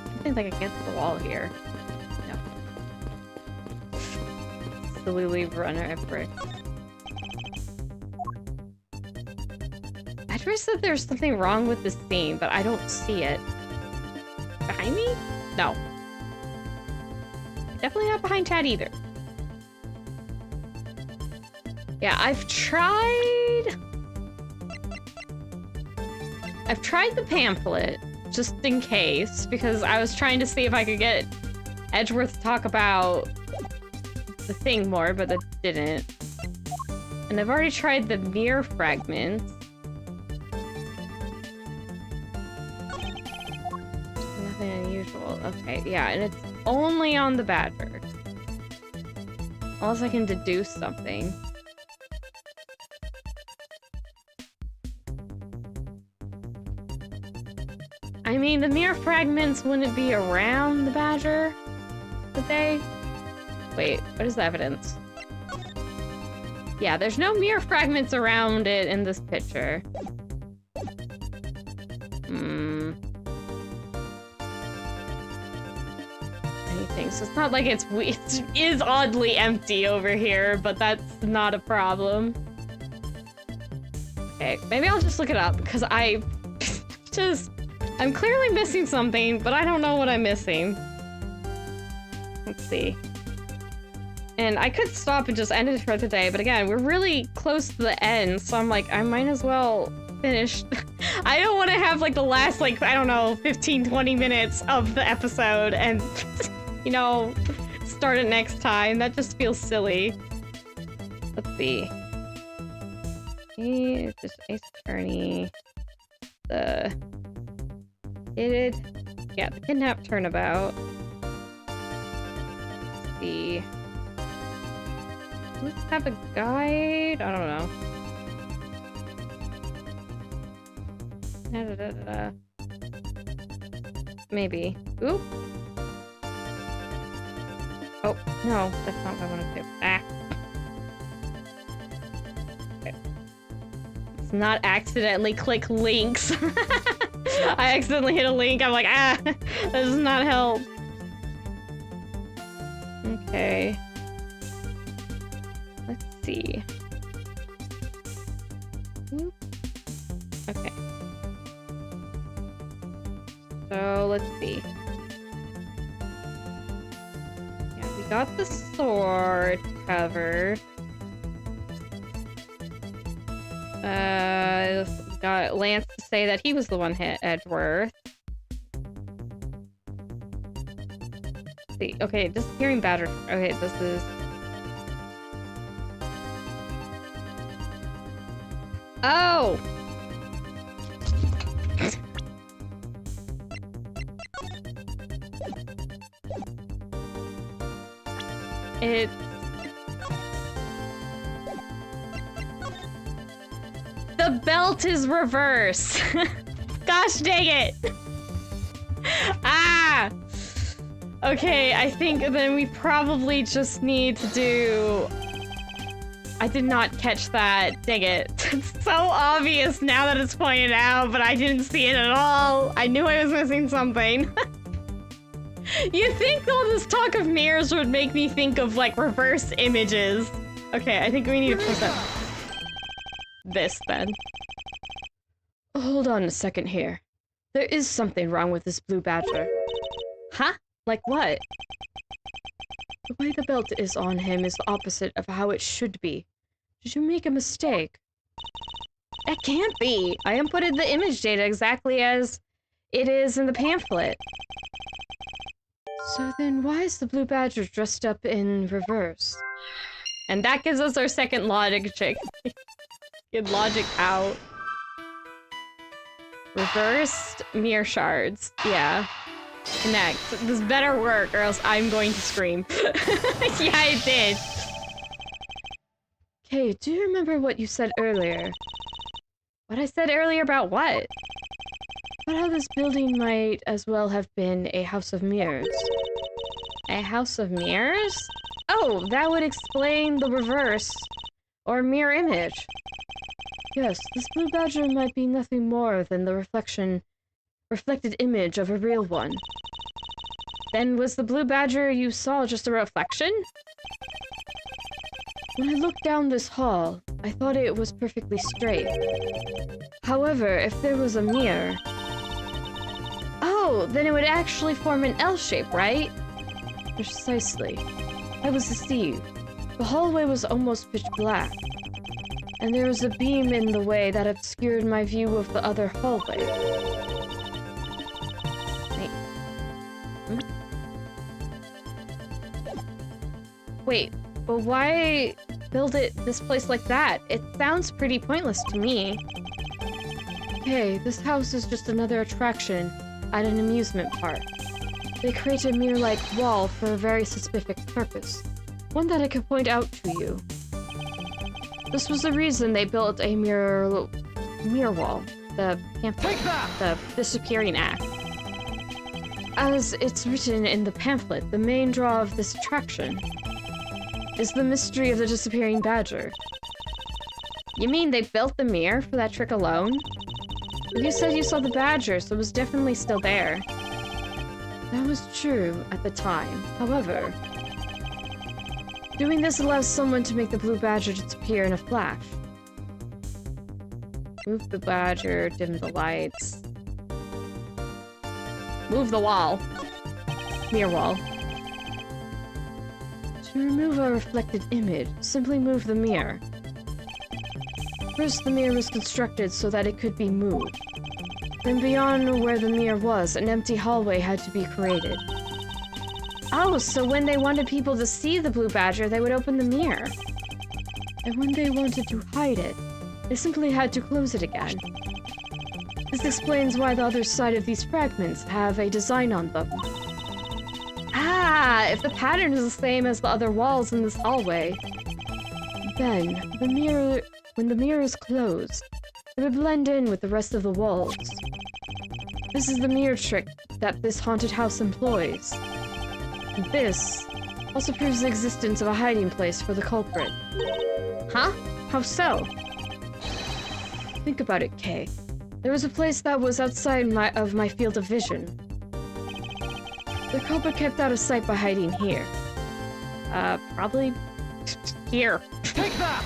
Speaker 1: Something's like against the wall here. No. Silly leave runner at brick. Edward said there's something wrong with this scene, but I don't see it. Behind me? No. Definitely not behind Chad either. Yeah, I've tried the pamphlet, just in case, because I was trying to see if I could get Edgeworth to talk about the thing more, but that didn't. And I've already tried the mirror fragments. Nothing unusual. Okay, yeah, and it's only on the badger. Unless I can deduce something. I mean, the mirror fragments wouldn't be around the badger, would they? Wait, what is the evidence? Yeah, there's no mirror fragments around it in this picture. Anything. So it's not like it is oddly empty over here, but that's not a problem. Okay, maybe I'll just look it up, because I'm clearly missing something, but I don't know what I'm missing. Let's see. And I could stop and just end it for today, but again, we're really close to the end, so I'm like, I might as well finish. I don't want to have like the last, like, I don't know, 15, 20 minutes of the episode and, you know, start it next time. That just feels silly. Let's see. Just Ace Attorney. The Kidnapped Turnabout. Let's see. Let's have a guide. I don't know. Maybe. Oop. Oh, no, that's not what I want to do. Ah. Okay. Let's not accidentally click links. I accidentally hit a link. I'm like, ah, that does not help. Okay. Let's see. Oop. Okay. So, let's see. Yeah, we got the sword covered. Got Lance to say that he was the one hit Edgeworth. Let's see. Okay, disappearing badger. Okay, this is... Oh! It's... The belt is reverse! Gosh dang it! Ah! Okay, I think then we probably just need to do... I did not catch that. Dang it. It's so obvious now that it's pointed out, but I didn't see it at all. I knew I was missing something. You'd think all this talk of mirrors would make me think of, like, reverse images. Okay, I think we need to present this, then. Hold on a second here. There is something wrong with this blue badger. Huh? Like what? The way the belt is on him is the opposite of how it should be. Did you make a mistake? It can't be! I inputted the image data exactly as it is in the pamphlet. So then why is the blue badger dressed up in reverse? And that gives us our second logic check. Get logic out. Reversed mirror shards. Yeah. Connect. This better work or else I'm going to scream. Yeah, it did. Okay, do you remember what you said earlier? What I said earlier about what? About how this building might as well have been a house of mirrors. A house of mirrors? Oh, that would explain the reverse or mirror image. Yes, this blue badger might be nothing more than the reflected image of a real one. Then was the blue badger you saw just a reflection? When I looked down this hall, I thought it was perfectly straight. However, if there was a mirror... Oh, then it would actually form an L shape, right? Precisely. I was deceived. The hallway was almost pitch black, and there was a beam in the way that obscured my view of the other hallway. Wait, but why build this place like that? It sounds pretty pointless to me. Hey, this house is just another attraction at an amusement park. They create a mirror-like wall for a very specific purpose. One that I could point out to you. This was the reason they built a mirror wall. The pamphlet. The disappearing act. As it's written in the pamphlet, the main draw of this attraction is the mystery of the disappearing badger. You mean they built the mirror for that trick alone? You said you saw the badger, so it was definitely still there. That was true at the time. However, doing this allows someone to make the blue badger disappear in a flash. Move the badger, dim the lights. Move the wall. Mirror wall. To remove our reflected image, simply move the mirror. First, the mirror was constructed so that it could be moved. Then beyond where the mirror was, an empty hallway had to be created. Oh, so when they wanted people to see the blue badger, they would open the mirror. And when they wanted to hide it, they simply had to close it again. This explains why the other side of these fragments have a design on them. Ah, if the pattern is the same as the other walls in this hallway, then when the mirror is closed, it would blend in with the rest of the walls. This is the mirror trick that this haunted house employs. This also proves the existence of a hiding place for the culprit. Huh? How so? Think about it, Kay. There was a place that was outside of my field of vision. The culprit kept out of sight by hiding here. Probably here.
Speaker 2: Take that!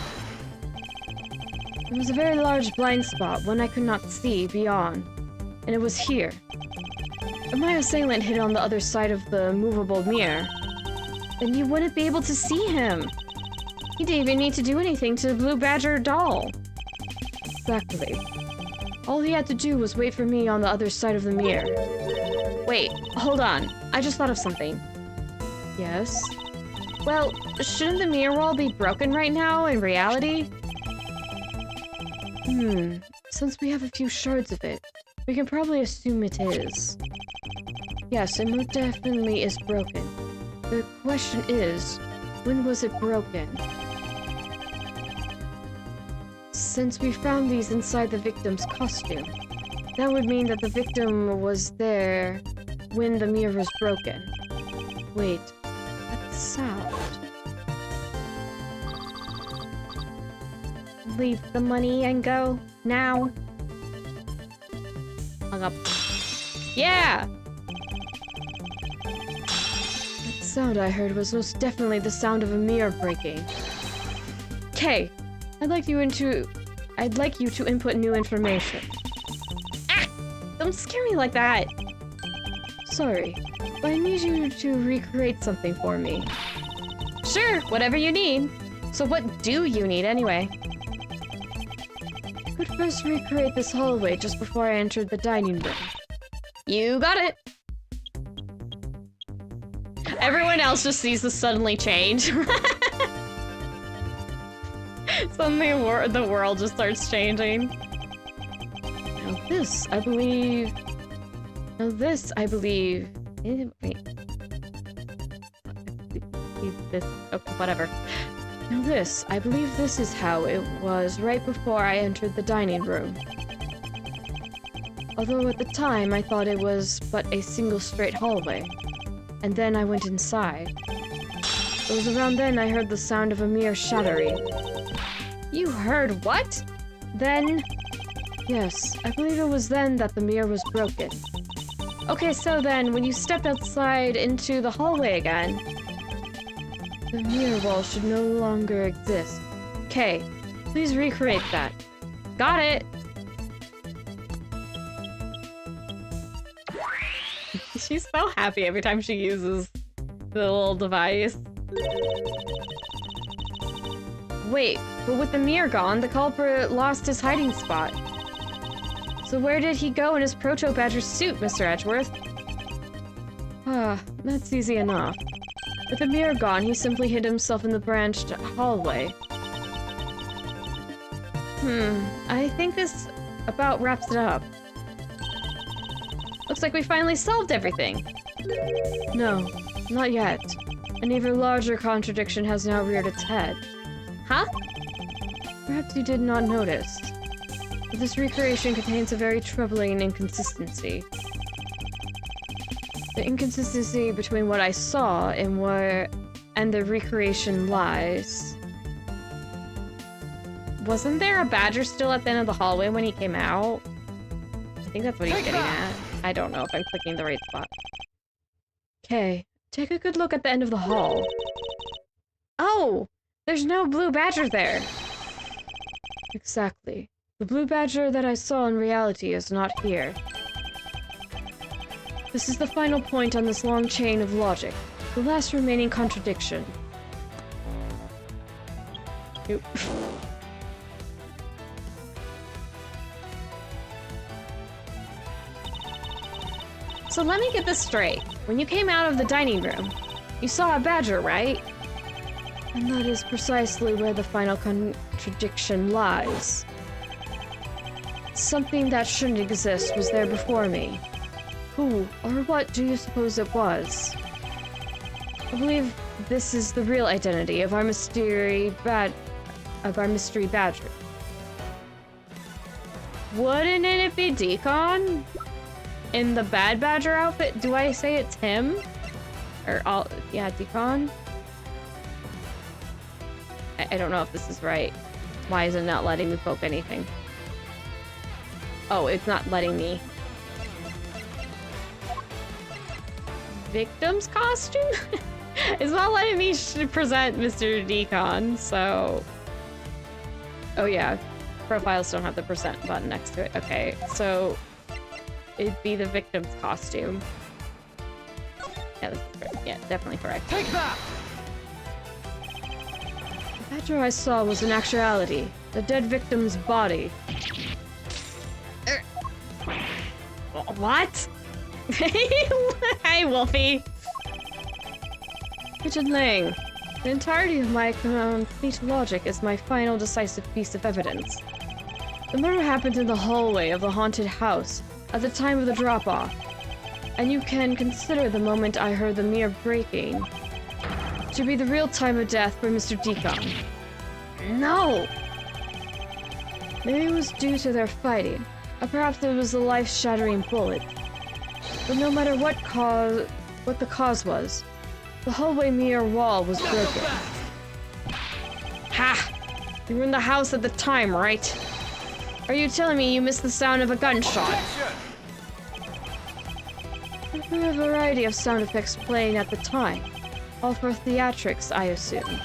Speaker 1: It was a very large blind spot, one I could not see beyond, and it was here. If my assailant hid on the other side of the movable mirror, then you wouldn't be able to see him. He didn't even need to do anything to the Blue Badger doll. Exactly. All he had to do was wait for me on the other side of the mirror. Wait, hold on. I just thought of something. Yes? Well, shouldn't the mirror wall be broken right now in reality? Since we have a few shards of it, we can probably assume it is. Yes, it most definitely is broken. The question is, when was it broken? Since we found these inside the victim's costume, that would mean that the victim was there when the mirror was broken. Wait, that sound. Leave the money and go now. Hung up. Yeah! That sound I heard was most definitely the sound of a mirror breaking. Kay, I'd like you to input new information. Ah! Don't scare me like that! Sorry, but I need you to recreate something for me. Sure, whatever you need. So what do you need anyway? I could first recreate this hallway just before I entered the dining room. You got it! Everyone else just sees this suddenly change. Suddenly the world just starts changing. Now this, I believe... Wait. This... Okay, whatever. Now this, I believe this is how it was right before I entered the dining room. Although at the time I thought it was but a single straight hallway. And then I went inside. It was around then I heard the sound of a mirror shattering. You heard what? Then? Yes, I believe it was then that the mirror was broken. Okay, so then, when you stepped outside into the hallway again, the mirror wall should no longer exist. Okay, please recreate that. Got it! She's so happy every time she uses the little device. Wait, but with the mirror gone, the culprit lost his hiding spot. So where did he go in his Proto-Badger suit, Mr. Edgeworth? Ah, that's easy enough. With the mirror gone, he simply hid himself in the branched hallway. I think this about wraps it up. Looks like we finally solved everything. No, not yet. An even larger contradiction has now reared its head. Huh? Perhaps you did not notice, but this recreation contains a very troubling inconsistency. The inconsistency between what I saw and the recreation lies. Wasn't there a badger still at the end of the hallway when he came out? I think that's what he's getting at. I don't know if I'm clicking the right spot. Okay, take a good look at the end of the hall. Oh! There's no blue badger there! Exactly. The blue badger that I saw in reality is not here. This is the final point on this long chain of logic, the last remaining contradiction. Oop. So let me get this straight. When you came out of the dining room, you saw a badger, right? And that is precisely where the final contradiction lies. Something that shouldn't exist was there before me. Who or what do you suppose it was? I believe this is the real identity of our mystery badger. Wouldn't it be Deacon? In the bad badger outfit? Do I say it's him? Or all, yeah, Deacon? I don't know if this is right. Why is it not letting me poke anything? Oh, it's not letting me. Victim's costume? It's not letting me present Mr. Deacon, so... Oh yeah, profiles don't have the percent button next to it. Okay, so it'd be the victim's costume. Yeah, this is correct. Yeah, definitely correct.
Speaker 2: Take that!
Speaker 1: The badger I saw was in actuality the dead victim's body. What? Hey, Wolfie. Richard Lang. The entirety of my complete logic is my final decisive piece of evidence. The murder happened in the hallway of the haunted house at the time of the drop-off, and you can consider the moment I heard the mirror breaking to be the real time of death for Mr. Deacon. No! Maybe it was due to their fighting, or perhaps it was a life-shattering bullet. But no matter what the cause was, the hallway mirror wall was broken. Ha! You were in the house at the time, right? Are you telling me you missed the sound of a gunshot? There were a variety of sound effects playing at the time, all for theatrics, I assume.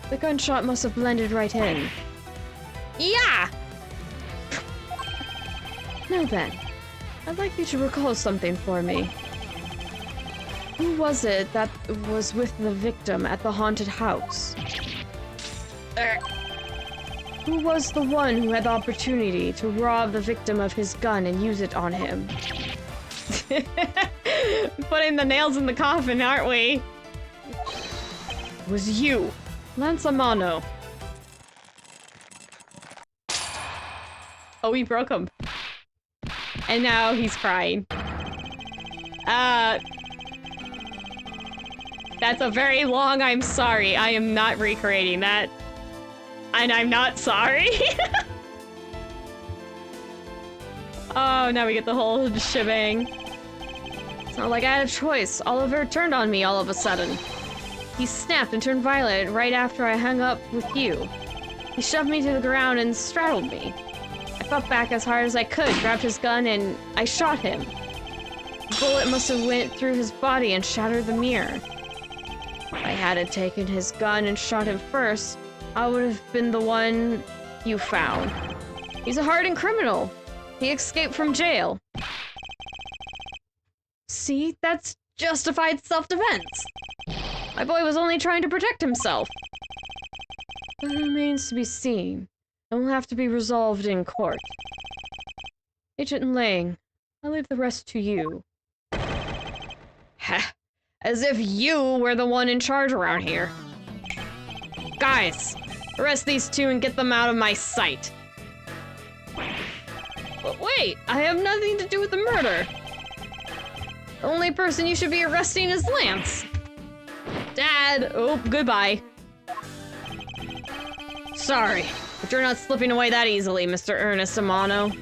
Speaker 1: The gunshot must have blended right in. Yeah! Now then, I'd like you to recall something for me. Who was it that was with the victim at the haunted house? Who was the one who had the opportunity to rob the victim of his gun and use it on him? Putting the nails in the coffin, aren't we? It was you, Lance Amano. Oh, we broke him. And now he's crying. That's a very long I'm sorry. I am not recreating that. And I'm not sorry. Oh, now we get the whole shebang. It's not like I had a choice. Oliver turned on me all of a sudden. He snapped and turned violent right after I hung up with you. He shoved me to the ground and straddled me. I fought back as hard as I could, grabbed his gun, and I shot him. The bullet must have went through his body and shattered the mirror. If I hadn't taken his gun and shot him first, I would have been the one you found. He's a hardened criminal. He escaped from jail. See? That's justified self-defense. My boy was only trying to protect himself. That remains to be seen, and will have to be resolved in court. Agent Lang, I'll leave the rest to you. Heh. As if you were the one in charge around here. Guys, arrest these two and get them out of my sight. But wait, I have nothing to do with the murder. The only person you should be arresting is Lance. Dad, oh, goodbye. Sorry, but you're not slipping away that easily, Mr. Ernest Amano.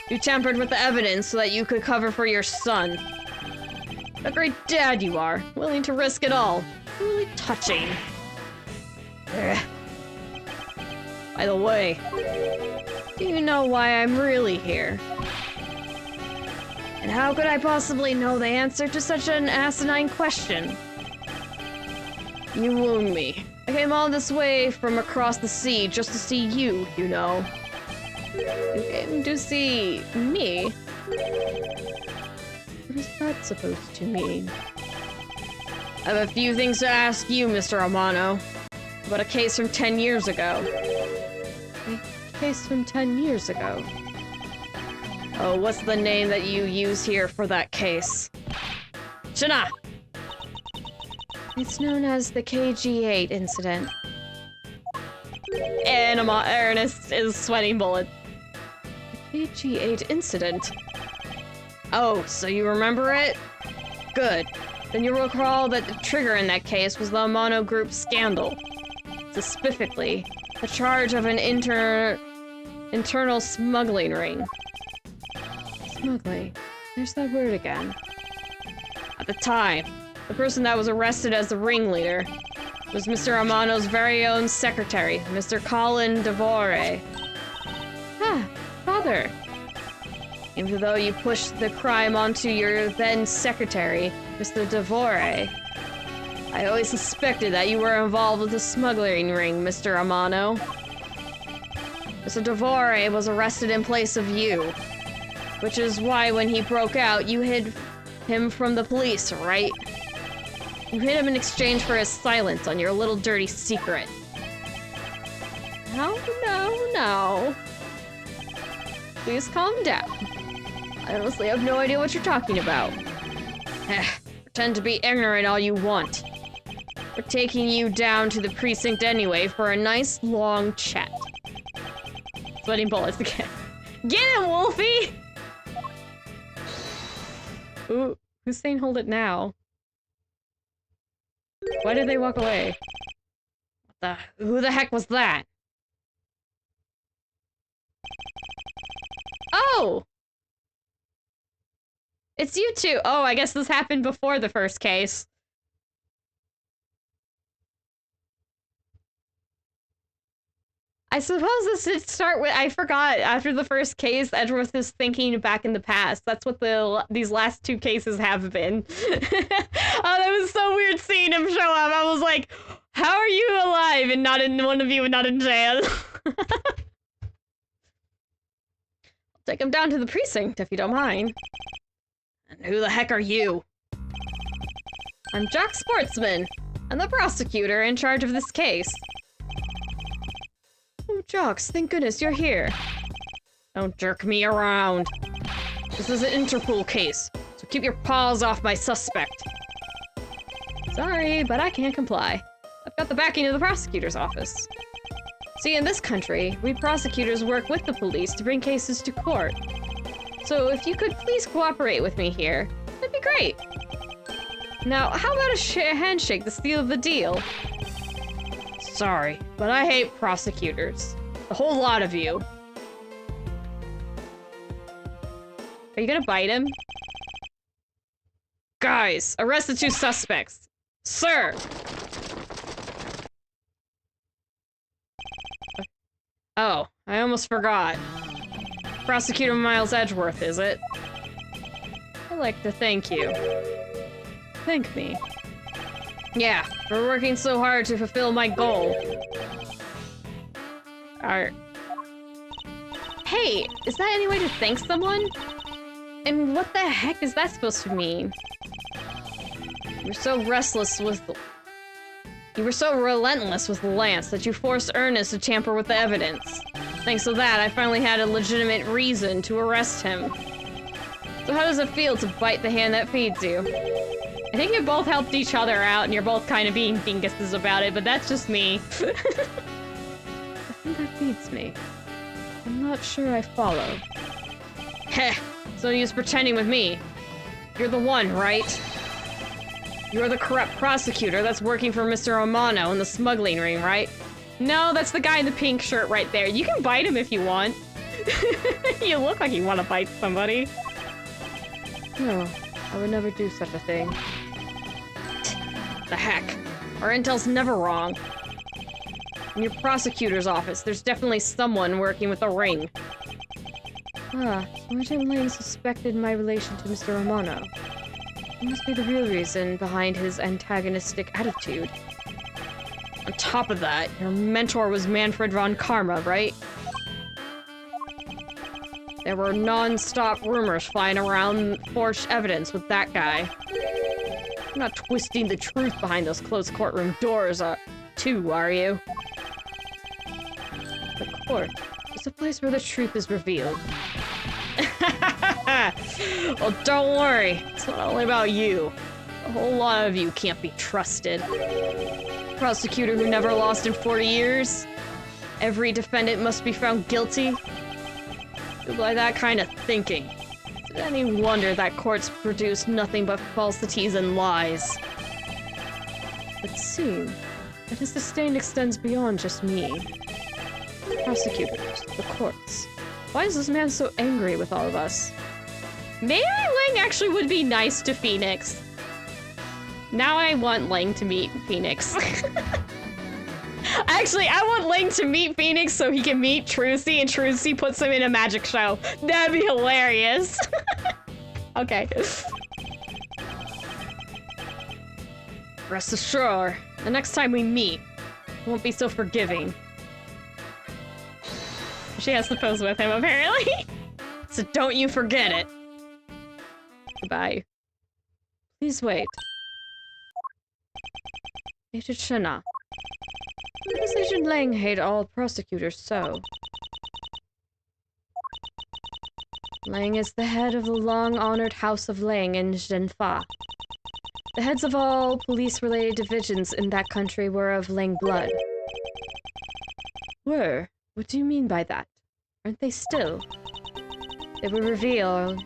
Speaker 1: You tampered with the evidence so that you could cover for your son. A great dad you are, willing to risk it all. Really touching. Ugh. By the way, do you know why I'm really here? And how could I possibly know the answer to such an asinine question? You wound me. I came all this way from across the sea just to see you, you know. You came to see me? What is that supposed to mean? I have a few things to ask you, Mr. Amano. But a case from 10 years ago. A case from 10 years ago. Oh, what's the name that you use here for that case? Shana! It's known as the KG-8 incident. And Ernest is sweating bullets. The KG-8 incident? Oh, so you remember it? Good. Then you'll recall that the trigger in that case was the Amano Group scandal. Specifically, the charge of an internal smuggling ring. Smuggling? There's that word again. At the time, the person that was arrested as the ringleader was Mr. Amano's very own secretary, Mr. Colin Devore. Ah, father. Even though you pushed the crime onto your then secretary, Mr. Devore, I always suspected that you were involved with the smuggling ring, Mr. Amano. Mr. Devore was arrested in place of you, which is why when he broke out, you hid him from the police, right? You hid him in exchange for his silence on your little dirty secret. No. Please calm down. I honestly have no idea what you're talking about. Pretend to be ignorant all you want. We're taking you down to the precinct anyway for a nice long chat. Sweating bullets again. Get him, Wolfie! Ooh, who's saying hold it now? Why did they walk away? Who the heck was that? Oh! It's you two! Oh, I guess this happened before the first case. I suppose this should start with, I forgot, after the first case, Edgeworth is thinking back in the past. That's what these last two cases have been. Oh, that was so weird seeing him show up. I was like, how are you alive and not in, one of you and not in jail? I'll take him down to the precinct if you don't mind. And who the heck are you? I'm Jock Sportsman. I'm the prosecutor in charge of this case. Oh, Jocks, thank goodness you're here. Don't jerk me around. This is an Interpol case, so keep your paws off my suspect. Sorry, but I can't comply. I've got the backing of the prosecutor's office. See, in this country, we prosecutors work with the police to bring cases to court. So if you could please cooperate with me here, that'd be great. Now, how about a handshake to seal the deal? Sorry, but I hate prosecutors. The whole lot of you. Are you gonna bite him? Guys, arrest the two suspects. Sir! Oh, I almost forgot. Prosecutor Miles Edgeworth, is it? I'd like to thank you. Thank me. Yeah, for working so hard to fulfill my goal. Hey, is that any way to thank someone? And what the heck is that supposed to mean? You were so relentless with Lance that you forced Ernest to tamper with the evidence. Thanks to that, I finally had a legitimate reason to arrest him. So how does it feel to bite the hand that feeds you? I think you both helped each other out and you're both kind of being dinguses about it, but that's just me. I think that beats me. I'm not sure I follow. Heh, so you're pretending with me. You're the one, right? You're the corrupt prosecutor that's working for Mr. Amano in the smuggling ring, right? No, that's the guy in the pink shirt right there. You can bite him if you want. You look like you want to bite somebody. No, I would never do such a thing. The heck? Our intel's never wrong. In your prosecutor's office, there's definitely someone working with a ring. Ah, Sergeant Lane suspected my relation to Mr. Amano. It must be the real reason behind his antagonistic attitude. On top of that, your mentor was Manfred von Karma, right? There were non-stop rumors flying around forged evidence with that guy. I'm not twisting the truth behind those closed courtroom doors, too, are you? The court is a place where the truth is revealed. Well, don't worry. It's not only about you. A whole lot of you can't be trusted. Prosecutor who never lost in 40 years. Every defendant must be found guilty. By that kind of thinking, is it any wonder that courts produce nothing but falsities and lies? But soon, that his disdain extends beyond just me. Prosecutors, the courts. Why is this man so angry with all of us? Maybe Lang actually would be nice to Phoenix. Now I want Lang to meet Phoenix. Actually, I want Lang to meet Phoenix so he can meet Trucy, and Trucy puts him in a magic show. That'd be hilarious. Okay. Rest assured, the next time we meet, I won't be so forgiving. She has to pose with him, apparently. So don't you forget it. Goodbye. Please wait. Agent Shenna. Why does Agent Lang hate all prosecutors so? Lang is the head of the long-honored House of Lang in Zhenfa. The heads of all police-related divisions in that country were of Lang blood. Were? What do you mean by that? Aren't they still? They were revealed.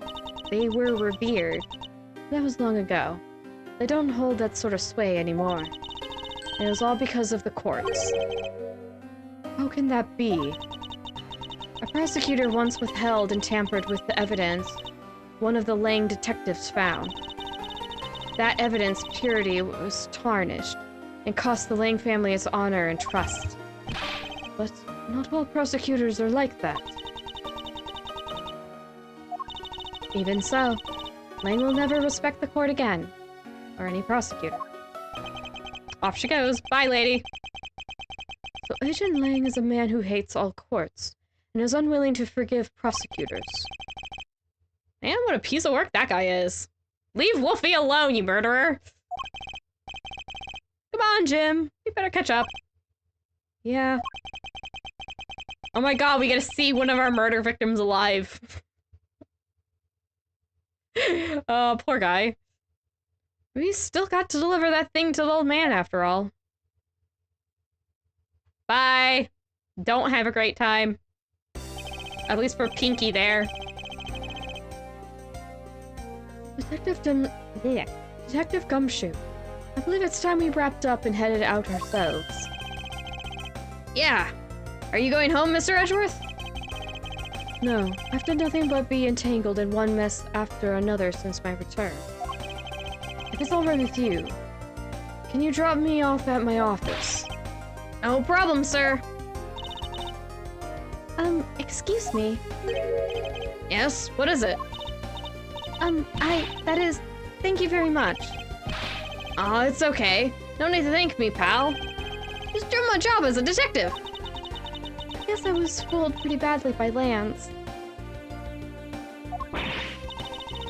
Speaker 1: They were revered. That was long ago. They don't hold that sort of sway anymore. It was all because of the courts. How can that be? A prosecutor once withheld and tampered with the evidence one of the Lang detectives found. That evidence purity was tarnished and cost the Lang family its honor and trust. But not all prosecutors are like that. Even so, Lang will never respect the court again, or any prosecutor. Off she goes. Bye, lady. So Agent Lang is a man who hates all courts, and is unwilling to forgive prosecutors. Man, what a piece of work that guy is. Leave Wolfie alone, you murderer! Come on, Jim. You better catch up. Yeah. Oh my god, we get to see one of our murder victims alive. Oh, poor guy. We still got to deliver that thing to the old man, after all. Bye! Don't have a great time. At least for Pinky there. Detective Gumshoe. I believe it's time we wrapped up and headed out ourselves. Yeah. Are you going home, Mr. Edgeworth? No, I've done nothing but be entangled in one mess after another since my return. If it's all right with you, can you drop me off at my office? No problem, sir. Excuse me. Yes, what is it? Thank you very much. Oh, it's okay. No need to thank me, pal. Just doing my job as a detective. I guess I was fooled pretty badly by Lance.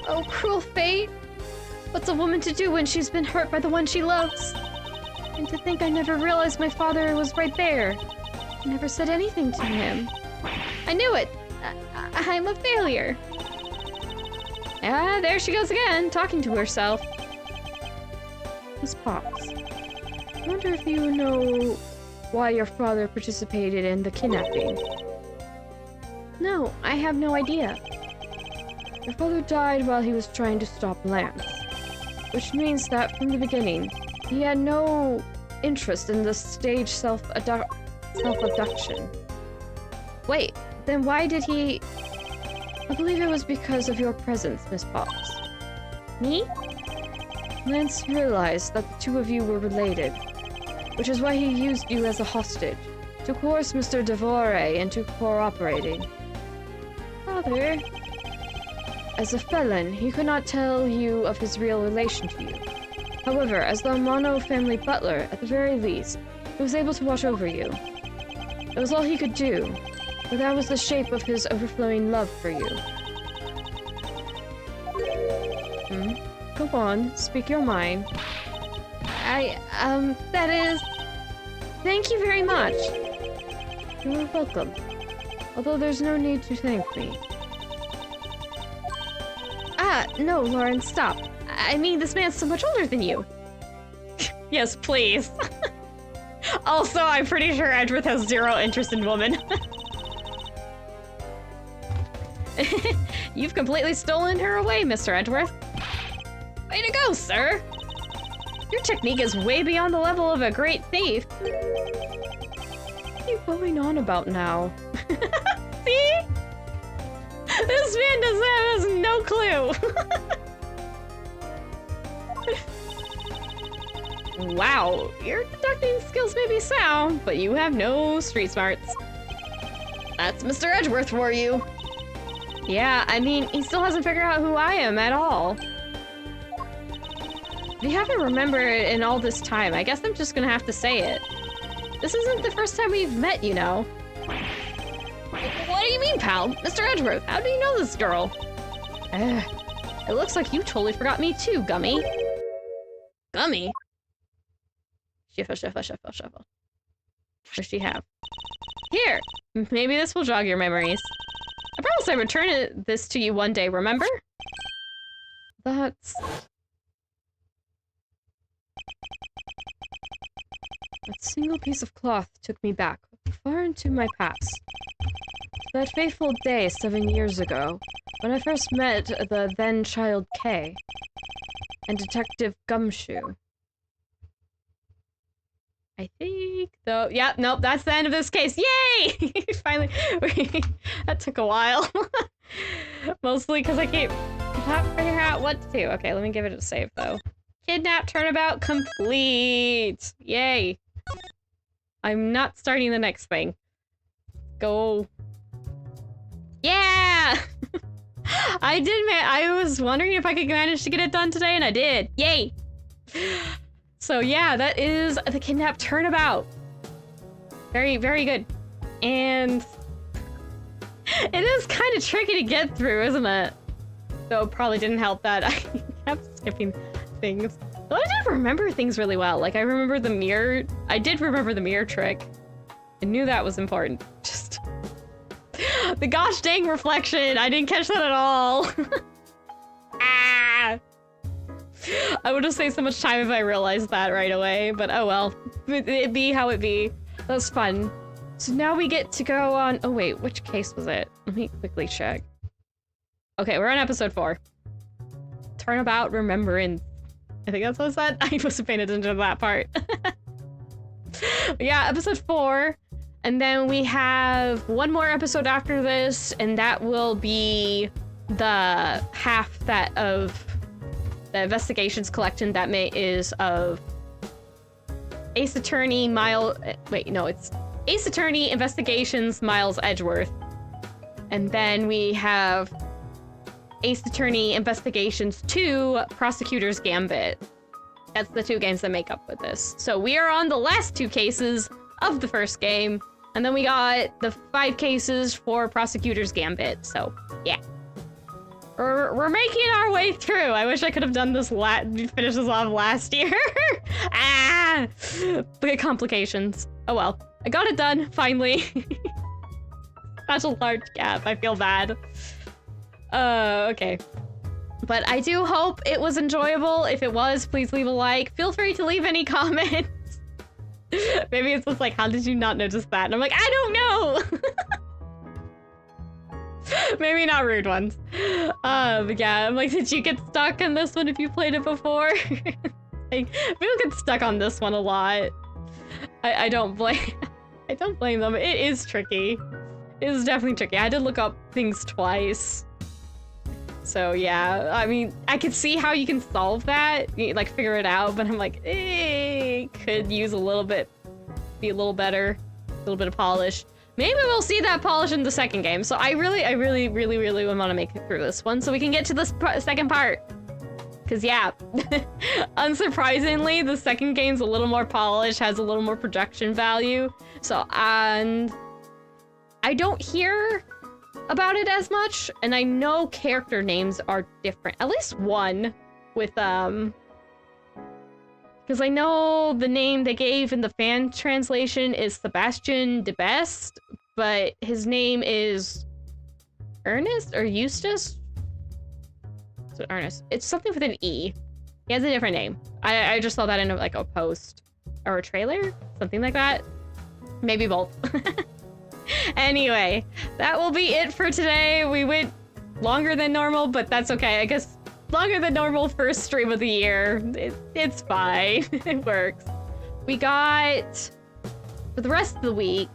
Speaker 1: Oh, cruel fate. What's a woman to do when she's been hurt by the one she loves? And to think I never realized my father was right there. I never said anything to him. I knew it. I'm a failure. Ah, there she goes again, talking to herself. Miss Potts, I wonder if you know why your father participated in the kidnapping. No, I have no idea. Your father died while he was trying to stop Lance, which means that from the beginning, he had no interest in the staged self-abduction. Wait, then why did he... I believe it was because of your presence, Miss Potts. Me? Lance realized that the two of you were related, which is why he used you as a hostage, to coerce Mr. Devore into cooperating. Father... As a felon, he could not tell you of his real relation to you. However, as the Amano family butler, at the very least, he was able to watch over you. It was all he could do, but that was the shape of his overflowing love for you. Go on, speak your mind. That is... Thank you very much. You're welcome. Although there's no need to thank me. Ah, no, Lauren, stop. I mean, this man's so much older than you. Yes, please. Also, I'm pretty sure Edgeworth has zero interest in women. You've completely stolen her away, Mr. Edgeworth. Way to go, sir! Your technique is way beyond the level of a great thief. What are you going on about now? See? This man has no clue. Wow, your deducting skills may be sound, but you have no street smarts. That's Mr. Edgeworth for you. Yeah, I mean, he still hasn't figured out who I am at all. If you haven't remembered in all this time, I guess I'm just gonna have to say it. This isn't the first time we've met, you know. What do you mean, pal? Mr. Edgeworth, how do you know this girl? It looks like you totally forgot me too, Gummy. Gummy? Shuffle, shuffle, shuffle, shuffle. What does she have? Here! Maybe this will jog your memories. I promised I'd return this to you one day, remember? That's... That single piece of cloth took me back, far into my past. That fateful day 7 years ago, when I first met the then-child Kay, and Detective Gumshoe. I think, though, yeah, nope, that's the end of this case. Yay! Finally, that took a while. Mostly because I can't figure out what to do. Okay, let me give it a save, though. Kidnapped Turnabout complete! Yay! I'm not starting the next thing. Go. Yeah! I was wondering if I could manage to get it done today, and I did. Yay! So yeah, that is the Kidnapped Turnabout. Very, very good. And it is kind of tricky to get through, isn't it? Though it probably didn't help that I kept skipping things. Though I did remember things really well. Like I remember the mirror. I did remember the mirror trick. I knew that was important. Just the gosh dang reflection. I didn't catch that at all. Ah! I would have saved so much time if I realized that right away, but oh well. It be how it be. That was fun. So now we get to go on... Oh wait, which case was it? Let me quickly check. Okay, we're on episode 4. Turnabout Remembrance. I think that's what it said. I wasn't paying attention to that part. Yeah, episode 4. And then we have one more episode after this, and that will be the half that of the investigations collection that is of Ace Attorney Miles... Wait, no, it's Ace Attorney Investigations Miles Edgeworth. And then we have Ace Attorney Investigations 2 Prosecutor's Gambit. That's the 2 games that make up with this. So we are on the last 2 cases of the first game. And then we got the 5 cases for Prosecutor's Gambit. So, yeah. We're making our way through. I wish I could have done this finish this off last year. Ah! Big complications. Oh well. I got it done, finally. Such a large gap. I feel bad. Okay. But I do hope it was enjoyable. If it was, please leave a like. Feel free to leave any comments. Maybe it's just like, how did you not notice that? And I'm like, I don't know! Maybe not rude ones. But yeah, I'm like, did you get stuck on this one if you played it before? Like, people get stuck on this one a lot. I don't blame I don't blame them. It is tricky. It is definitely tricky. I had to look up things twice. So yeah, I mean, I could see how you can solve that, like figure it out, but I'm like, could use a little bit, be a little better, a little bit of polish. Maybe we'll see that polish in the second game. So I really want to make it through this one so we can get to this second part. Cause yeah, unsurprisingly, the second game's a little more polished, has a little more production value. So, and I don't hear about it as much, and I know character names are different. At least one with, because Because I know the name they gave in the fan translation is Sebastian de Best, but his name is Ernest or Eustace? So Ernest. It's something with an E. He has a different name. I just saw that in like a post or a trailer, something like that. Maybe both. Anyway, that will be it for today. We went longer than normal, but that's okay. I guess longer than normal first stream of the year. It's fine. It works. We got, for the rest of the week,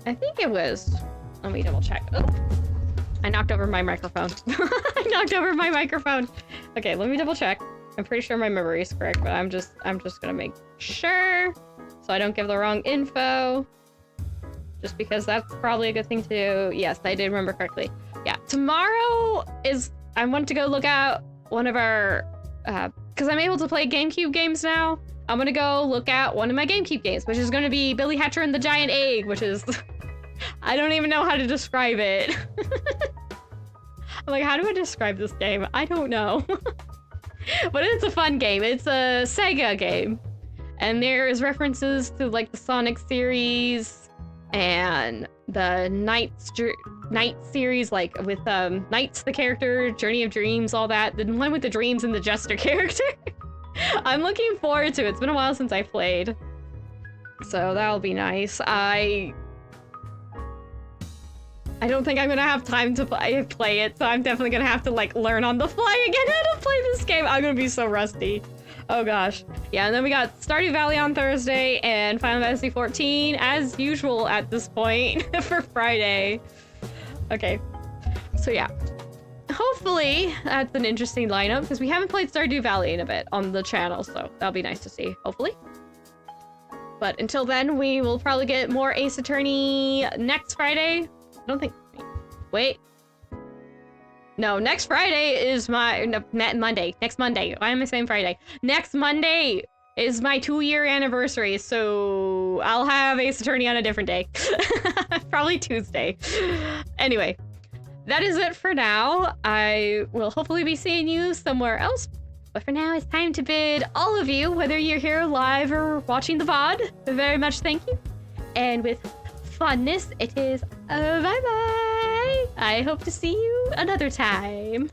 Speaker 1: I think it was, let me double check. Oh, I knocked over my microphone. I knocked over my microphone. Okay, let me double check. I'm pretty sure my memory is correct, but I'm just gonna make sure so I don't give the wrong info. Just because that's probably a good thing to do. Yes, I did remember correctly. Yeah, tomorrow is, I want to go look at one of our, because I'm able to play GameCube games now. I'm gonna go look at one of my GameCube games, which is gonna be Billy Hatcher and the Giant Egg, which is, I don't even know how to describe it. I'm like, how do I describe this game? I don't know. But it's a fun game. It's a Sega game. And there's references to like the Sonic series and the Night series, like with Knight's the character, Journey of Dreams, all that. The one with the dreams and the Jester character. I'm looking forward to it. It's been a while since I played. So that'll be nice. I don't think I'm gonna have time to play it, so I'm definitely gonna have to like learn on the fly again how to play this game. I'm gonna be so rusty. Oh gosh. Yeah, and then we got Stardew Valley on Thursday and Final Fantasy 14 as usual at this point for Friday. Okay. So yeah. Hopefully that's an interesting lineup because we haven't played Stardew Valley in a bit on the channel, so that'll be nice to see, hopefully. But until then, we will probably get more Ace Attorney next Friday. I don't think, wait. No, next Friday is Monday. Next Monday. Why am I saying Friday? Next Monday is my 2-year anniversary, so I'll have Ace Attorney on a different day. Probably Tuesday. Anyway, that is it for now. I will hopefully be seeing you somewhere else. But for now, it's time to bid all of you, whether you're here live or watching the VOD, very much thank you. And with funness, it is bye-bye. I hope to see you another time.